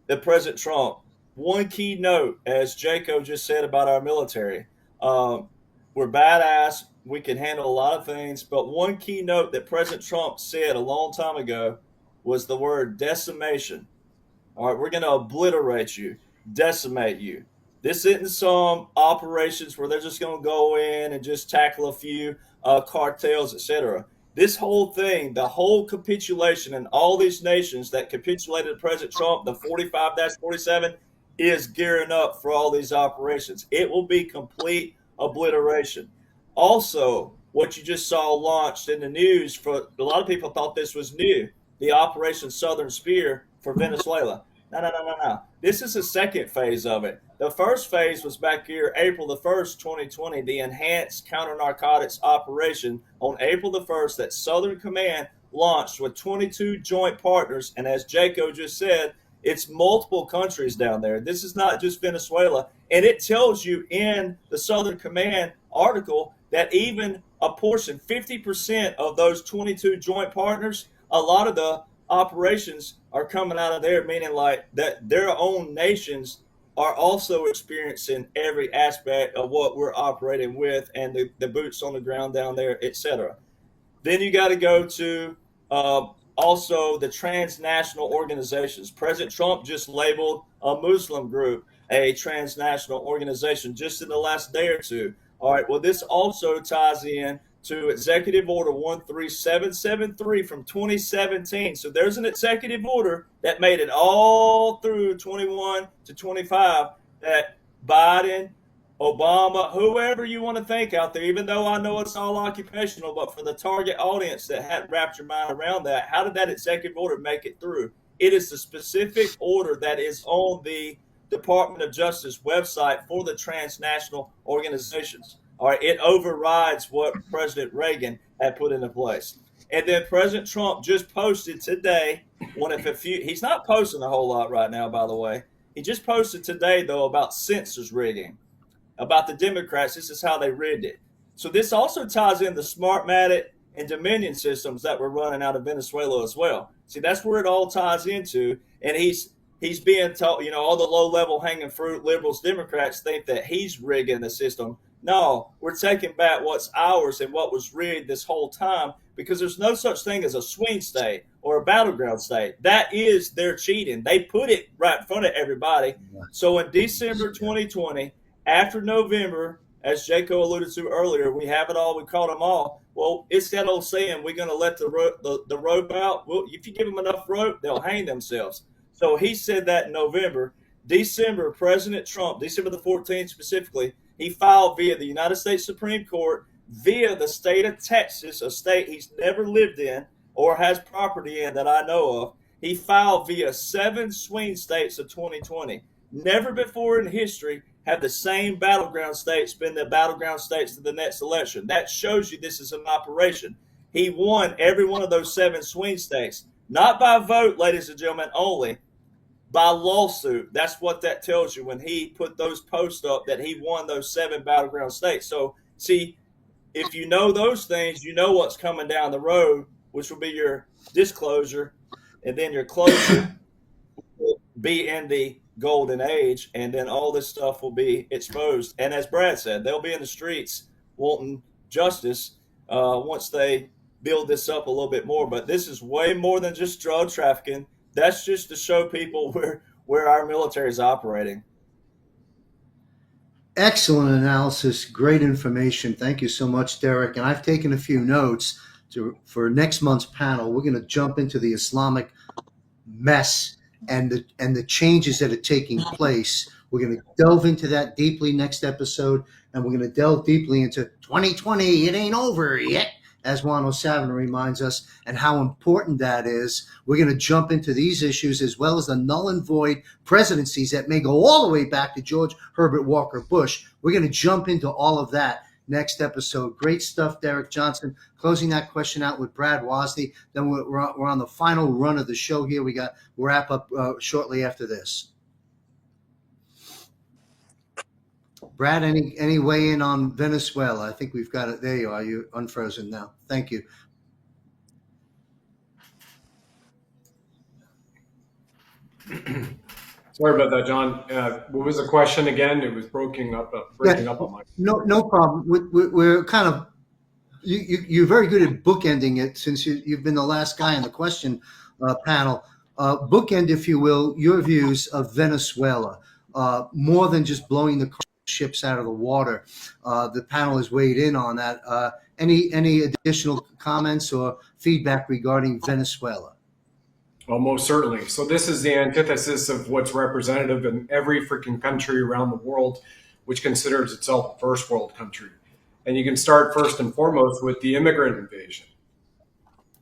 that President Trump, one key note, as Jaco just said about our military, we're badass. We can handle a lot of things. But one key note that President Trump said a long time ago was the word decimation. All right, we're going to obliterate you, decimate you. This isn't some operations where they're just going to go in and just tackle a few cartels, etc. This whole thing, the whole capitulation and all these nations that capitulated to President Trump, the 45-47, is gearing up for all these operations. It will be complete obliteration. Also, what you just saw launched in the news, for a lot of people thought this was new, the Operation Southern Spear for Venezuela. No. This is the second phase of it. The first phase was back here, April the 1st, 2020, the enhanced counter-narcotics operation on April the 1st that Southern Command launched with 22 joint partners. And as Jaco just said, it's multiple countries down there. This is not just Venezuela. And it tells you in the Southern Command article that even a portion, 50% of those 22 joint partners, a lot of the operations are coming out of there, meaning like that their own nations are also experiencing every aspect of what we're operating with, and the boots on the ground down there, etc. Then you got to go to also the transnational organizations. President Trump just labeled a Muslim group a transnational organization just in the last day or two. All right, well, this also ties in to Executive Order 13773 from 2017. So there's an executive order that made it all through 21 to 25 that Biden, Obama, whoever you want to think out there, even though I know it's all occupational, but for the target audience that hadn't wrapped your mind around that, how did that executive order make it through? It is the specific order that is on the Department of Justice website for the transnational organizations. All right, it overrides what President Reagan had put into place. And then President Trump just posted today, he's not posting a whole lot right now, by the way. He just posted today, though, about census rigging, about the Democrats. This is how they rigged it. So this also ties in the Smartmatic and Dominion systems that were running out of Venezuela as well. See, that's where it all ties into. And he's being told, all the low-level hanging fruit liberals, Democrats think that he's rigging the system. No, we're taking back what's ours and what was rigged this whole time, because there's no such thing as a swing state or a battleground state. That is their cheating. They put it right in front of everybody. So in December 2020, after November, as Jaco alluded to earlier, we have it all. We caught them all. Well, it's that old saying, we're going to let the rope out. Well, if you give them enough rope, they'll hang themselves. So he said that in November. December, President Trump, December the 14th specifically, he filed via the United States Supreme Court, via the state of Texas, a state he's never lived in or has property in that I know of. He filed via 7 swing states of 2020. Never before in history have the same battleground states been the battleground states to the next election. That shows you this is an operation. He won every one of those 7 swing states, not by vote, ladies and gentlemen, only by lawsuit. That's what that tells you when he put those posts up that he won those 7 battleground states. So, see, if you know those things, you know what's coming down the road, which will be your disclosure, and then your closure will be in the golden age, and then all this stuff will be exposed. And as Brad said, they'll be in the streets wanting justice once they build this up a little bit more. But this is way more than just drug trafficking. That's just to show people where our military is operating. Excellent analysis. Great information. Thank you so much, Derek. And I've taken a few notes for next month's panel. We're going to jump into the Islamic mess and the changes that are taking place. We're going to delve into that deeply next episode, and we're going to delve deeply into 2020. It ain't over yet, as Juan O'Savin reminds us, and how important that is. We're going to jump into these issues as well as the null and void presidencies that may go all the way back to George Herbert Walker Bush. We're going to jump into all of that next episode. Great stuff, Derek Johnson. Closing that question out with Brad Wosny. Then we're on the final run of the show here. We'll wrap up shortly after this. Brad, any weigh in on Venezuela? I think we've got it. There you are. You're unfrozen now. Thank you. Sorry about that, John. What was the question again? It was breaking up on my. No problem. We're kind of you're very good at bookending it, since you've been the last guy in the question panel. Bookend, if you will, your views of Venezuela. More than just blowing the ships out of the water. The panel has weighed in on that. Any additional comments or feedback regarding Venezuela? Well, most certainly. So this is the antithesis of what's representative in every freaking country around the world, which considers itself a first world country. And you can start first and foremost with the immigrant invasion.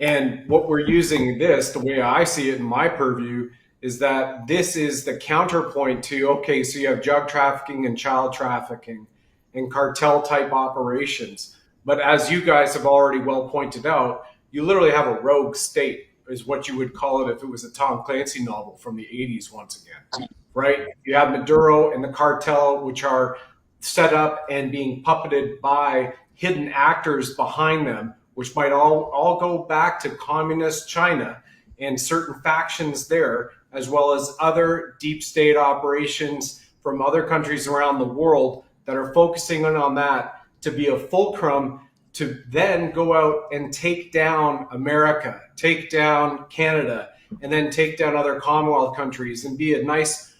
And what we're using this, the way I see it in my purview, is that this is the counterpoint to, okay, so you have drug trafficking and child trafficking and cartel type operations. But as you guys have already well pointed out, you literally have a rogue state, is what you would call it if it was a Tom Clancy novel from the 80s once again, right? You have Maduro and the cartel, which are set up and being puppeted by hidden actors behind them, which might all go back to communist China and certain factions there, as well as other deep state operations from other countries around the world that are focusing on that to be a fulcrum to then go out and take down America, take down Canada, and then take down other Commonwealth countries and be a nice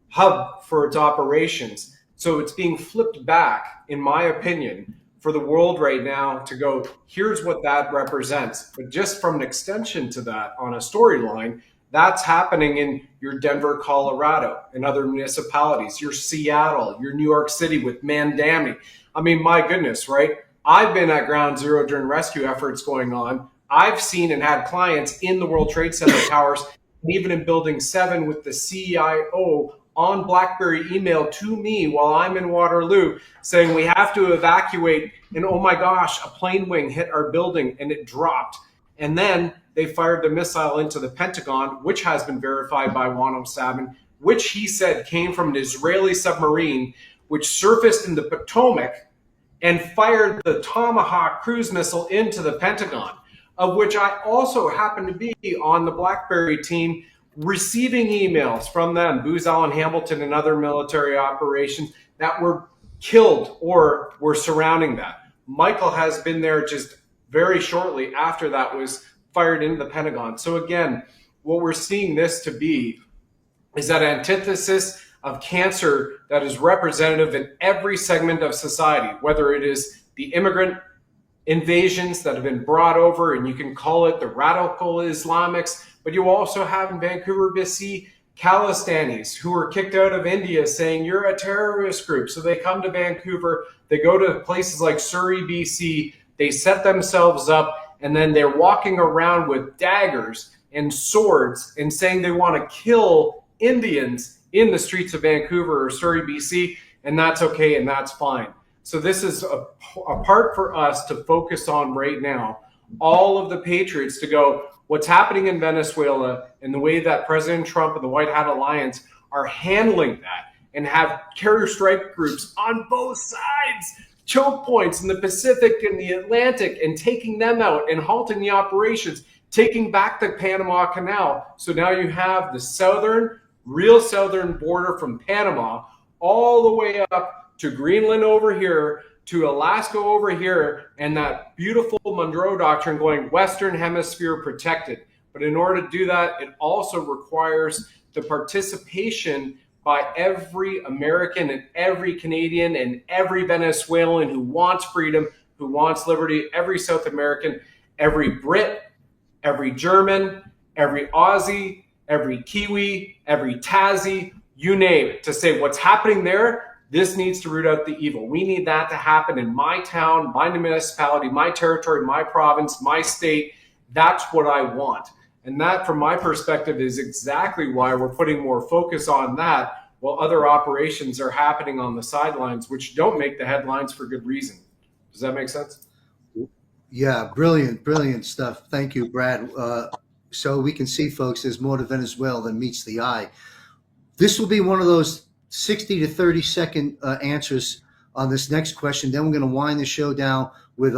hub for its operations. So it's being flipped back, in my opinion, for the world right now to go, here's what that represents. But just from an extension to that on a storyline, that's happening in your Denver, Colorado, and other municipalities, your Seattle, your New York City with Mandami. I mean, my goodness, right? I've been at ground zero during rescue efforts going on. I've seen and had clients in the World Trade Center towers, and even in Building 7 with the CIO on BlackBerry email to me while I'm in Waterloo saying we have to evacuate. And oh my gosh, a plane wing hit our building and it dropped. And then they fired the missile into the Pentagon, which has been verified by Wano Sabin, which he said came from an Israeli submarine, which surfaced in the Potomac and fired the Tomahawk cruise missile into the Pentagon, of which I also happened to be on the BlackBerry team receiving emails from them, Booz Allen Hamilton and other military operations that were killed or were surrounding that. Michael has been there just very shortly after that was fired into the Pentagon. So again, what we're seeing this to be is that antithesis of cancer that is representative in every segment of society, whether it is the immigrant invasions that have been brought over, and you can call it the radical Islamics, but you also have in Vancouver, BC, Khalistanis who were kicked out of India saying you're a terrorist group. So they come to Vancouver, they go to places like Surrey, BC, they set themselves up, and then they're walking around with daggers and swords and saying they want to kill Indians in the streets of Vancouver or Surrey, BC, and that's okay and that's fine. So this is a part for us to focus on right now, all of the patriots to go, what's happening in Venezuela and the way that President Trump and the White Hat Alliance are handling that and have carrier strike groups on both sides, choke points in the Pacific and the Atlantic, and taking them out and halting the operations, taking back the Panama Canal. So now you have the real southern border from Panama all the way up to Greenland over here, to Alaska over here, and that beautiful Monroe Doctrine going Western Hemisphere protected. But in order to do that, it also requires the participation by every American and every Canadian and every Venezuelan who wants freedom, who wants liberty, every South American, every Brit, every German, every Aussie, every Kiwi, every Tassie, you name it, to say what's happening there. This needs to root out the evil. We need that to happen in my town, my municipality, my territory, my province, my state. That's what I want. And that, from my perspective, is exactly why we're putting more focus on that while other operations are happening on the sidelines, which don't make the headlines for good reason. Does that make sense? Yeah, brilliant stuff. Thank you, Brad. So we can see, folks, there's more to Venezuela than meets the eye. This will be one of those 60 to 30 second answers on this next question. Then we're going to wind the show down with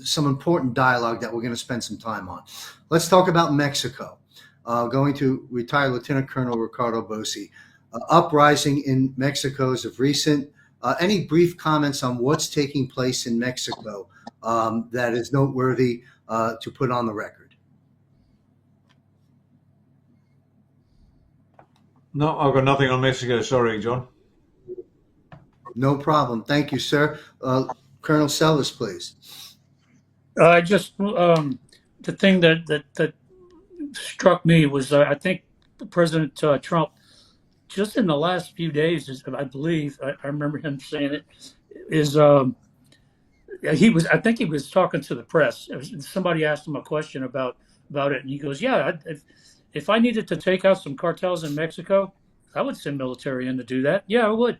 some important dialogue that we're going to spend some time on. Let's talk about Mexico. Going to retired Lieutenant Colonel Ricardo Bossi. Uprising in Mexico is of recent. Any brief comments on what's taking place in Mexico that is noteworthy to put on the record? No, I've got nothing on Mexico. Sorry, John. No problem. Thank you, sir. Colonel Sellis, please. I just the thing that struck me was I think President Trump just in the last few days, I believe I remember him saying it is he was I think he was talking to the press. Somebody asked him a question about it, and he goes, "Yeah, if I needed to take out some cartels in Mexico, I would send military in to do that. Yeah, I would."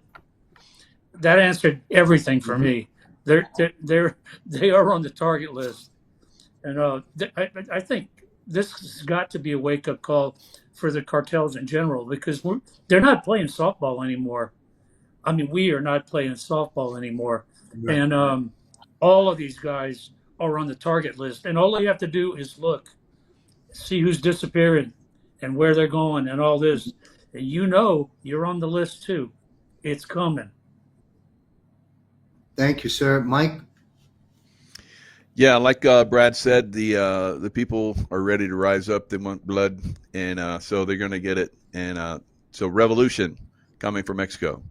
That answered everything for Mhm. me. They are on the target list, and I think this has got to be a wake up call for the cartels in general because they're not playing softball anymore. I mean, we are not playing softball anymore, Right. and all of these guys are on the target list, and all they have to do is look, see who's disappearing, and where they're going, and all this. And you know, you're on the list too. It's coming. Thank you, sir. Mike? Yeah, like Brad said, the people are ready to rise up. They want blood, and so they're going to get it. And so revolution coming from Mexico,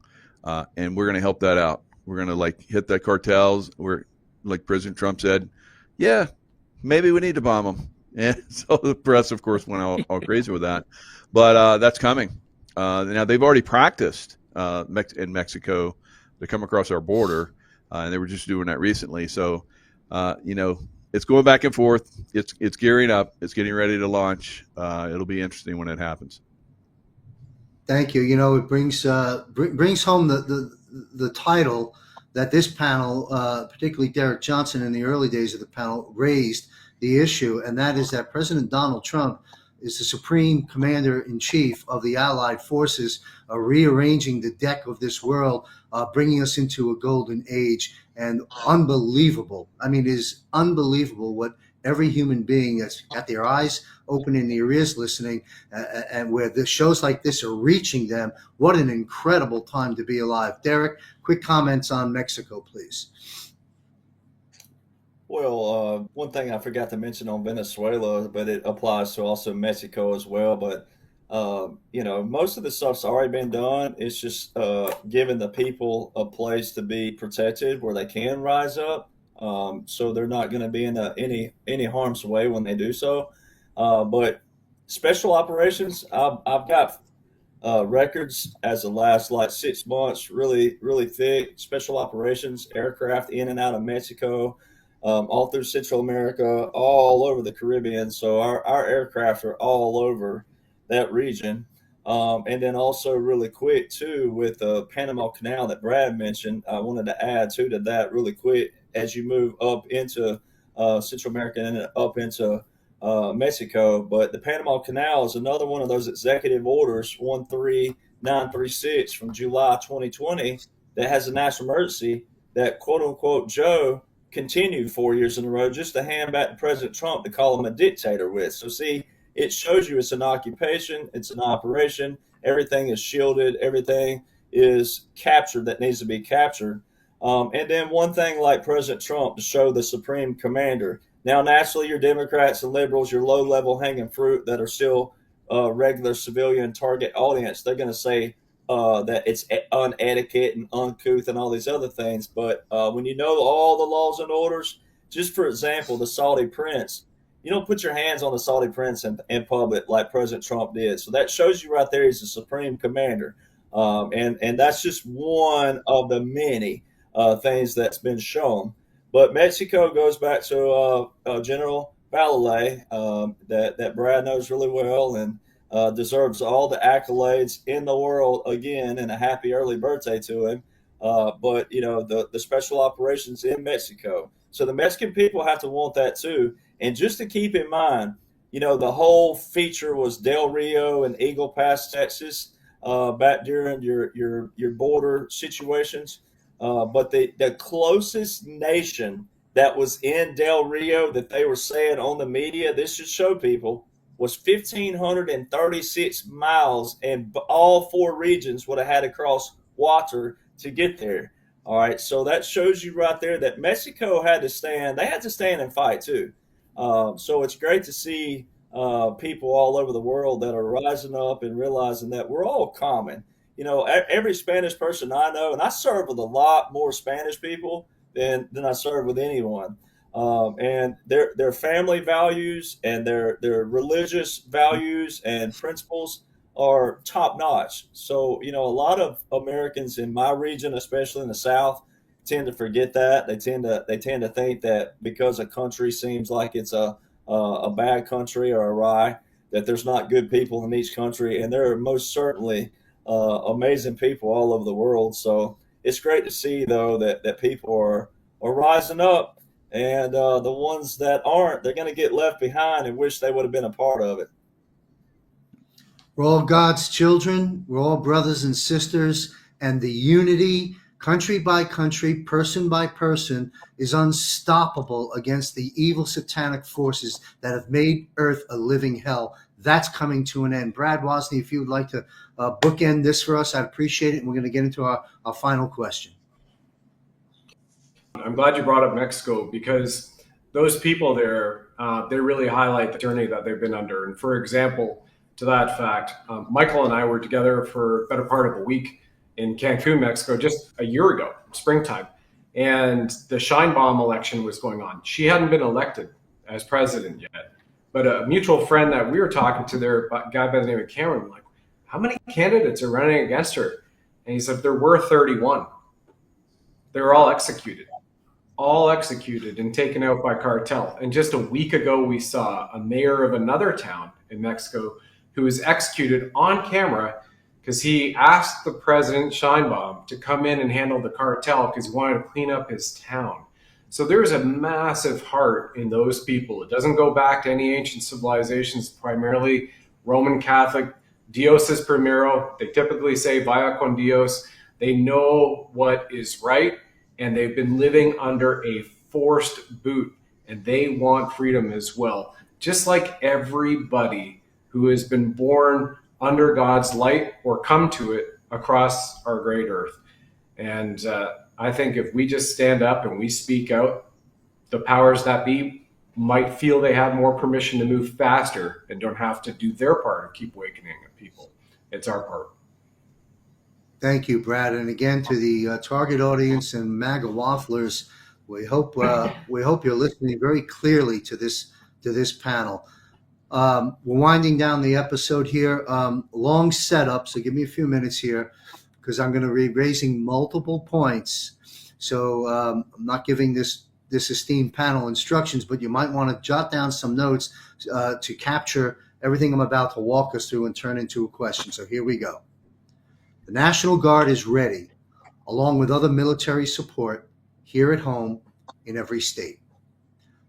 and we're going to help that out. We're going to like hit the cartels. We're like President Trump said, yeah, maybe we need to bomb them. And so the press, of course, went all crazy with that. But that's coming. Now they've already practiced in Mexico to come across our border, and they were just doing that recently. So. It's going back and forth. It's gearing up. It's getting ready to launch. It'll be interesting when it happens. Thank you. It brings home the title that this panel, particularly Derek Johnson in the early days of the panel, raised the issue, and that is that President Donald Trump is the supreme commander in chief of the Allied forces, rearranging the deck of this world, bringing us into a golden age. And unbelievable. I mean, it is unbelievable what every human being that's got their eyes open and their ears listening, and where the shows like this are reaching them. What an incredible time to be alive. Derek, quick comments on Mexico, please. Well, one thing I forgot to mention on Venezuela, but it applies to also Mexico as well. But most of the stuff's already been done. It's just giving the people a place to be protected where they can rise up, so they're not going to be in any harm's way when they do so. But special operations, I've got records as the last like 6 months, really really thick. Special operations aircraft in and out of Mexico. All through Central America, all over the Caribbean. So our aircraft are all over that region. And then also really quick too with the Panama Canal that Brad mentioned, I wanted to add too to that really quick as you move up into Central America and then up into Mexico. But the Panama Canal is another one of those executive orders 13936 from July 2020 that has a national emergency that quote unquote Joe continued 4 years in a row just to hand back to President Trump to call him a dictator with. So see, it shows you it's an occupation, it's an operation, everything is shielded, everything is captured that needs to be captured. And then one thing like President Trump to show the supreme commander. Now, naturally, your Democrats and liberals, your low-level hanging fruit that are still regular civilian target audience, they're going to say, that it's unetiquette and uncouth and all these other things. But when you know all the laws and orders, just for example, the Saudi prince, you don't put your hands on the Saudi prince in public like President Trump did. So that shows you right there he's the supreme commander. And that's just one of the many things that's been shown. But Mexico goes back to General Valle that Brad knows really well, and deserves all the accolades in the world again, and a happy early birthday to him. But the special operations in Mexico. So the Mexican people have to want that too. And just to keep in mind, the whole feature was Del Rio and Eagle Pass, Texas, back during your border situations. But the closest nation that was in Del Rio that they were saying on the media, this should show people, was 1,536 miles, and all four regions would have had to cross water to get there. All right, so that shows you right there that Mexico had to stand. They had to stand and fight too. So it's great to see people all over the world that are rising up and realizing that we're all common. every Spanish person I know, and I serve with a lot more Spanish people than I serve with anyone. And their family values and their religious values and principles are top notch. So, a lot of Americans in my region, especially in the South, tend to forget that. They tend to think that because a country seems like it's a bad country or awry, that there's not good people in each country, and there are most certainly amazing people all over the world. So it's great to see, though, that people are rising up, and the ones that aren't, they're going to get left behind and wish they would have been a part of it. We're all God's children. We're all brothers and sisters, and the unity, country by country, person by person, is unstoppable against the evil satanic forces that have made Earth a living hell. That's coming to an end. Brad Wozni, if you would like to bookend this for us, I'd appreciate it. And we're going to get into our final question. I'm glad you brought up Mexico, because those people there, they really highlight the journey that they've been under. And for example, to that fact, Michael and I were together for a better part of a week in Cancun, Mexico, just a year ago, springtime. And the Sheinbaum election was going on. She hadn't been elected as president yet. But a mutual friend that we were talking to there, a guy by the name of Cameron, like, how many candidates are running against her? And he said there were 31. They were all executed and taken out by cartel. And just a week ago, we saw a mayor of another town in Mexico who was executed on camera because he asked the president, Sheinbaum, to come in and handle the cartel because he wanted to clean up his town. So there's a massive heart in those people. It doesn't go back to any ancient civilizations, primarily Roman Catholic. Dios es primero. They typically say vaya con Dios. They know what is right, and they've been living under a forced boot, and they want freedom as well. Just like everybody who has been born under God's light or come to it across our great earth. And I think if we just stand up and we speak out, the powers that be might feel they have more permission to move faster and don't have to do their part and keep awakening people. It's our part. Thank you, Brad. And again, to the target audience and MAGA wafflers, we hope you're listening very clearly to this panel. We're winding down the episode here. Long setup, so give me a few minutes here, because I'm going to be raising multiple points. So I'm not giving this esteemed panel instructions, but you might want to jot down some notes to capture everything I'm about to walk us through and turn into a question. So here we go. The National Guard is ready, along with other military support here at home in every state.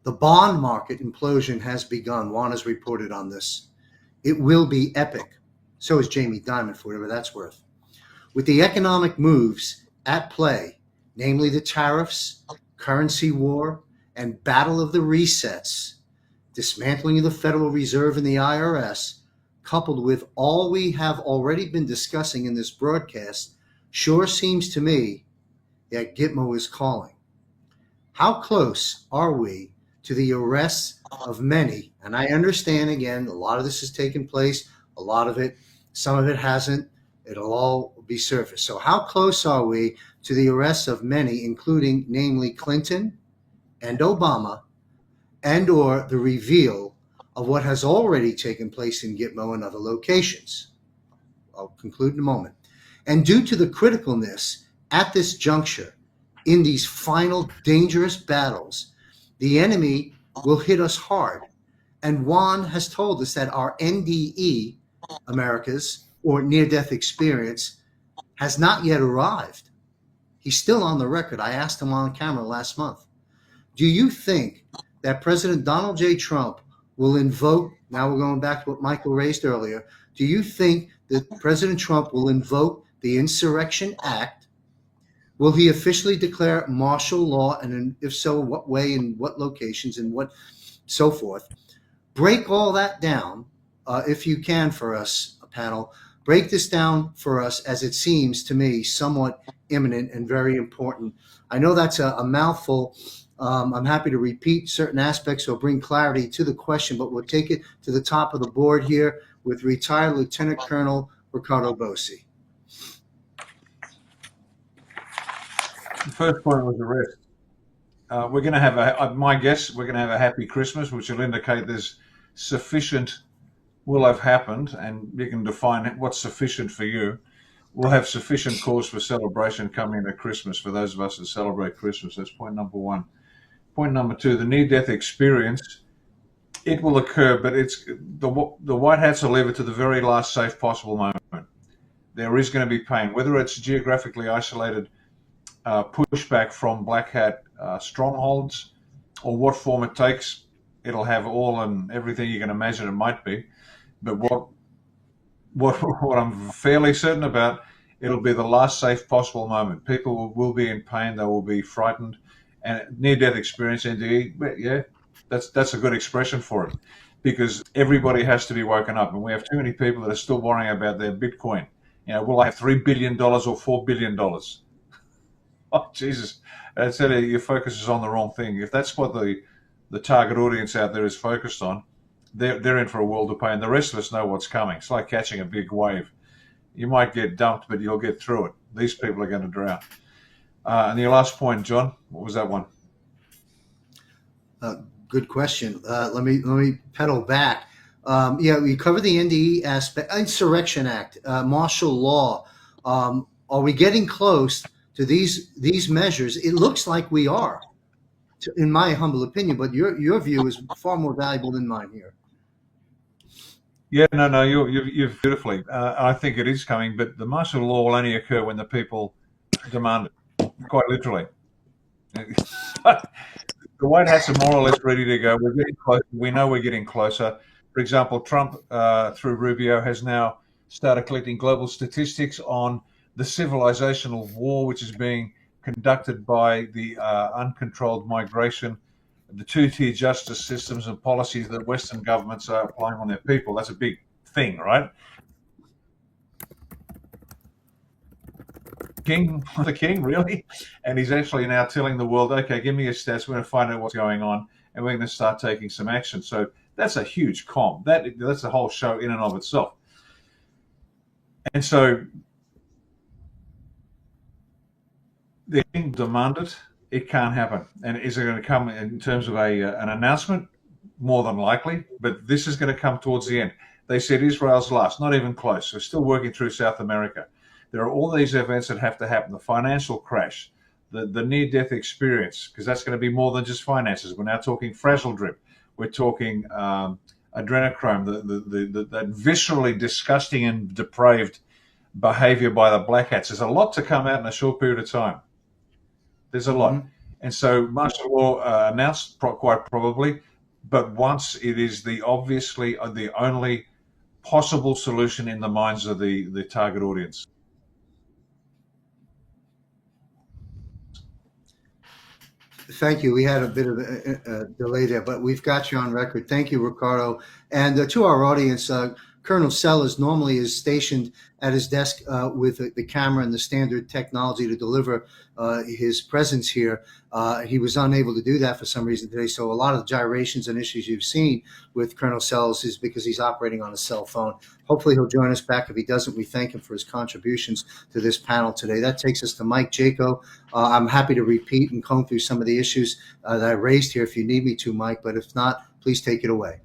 The bond market implosion has begun. Juan has reported on this. It will be epic. So is Jamie Dimon, for whatever that's worth. With the economic moves at play, namely the tariffs, currency war, and battle of the resets, dismantling of the Federal Reserve and the IRS, coupled with all we have already been discussing in this broadcast, sure seems to me that Gitmo is calling. How close are we to the arrests of many? And I understand, again, a lot of this has taken place, a lot of it, some of it hasn't. It'll all be surfaced. So how close are we to the arrests of many, including namely Clinton and Obama, and or the reveal of what has already taken place in Gitmo and other locations? I'll conclude in a moment. And due to the criticalness at this juncture in these final dangerous battles, the enemy will hit us hard. And Juan has told us that our NDE, America's, or near-death experience, has not yet arrived. He's still on the record. I asked him on camera last month. Do you think that President Donald J. Trump will invoke, now we're going back to what Michael raised earlier, do you think that President Trump will invoke the Insurrection Act? Will he officially declare martial law, and if so, what way, in what locations, and what so forth? Break all that down, if you can, for us, panel. Break this down for us, as it seems to me somewhat imminent and very important. I know that's a mouthful. I'm happy to repeat certain aspects or bring clarity to the question, but we'll take it to the top of the board here with retired Lieutenant Colonel Ricardo Bossi. The first point was the rest. We're going to have my guess, we're going to have a happy Christmas, which will indicate there's sufficient will have happened, and you can define what's sufficient for you. We'll have sufficient cause for celebration coming into Christmas for those of us that celebrate Christmas. That's point number one. Point number two, the near-death experience, it will occur, but it's the white hats will leave it to the very last safe possible moment. There is going to be pain, whether it's geographically isolated pushback from black hat strongholds or what form it takes. It'll have all and everything you can imagine it might be. But what I'm fairly certain about, it'll be the last safe possible moment. People will be in pain, they will be frightened, and near-death experience, indeed, yeah, that's a good expression for it, because everybody has to be woken up, and we have too many people that are still worrying about their Bitcoin. Will I have $3 billion or $4 billion? Oh, Jesus, I tell you, your focus is on the wrong thing. If that's what the target audience out there is focused on, they're in for a world of pain. The rest of us know what's coming. It's like catching a big wave. You might get dumped, but you'll get through it. These people are going to drown. And your last point, John, what was that one? Good question. Let me pedal back. We cover the NDE aspect, Insurrection Act, martial law. Are we getting close to these measures? It looks like we are, in my humble opinion. But your view is far more valuable than mine here. Yeah, no, you've beautifully. I think it is coming, but the martial law will only occur when the people demand it, quite literally. The White Hats are more or less ready to go. We're getting close. We know we're getting closer. For example, Trump, through Rubio, has now started collecting global statistics on the civilizational war which is being conducted by the uncontrolled migration, the two-tier justice systems and policies that Western governments are applying on their people. That's a big thing, right? The king, really? And he's actually now telling the world, okay, give me your stats, we're going to find out what's going on, and we're going to start taking some action. So that's a huge comp. That's a whole show in and of itself. And so the king demanded, it can't happen. And is it going to come in terms of an announcement? More than likely, but this is going to come towards the end. They said Israel's last, not even close. We're still working through South America. There are all these events that have to happen. The financial crash, the near-death experience, because that's going to be more than just finances. We're now talking frazzle drip. We're talking adrenochrome, that viscerally disgusting and depraved behavior by the black hats. There's a lot to come out in a short period of time. There's a lot. Mm-hmm. And so martial law announced quite probably, but once it is obviously the only possible solution in the minds of the target audience. Thank you. We had a bit of a delay there, but we've got you on record. Thank you, Ricardo. And to our audience, Colonel Sellers normally is stationed at his desk with the camera and the standard technology to deliver his presence here. He was unable to do that for some reason today. So a lot of the gyrations and issues you've seen with Colonel Sellers is because he's operating on a cell phone. Hopefully he'll join us back. If he doesn't, we thank him for his contributions to this panel today. That takes us to Mike Jaco. I'm happy to repeat and comb through some of the issues that I raised here if you need me to, Mike, but if not, please take it away.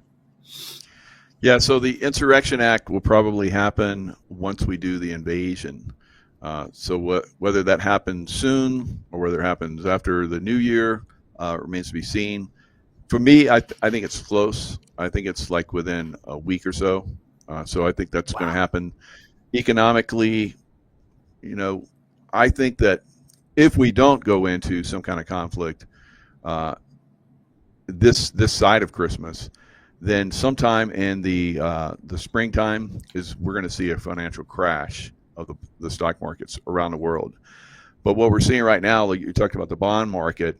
Yeah, so the Insurrection Act will probably happen once we do the invasion. Whether that happens soon or whether it happens after the new year remains to be seen. For me, I think it's close. I think it's like within a week or so. So I think that's going to happen. Economically, I think that if we don't go into some kind of conflict this side of Christmas, then sometime in the springtime we're going to see a financial crash of the stock markets around the world. But what we're seeing right now, like you talked about the bond market,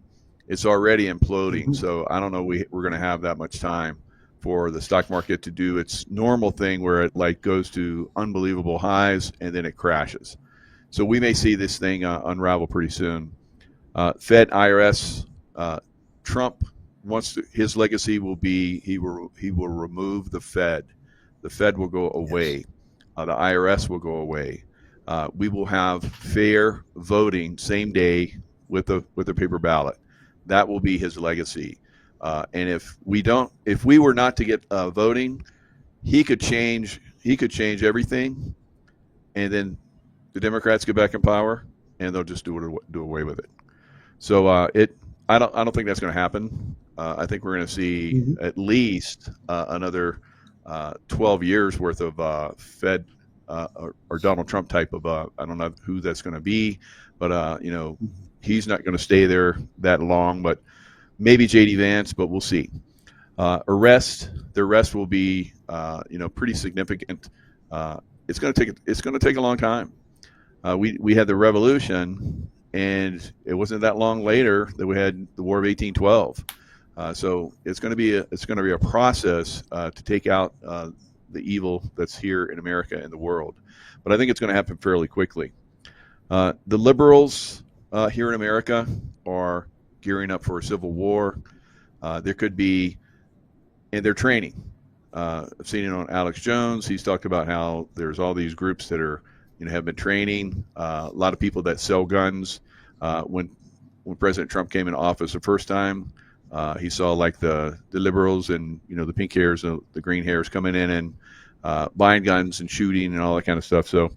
it's already imploding. Mm-hmm. So I don't know we're going to have that much time for the stock market to do its normal thing where it goes to unbelievable highs and then it crashes. So we may see this thing unravel pretty soon. Fed, IRS, Trump his legacy will be he will remove the Fed. The Fed will go away. The IRS will go away. We will have fair voting same day with the paper ballot. That will be his legacy. And if we were not to get voting, he could change everything, and then the Democrats get back in power, and they'll just do away with it. So I don't think that's going to happen. I think we're going to see at least another 12 years worth of Fed or Donald Trump type of I don't know who that's going to be, but he's not going to stay there that long. But maybe JD Vance, but we'll see. The arrest will be pretty significant. It's going to take a long time. We had the revolution, and it wasn't that long later that we had the War of 1812. So it's going to be a process to take out the evil that's here in America and the world. But I think it's going to happen fairly quickly. The liberals here in America are gearing up for a civil war. There could be, and they're training. I've seen it on Alex Jones. He's talked about how there's all these groups that are, have been training. A lot of people that sell guns. When President Trump came into office the first time, he saw like the liberals and the pink hairs, the green hairs coming in and buying guns and shooting and all that kind of stuff. So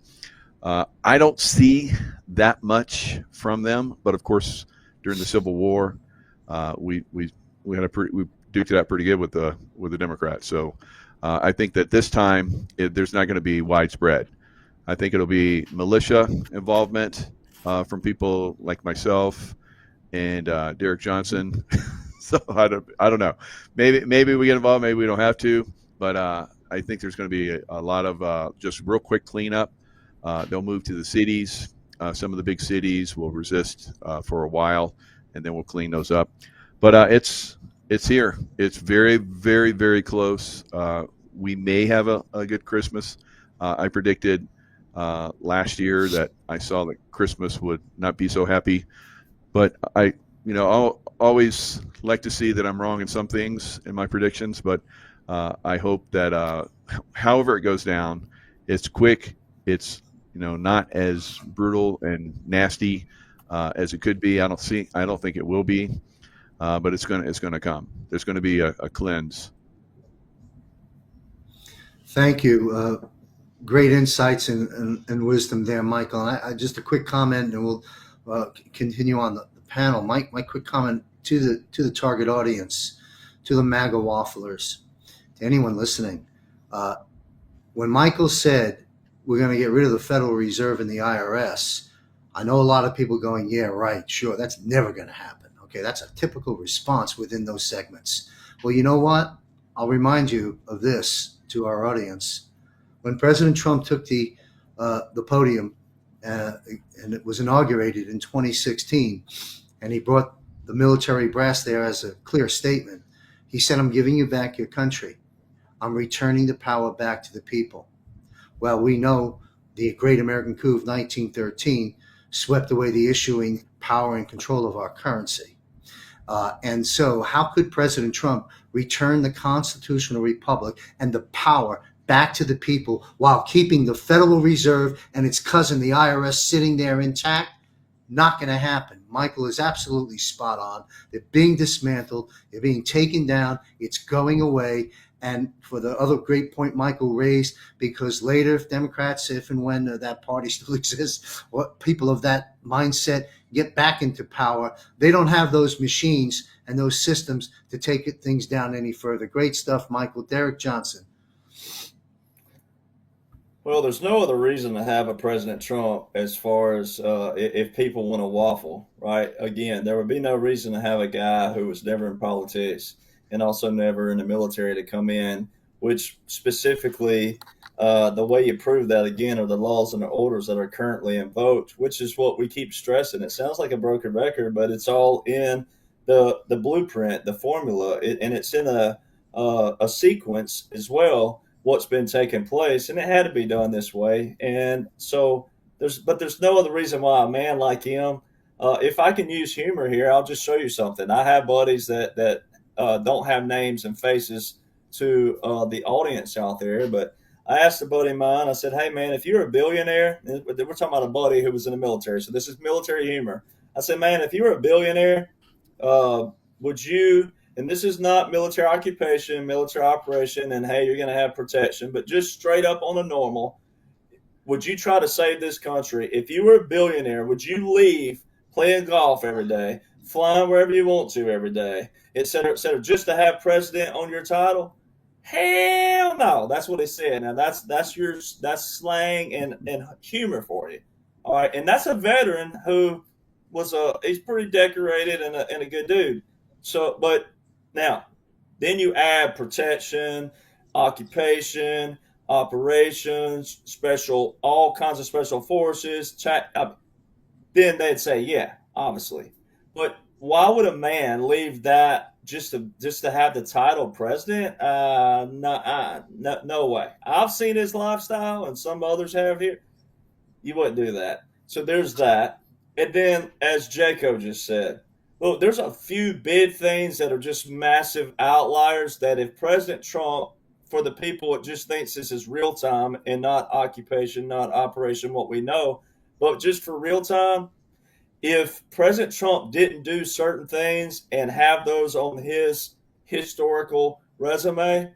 I don't see that much from them. But of course, during the Civil War, we duked it out pretty good with the Democrats. So I think that this time there's not going to be widespread. I think it'll be militia involvement from people like myself and Derek Johnson. So I don't know. Maybe we get involved. Maybe we don't have to. But I think there's going to be a lot of just real quick cleanup. They'll move to the cities. Some of the big cities will resist for a while, and then we'll clean those up. But it's here. It's very, very, very close. We may have a good Christmas. I predicted last year that I saw that Christmas would not be so happy, but I'll always like to see that I'm wrong in some things in my predictions. But I hope that however it goes down, it's quick. It's not as brutal and nasty as it could be. I don't think it will be. But it's gonna come. There's going to be a cleanse. Thank you. Great insights and wisdom there, Michael. And I just a quick comment, and we'll continue on the panel. My quick comment to the target audience, to the MAGA wafflers, to anyone listening. When Michael said we're going to get rid of the Federal Reserve and the IRS, I know a lot of people going, yeah, right, sure, that's never going to happen. Okay, that's a typical response within those segments. Well, you know what? I'll remind you of this to our audience. When President Trump took the podium and it was inaugurated in 2016, and he brought the military brass there as a clear statement, he said, I'm giving you back your country. I'm returning the power back to the people. Well, we know the great American coup of 1913 swept away the issuing power and control of our currency. And so how could President Trump return the constitutional republic and the power back to the people while keeping the Federal Reserve and its cousin, the IRS, sitting there intact? Not going to happen. Michael is absolutely spot on. They're being dismantled. They're being taken down. It's going away. And for the other great point Michael raised, because later, if Democrats, if and when that party still exists, or people of that mindset get back into power, they don't have those machines and those systems to take things down any further. Great stuff, Michael. Derek Johnson. Well, there's no other reason to have a President Trump as far as if people want to waffle, right? Again, there would be no reason to have a guy who was never in politics and also never in the military to come in, which specifically the way you prove that, again, are the laws and the orders that are currently invoked, which is what we keep stressing. It sounds like a broken record, but it's all in the blueprint, the formula, and it's in a sequence as well, what's been taking place, and it had to be done this way. And so there's no other reason why a man like him, if I can use humor here, I'll just show you something. I have buddies that don't have names and faces to the audience out there, but I asked a buddy of mine, I said, hey man, if you're a billionaire, we're talking about a buddy who was in the military, so this is military humor. I said, man, if you were a billionaire, would you, and this is not military occupation, military operation, and hey, you're going to have protection, but just straight up on a normal, would you try to save this country? If you were a billionaire, would you leave playing golf every day, flying wherever you want to every day, et cetera, just to have president on your title? Hell no. That's what he said. Now that's slang and humor for you. All right. And that's a veteran who he's pretty decorated and a good dude. So, but now, then you add protection, occupation, operations, all kinds of special forces. Then they'd say, yeah, obviously. But why would a man leave that just to have the title president? No way. I've seen his lifestyle, and some others have here. You wouldn't do that. So there's that. And then, as Jaco just said, look, there's a few big things that are just massive outliers that if President Trump, for the people that just thinks this is real time and not occupation, not operation, what we know, but just for real time, if President Trump didn't do certain things and have those on his historical resume,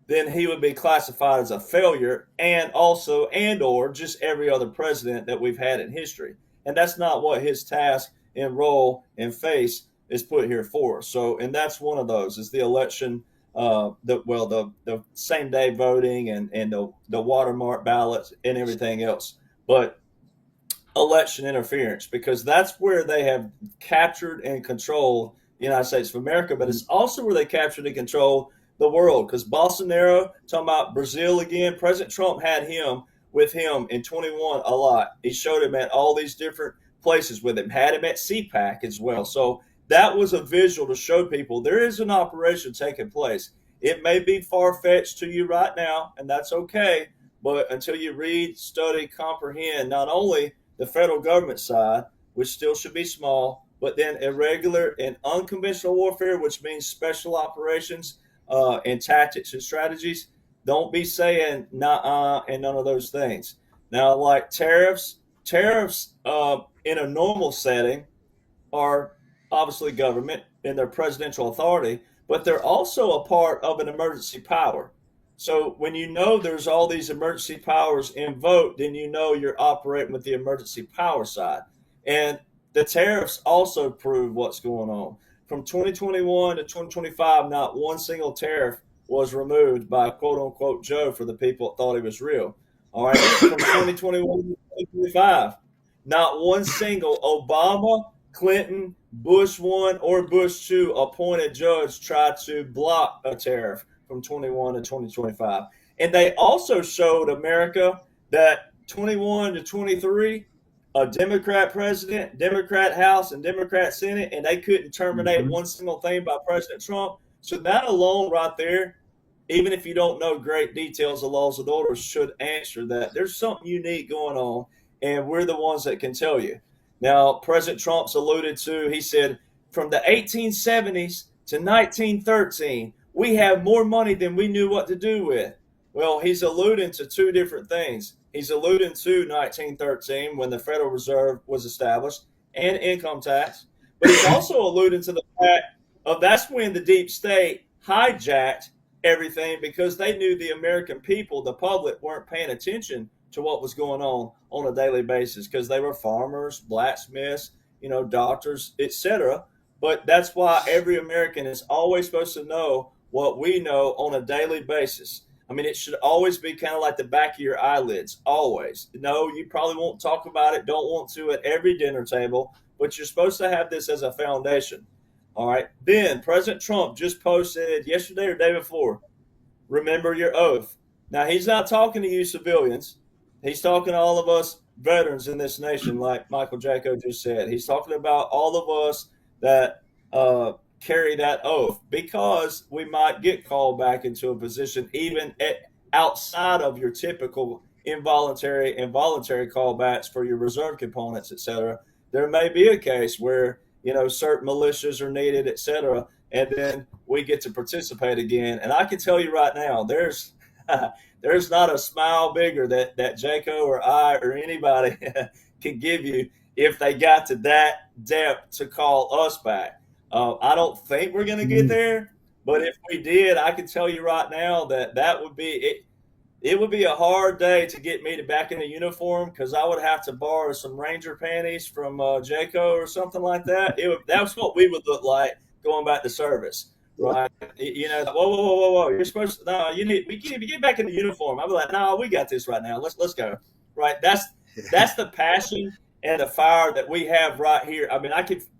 then he would be classified as a failure or just every other president that we've had in history. And that's not what his task and role and face is put here for. So, and that's one of those is the election, the same day voting and the watermark ballots and everything else. But election interference, because that's where they have captured and controlled the United States of America, but it's also where they captured and control the world. Because Bolsonaro, talking about Brazil again, President Trump had him with him in 21 a lot. He showed him at all these different places with him, had him at CPAC as well. So that was a visual to show people there is an operation taking place. It may be far-fetched to you right now, and that's okay, but until you read, study, comprehend not only the federal government side, which still should be small, but then irregular and unconventional warfare, which means special operations and tactics and strategies. Don't be saying nah and none of those things. Now, like tariffs in a normal setting are obviously government and their presidential authority, but they're also a part of an emergency power. So when you know there's all these emergency powers invoked, then you know you're operating with the emergency power side. And the tariffs also prove what's going on. From 2021 to 2025, not one single tariff was removed by quote unquote Joe for the people that thought he was real. All right. From 2021 to 2025, not one single Obama, Clinton, Bush 1 or Bush 2 appointed judge tried to block a tariff from 21 to 2025. And they also showed America that 21 to 23, a Democrat president, Democrat House, and Democrat Senate, and they couldn't terminate one single thing by President Trump. So that alone right there, even if you don't know great details of laws and orders, should answer that there's something unique going on, and we're the ones that can tell you. Now, President Trump's alluded to, he said, from the 1870s to 1913, we have more money than we knew what to do with. Well, he's alluding to two different things. He's alluding to 1913 when the Federal Reserve was established and income tax. But he's also alluding to the fact of that's when the deep state hijacked everything because they knew the American people, the public, weren't paying attention to what was going on a daily basis because they were farmers, blacksmiths, doctors, etc. But that's why every American is always supposed to know what we know on a daily basis. I mean, it should always be kind of like the back of your eyelids, always. No, you probably won't talk about it, don't want to at every dinner table, but you're supposed to have this as a foundation. All right. Then President Trump just posted yesterday or day before, remember your oath. Now, he's not talking to you civilians. He's talking to all of us veterans in this nation, like Michael Jaco just said. He's talking about all of us that carry that oath because we might get called back into a position even outside of your typical involuntary and voluntary callbacks for your reserve components, etc. There may be a case where certain militias are needed, etc., and then we get to participate again. And I can tell you right now, there's not a smile bigger that Jaco or I or anybody can give you if they got to that depth to call us back. I don't think we're going to get there, but if we did, I can tell you right now that would be it. It would be a hard day to get me back in a uniform, because I would have to borrow some Ranger panties from Jaco or something like that. That's what we would look like going back to service, right? Whoa! You're supposed to. No, you need. We get back in the uniform. I'd be like, no, we got this right now. Let's go. Right? That's the passion and the fire that we have right here. I mean,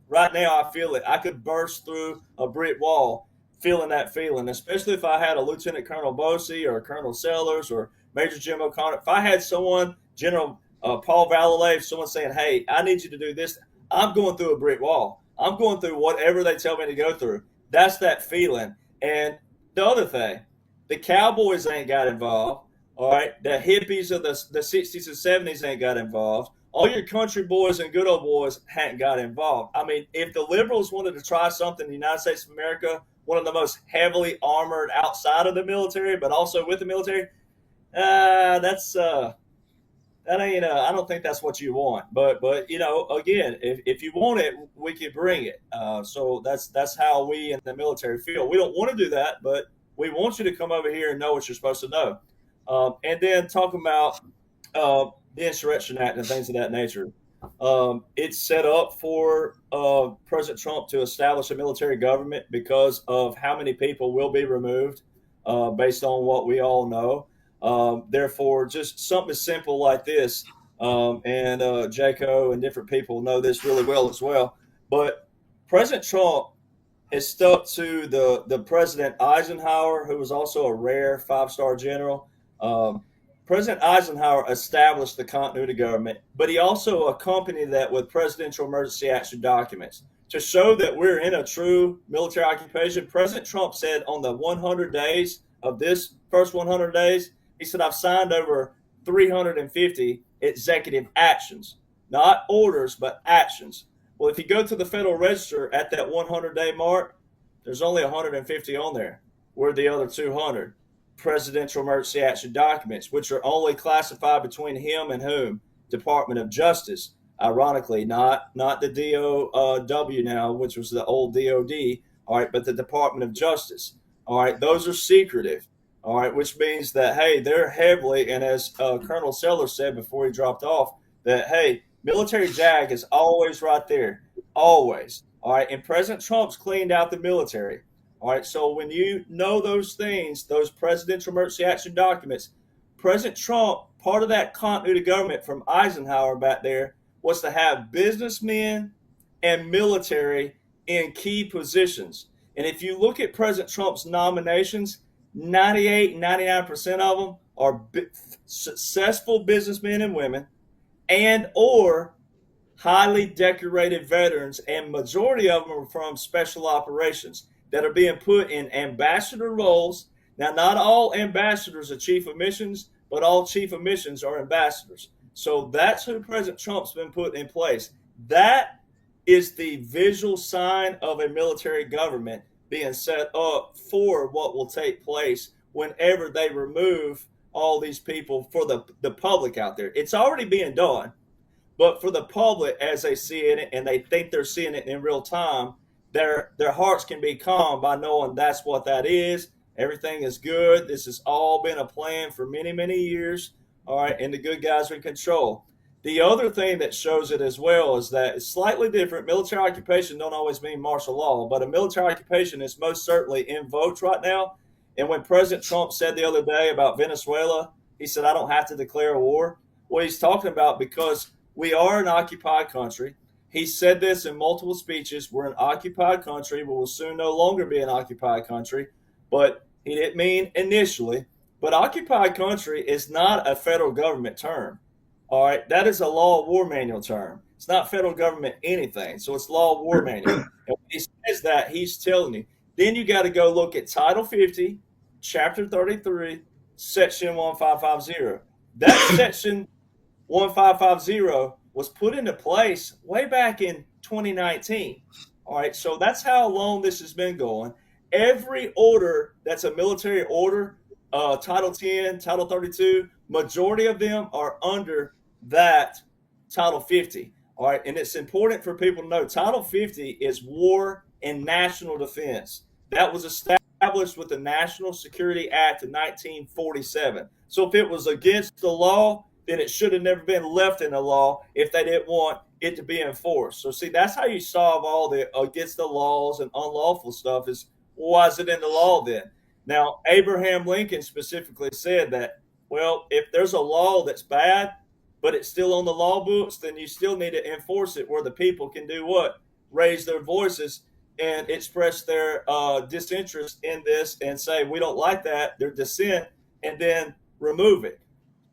right now I feel it. I could burst through a brick wall feeling that feeling, especially if I had a Lieutenant Colonel Bosey or Colonel Sellers or Major Jim O'Connor. If I had someone, General Paul Valalay, someone saying, hey, I need you to do this, I'm going through a brick wall. I'm going through whatever they tell me to go through. That's that feeling. And the other thing, the cowboys ain't got involved. All right. The hippies of the 60s and 70s ain't got involved. All your country boys and good old boys hadn't got involved. I mean, if the liberals wanted to try something in the United States of America, one of the most heavily armored outside of the military, but also with the military, that ain't. I don't think that's what you want. But again, if you want it, we can bring it. So that's how we in the military feel. We don't want to do that, but we want you to come over here and know what you're supposed to know. And then talking about the Insurrection Act and things of that nature. It's set up for President Trump to establish a military government because of how many people will be removed based on what we all know. Therefore, just something simple like this, and Jaco and different people know this really well as well. But President Trump is stuck to the President Eisenhower, who was also a rare 5-star general. President Eisenhower established the continuity government, but he also accompanied that with presidential emergency action documents to show that we're in a true military occupation. President Trump said on the 100 days of this first 100 days, he said, I've signed over 350 executive actions, not orders, but actions. Well, if you go to the Federal Register at that 100-day mark, there's only 150 on there. Where the other 200? Presidential emergency action documents, which are only classified between him and whom? Department of Justice. Ironically, not the DOW now, which was the old DOD, all right, but the Department of Justice. All right, those are secretive, all right, which means that, hey, they're heavily, and as Colonel Sellers said before he dropped off, that, hey, military JAG is always right there, always, all right, and President Trump's cleaned out the military. All right, so when you know those things, those presidential emergency action documents, President Trump, part of that continuity government from Eisenhower back there was to have businessmen and military in key positions. And if you look at President Trump's nominations, 98, 99% of them are successful businessmen and women and or highly decorated veterans, and majority of them are from special operations that are being put in ambassador roles. Now, not all ambassadors are chief of missions, but all chief of missions are ambassadors. So that's who President Trump's been put in place. That is the visual sign of a military government being set up for what will take place whenever they remove all these people for the public out there. It's already being done, but for the public, as they see it and they think they're seeing it in real time, their hearts can be calm by knowing that's what that is. Everything is good. This has all been a plan for many, many years. All right, and the good guys are in control. The other thing that shows it as well is that it's slightly different. Military occupation don't always mean martial law, but a military occupation is most certainly invoked right now. And when President Trump said the other day about Venezuela, he said, I don't have to declare a war. Well, he's talking about because we are an occupied country. He said this in multiple speeches. We're an occupied country. We will soon no longer be an occupied country. But he didn't mean initially. But occupied country is not a federal government term. All right, that is a law of war manual term. It's not federal government anything. So it's law of war manual. And when he says that, he's telling you. Then you got to go look at Title 50, Chapter 33, Section 1550. That Section 1550 was put into place way back in 2019. All right, so that's how long this has been going. Every order that's a military order, Title 10, Title 32, majority of them are under that Title 50. All right. And it's important for people to know Title 50 is war and national defense. That was established with the National Security Act of 1947. So if it was against the law, then it should have never been left in the law if they didn't want it to be enforced. So see, that's how you solve all the against the laws and unlawful stuff is, why is it in the law then? Now, Abraham Lincoln specifically said that, well, if there's a law that's bad, but it's still on the law books, then you still need to enforce it where the people can do what? Raise their voices and express their disinterest in this and say, we don't like that, their dissent, and then remove it.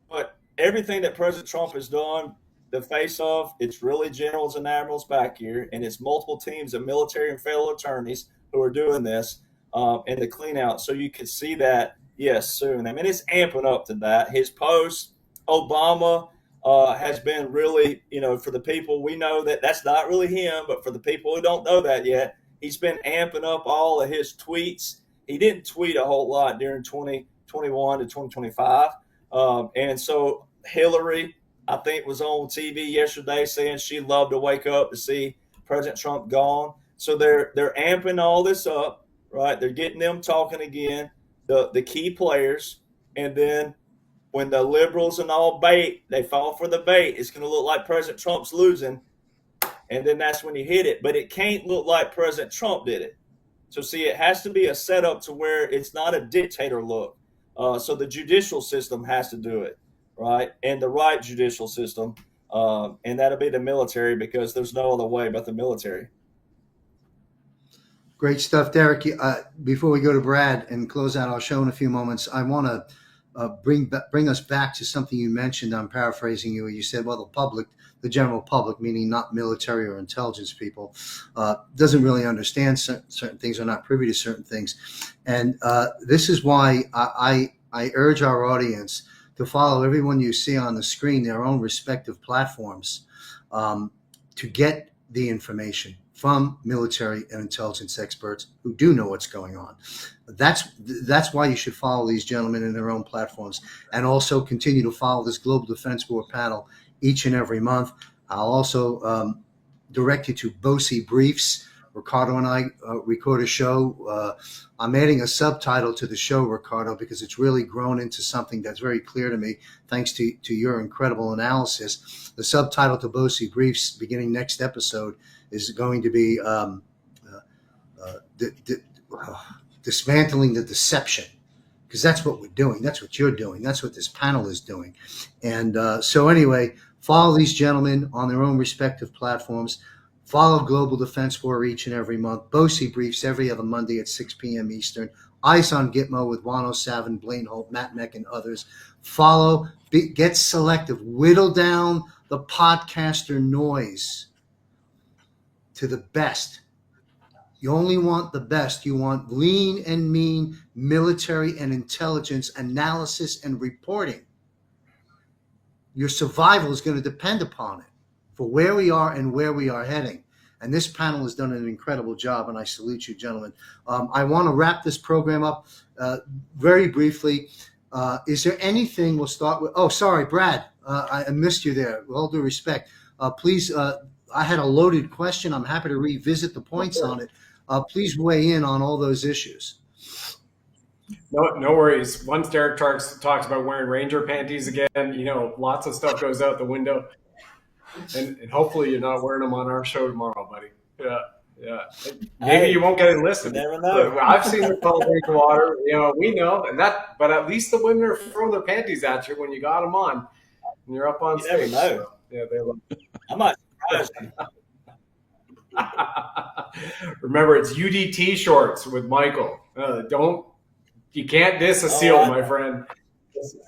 But everything that President Trump has done, the face-off, it's really generals and admirals back here, and it's multiple teams of military and federal attorneys who are doing this and the clean out. So you can see that, yes, soon. I mean, it's amping up to that. His post, Obama, has been really, for the people, we know that that's not really him, but for the people who don't know that yet, he's been amping up all of his tweets. He didn't tweet a whole lot during 2021 to 2025. And so Hillary, I think, was on TV yesterday saying she'd love to wake up to see President Trump gone. So they're amping all this up, right? They're getting them talking again, the key players, and then when the liberals and all bait, they fall for the bait, it's going to look like President Trump's losing, and then that's when you hit it. But it can't look like President Trump did it. So see, it has to be a setup to where it's not a dictator look. So the judicial system has to do it, right? And the right judicial system, and that'll be the military, because there's no other way but the military. Great stuff, Derek. Before we go to Brad and close out our show in a few moments, I want to bring us back to something you mentioned. I'm paraphrasing you. You said, well, the public, the general public, meaning not military or intelligence people, doesn't really understand certain things or not privy to certain things. And this is why I urge our audience to follow everyone you see on the screen, their own respective platforms, to get the information from military and intelligence experts who do know what's going on. That's why you should follow these gentlemen in their own platforms, and also continue to follow this Global Defense War panel each and every month. I'll also direct you to BOSI Briefs. Ricardo and I record a show. I'm adding a subtitle to the show, Ricardo, because it's really grown into something that's very clear to me, thanks to your incredible analysis. The subtitle to BOSI Briefs, beginning next episode, is going to be dismantling the deception, because that's what we're doing. That's what you're doing. That's what this panel is doing. And so anyway, follow these gentlemen on their own respective platforms. Follow Global Defense War each and every month. BOSI Briefs every other Monday at 6 p.m. Eastern. Eyes on Gitmo with Wano Savin, Blaine Holt, Matt Meck, and others. Follow, get selective. Whittle down the podcaster noise to the best. You only want the best. You want lean and mean military and intelligence analysis and reporting. Your survival is going to depend upon it for where we are and where we are heading. And this panel has done an incredible job, and I salute you, gentlemen. I want to wrap this program up very briefly. Is there anything we'll start with? Oh, sorry, Brad. I missed you there. With all due respect. Please, I had a loaded question. I'm happy to revisit the points on it. Please weigh in on all those issues. No worries. Once Derek talks about wearing Ranger panties again, lots of stuff goes out the window. And hopefully you're not wearing them on our show tomorrow, buddy. Yeah. Maybe you won't get a listen. Never know. I've seen the cold drink water. We know, but at least the women are throwing their panties at you when you got them on, and you're up on You stage. never know. So, yeah, they love it. I might surprise you. Remember, it's UDT shorts with Michael. You can't diss a SEAL, my friend.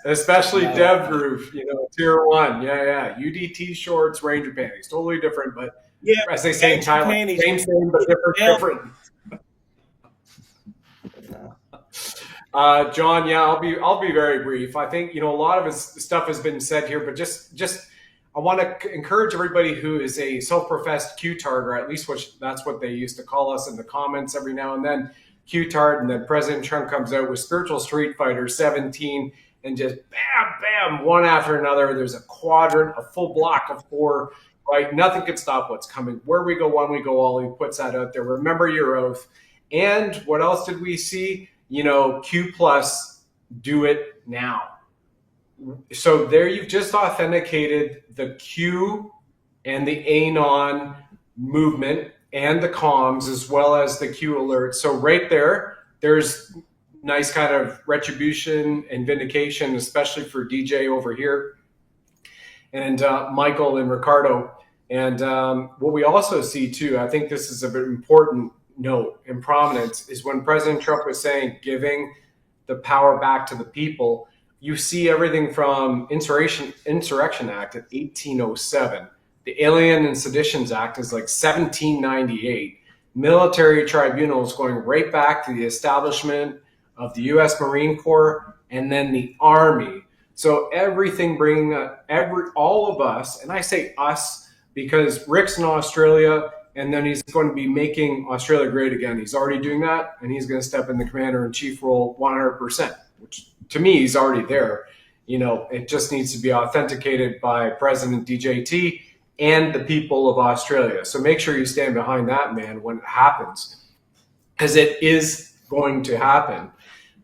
Especially Dev Group, Tier 1. Yeah. UDT shorts, Ranger panties. Totally different, but as they say in Thailand, same, but different. John, I'll be very brief. I think, a lot of his stuff has been said here, but just I want to encourage everybody who is a self-professed Q-tard, or at least that's what they used to call us in the comments every now and then, Q-tard, and then President Trump comes out with Spiritual Street Fighter 17, and just bam, bam, one after another. There's a quadrant, a full block of 4 right? Nothing can stop what's coming. Where we go, one we go all, he puts that out there. Remember your oath. And what else did we see? Q plus, do it now. So there you've just authenticated the Q and the anon movement and the comms, as well as the Q alert. So right there's nice kind of retribution and vindication, especially for DJ over here and Michael and Ricardo. And what we also see too, I think this is a very important note and prominence, is when President Trump was saying giving the power back to the people. You see everything from Insurrection Act of 1807. The Alien and Seditions Act is like 1798. Military tribunals going right back to the establishment of the U.S. Marine Corps and then the Army. So everything bringing all of us, and I say us because Rick's in Australia, and then he's going to be making Australia great again. He's already doing that, and he's going to step in the commander-in-chief role 100%, which to me, he's already there. It just needs to be authenticated by President DJT and the people of Australia. So make sure you stand behind that man when it happens, because it is going to happen.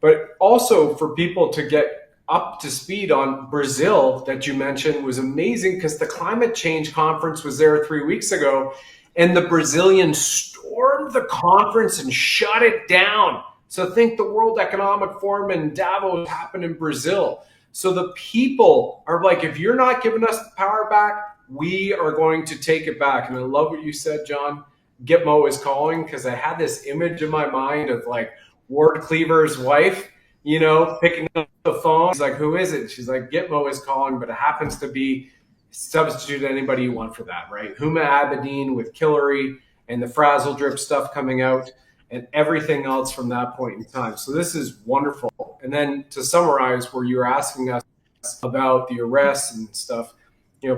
But also for people to get up to speed on Brazil that you mentioned was amazing, because the climate change conference was there 3 weeks ago, and the Brazilians stormed the conference and shut it down. So think the World Economic Forum in Davos happened in Brazil. So the people are like, if you're not giving us the power back, we are going to take it back. And I love what you said, John. Gitmo is calling, because I had this image in my mind of like Ward Cleaver's wife, picking up the phone. He's like, who is it? She's like, Gitmo is calling, but it happens to be substitute anybody you want for that, right? Huma Abedin with Killary and the Frazzle Drip stuff coming out, and everything else from that point in time. So this is wonderful. And then to summarize, where you're asking us about the arrests and stuff,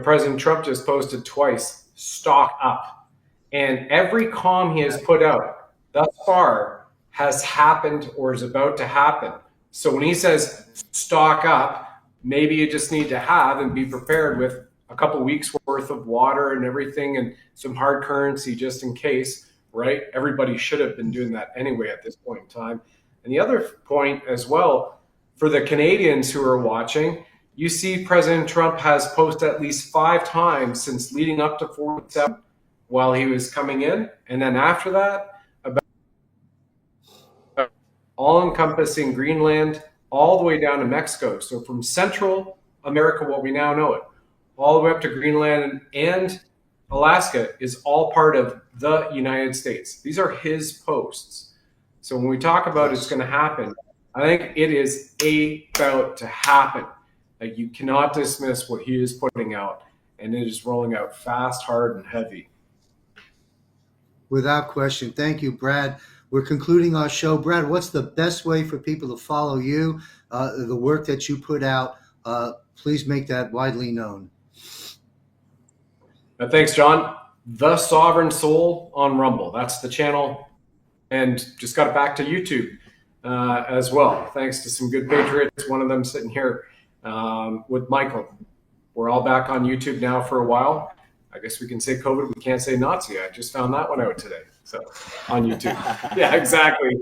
President Trump just posted twice, stock up. And every comm he has put out thus far has happened or is about to happen. So when he says stock up, maybe you just need to have and be prepared with a couple weeks worth of water and everything and some hard currency just in case. Right? Everybody should have been doing that anyway at this point in time. And the other point as well, for the Canadians who are watching, you see President Trump has posted at least 5 times since leading up to 47 while he was coming in. And then after that, about all-encompassing Greenland all the way down to Mexico. So from Central America, what we now know it, all the way up to Greenland and Alaska is all part of the United States. These are his posts. So when we talk about it's going to happen, I think it is about to happen. Like, you cannot dismiss what he is putting out, and it is rolling out fast, hard, and heavy. Without question. Thank you, Brad. We're concluding our show. Brad, what's the best way for people to follow you, the work that you put out? Please make that widely known. Thanks, John. The Sovereign Soul on Rumble. That's the channel. And just got it back to YouTube as well. Thanks to some good patriots, one of them sitting here with Michael. We're all back on YouTube now for a while. I guess we can say COVID. We can't say Nazi. I just found that one out today. So on YouTube. Yeah, exactly.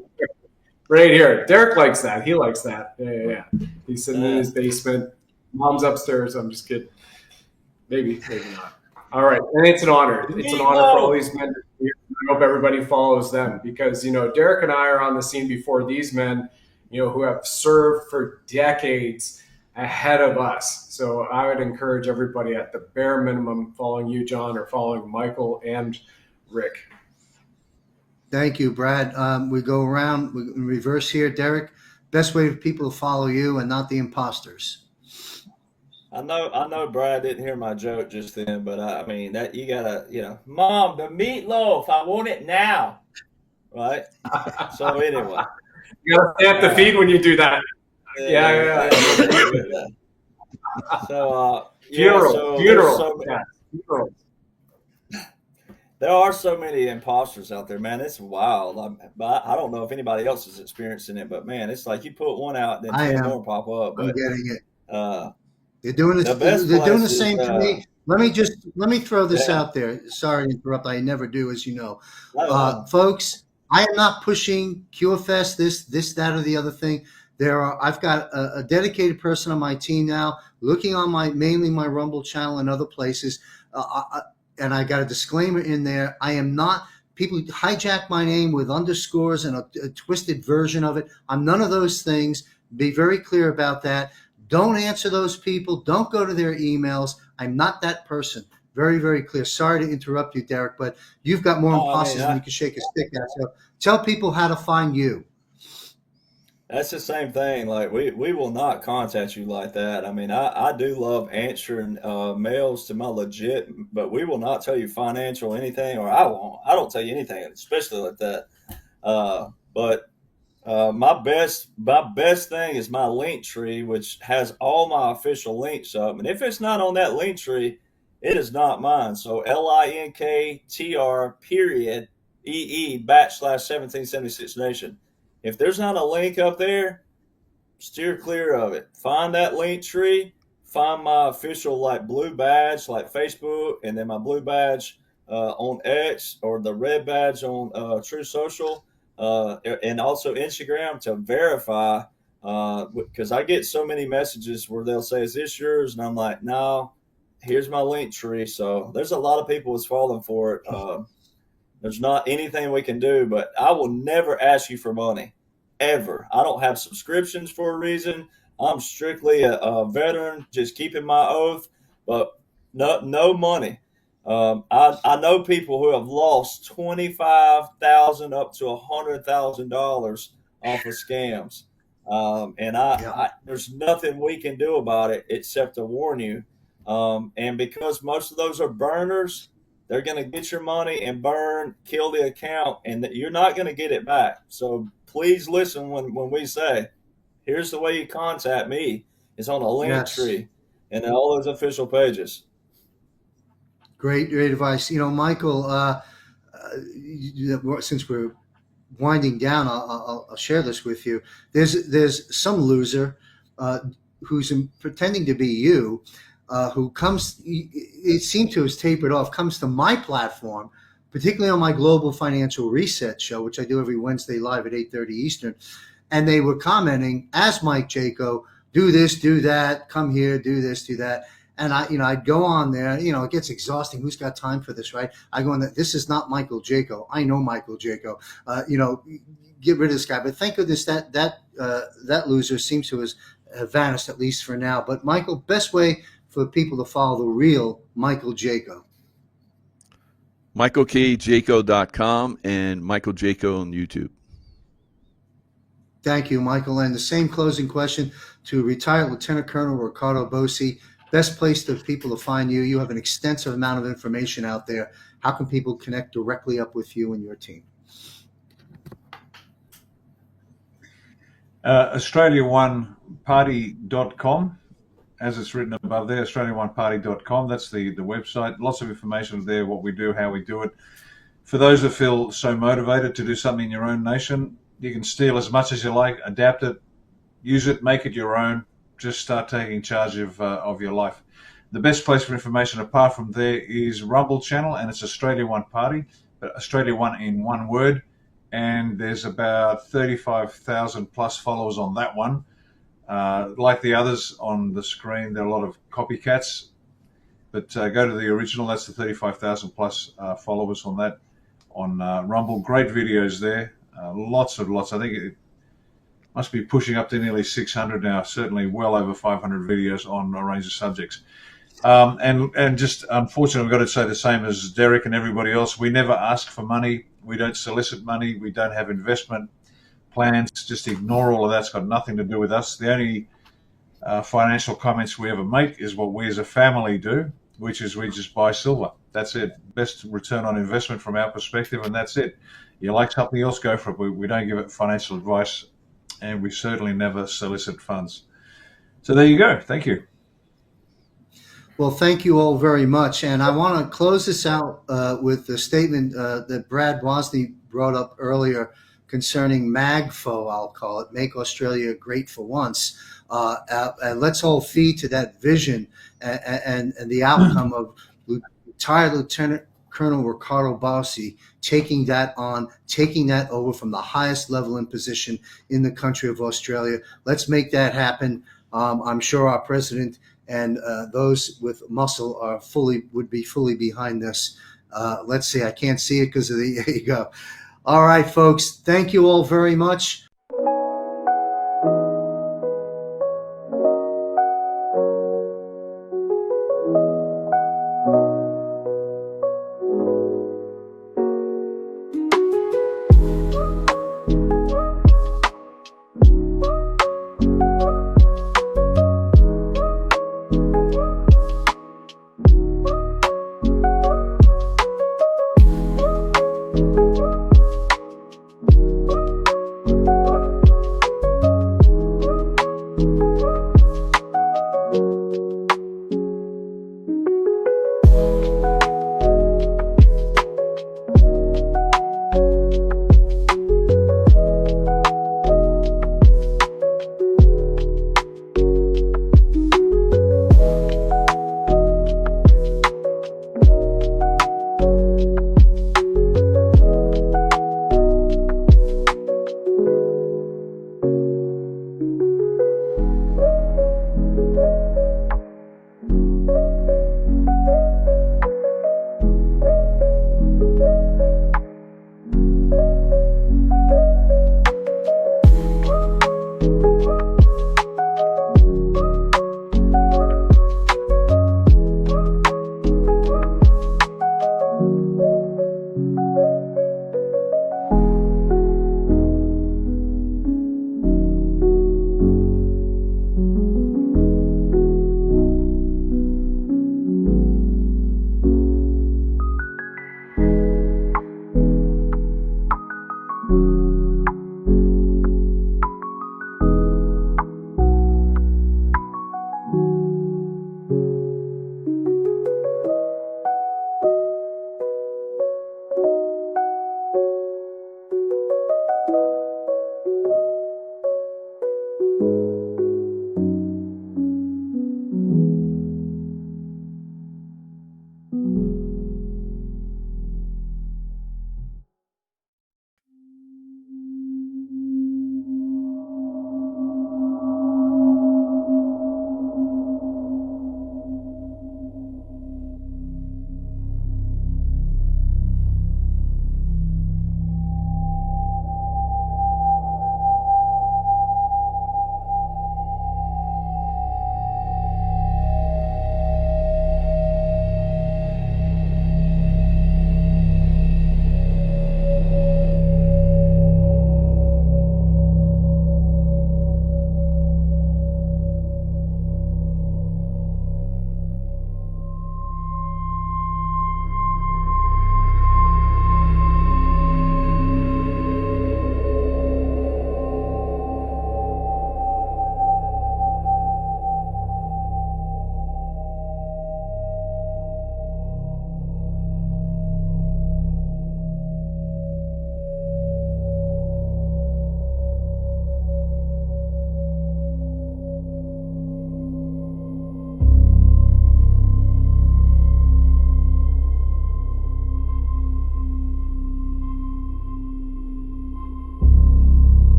Right here. Derek likes that. He likes that. Yeah. He's sitting in his basement. Mom's upstairs. I'm just kidding. Maybe not. All right. And it's an honor. It's an honor for all these men to be here. I hope everybody follows them because, Derek and I are on the scene before these men, who have served for decades ahead of us. So I would encourage everybody at the bare minimum following you, John, or following Michael and Rick. Thank you, Brad. We go around in reverse here. Derek, best way for people to follow you and not the imposters. I know Brad didn't hear my joke just then, but that you gotta, Mom, the meatloaf, I want it now. Right? So anyway. You gotta stamp the feed when you do that. Yeah. So funeral. There are so many imposters out there, man. It's wild. I don't know if anybody else is experiencing it, but man, it's like you put one out, then 10 more pop up. I'm getting it. They're doing the same to me. let me throw this Yeah. out there. Sorry to interrupt. I never do, as you know. No. Folks, I am not pushing QFS, this, that, or the other thing. I've got a dedicated person on my team now, looking on mainly my Rumble channel and other places. And I got a disclaimer in there. I am not, people hijack my name with underscores and a twisted version of it. I'm none of those things. Be very clear about that. Don't answer those people. Don't go to their emails. I'm not that person. Very, very clear. Sorry to interrupt you, Derek, but you've got more imposters than you can shake a stick at. So tell people how to find you. That's the same thing. Like we will not contact you like that. I mean, I do love answering mails to my legit, but we will not tell you financial anything, or I won't. I don't tell you anything, especially like that. But my best thing is my link tree, which has all my official links up. And if it's not on that link tree, it is not mine. So linktr.ee/1776 Nation. If there's not a link up there, steer clear of it. Find that link tree. Find my official like blue badge, like Facebook, and then my blue badge on X, or the red badge on True Social, and also Instagram to verify. Because I get so many messages where they'll say, "Is this yours?" And I'm like, "No, here's my link tree." So there's a lot of people that's falling for it. There's not anything we can do, but I will never ask you for money, ever. I don't have subscriptions for a reason. I'm strictly a veteran, just keeping my oath, but no money. I know people who have lost $25,000 up to $100,000 off of scams, and there's nothing we can do about it except to warn you. And because most of those are burners, they're going to get your money and kill the account, and you're not going to get it back. So please listen when we say, here's the way you contact me. It's on a link tree and all those official pages. Great advice. Michael, since we're winding down, I'll share this with you. There's some loser who's pretending to be you, who comes, it seemed to have tapered off, comes to my platform, particularly on my Global Financial Reset show, which I do every Wednesday live at 8:30 Eastern. And they were commenting, as Mike Jaco, do this, do that, come here, do this, do that. And I'd go on there, it gets exhausting. Who's got time for this, right? I go on there. This is not Michael Jaco. I know Michael Jaco. Get rid of this guy. But thank goodness that loser seems to have vanished, at least for now. But Michael, best way for people to follow the real Michael Jaco. MichaelKJaco.com and Michael Jaco on YouTube. Thank you, Michael. And the same closing question to retired Lieutenant Colonel Ricardo Bossi. Best place for people to find you. You have an extensive amount of information out there. How can people connect directly up with you and your team? AustraliaOneParty.com, as it's written above there, AustraliaOneParty.com. That's the website. Lots of information there, what we do, how we do it. For those that feel so motivated to do something in your own nation, you can steal as much as you like, adapt it, use it, make it your own. Just start taking charge of your life. The best place for information apart from there is Rumble channel, and it's Australia One Party, but Australia One in one word. And there's about 35,000 plus followers on that one. Like the others on the screen, there are a lot of copycats, but go to the original. That's the 35,000 plus followers on that, on Rumble. Great videos there. Lots. I think it must be pushing up to nearly 600 now, certainly well over 500 videos on a range of subjects. And just unfortunately, we've got to say the same as Derek and everybody else. We never ask for money. We don't solicit money. We don't have investment plans. Just ignore all of that. It's got nothing to do with us. The only financial comments we ever make is what we as a family do, which is we just buy silver. That's it. Best return on investment from our perspective, and that's it. You like something else, go for it. We don't give it financial advice, and we certainly never solicit funds. So there you go. Thank you. Well, thank you all very much. And I want to close this out with the statement that Brad Wozni brought up earlier concerning MAGFO, I'll call it, Make Australia Great for Once. And let's all feed to that vision and the outcome of retired Lieutenant Colonel Ricardo Bossi taking that over from the highest level and position in the country of Australia. Let's make that happen. I'm sure our president and those with muscle would be fully behind this. Let's see. I can't see it because of there you go. All right, folks. Thank you all very much.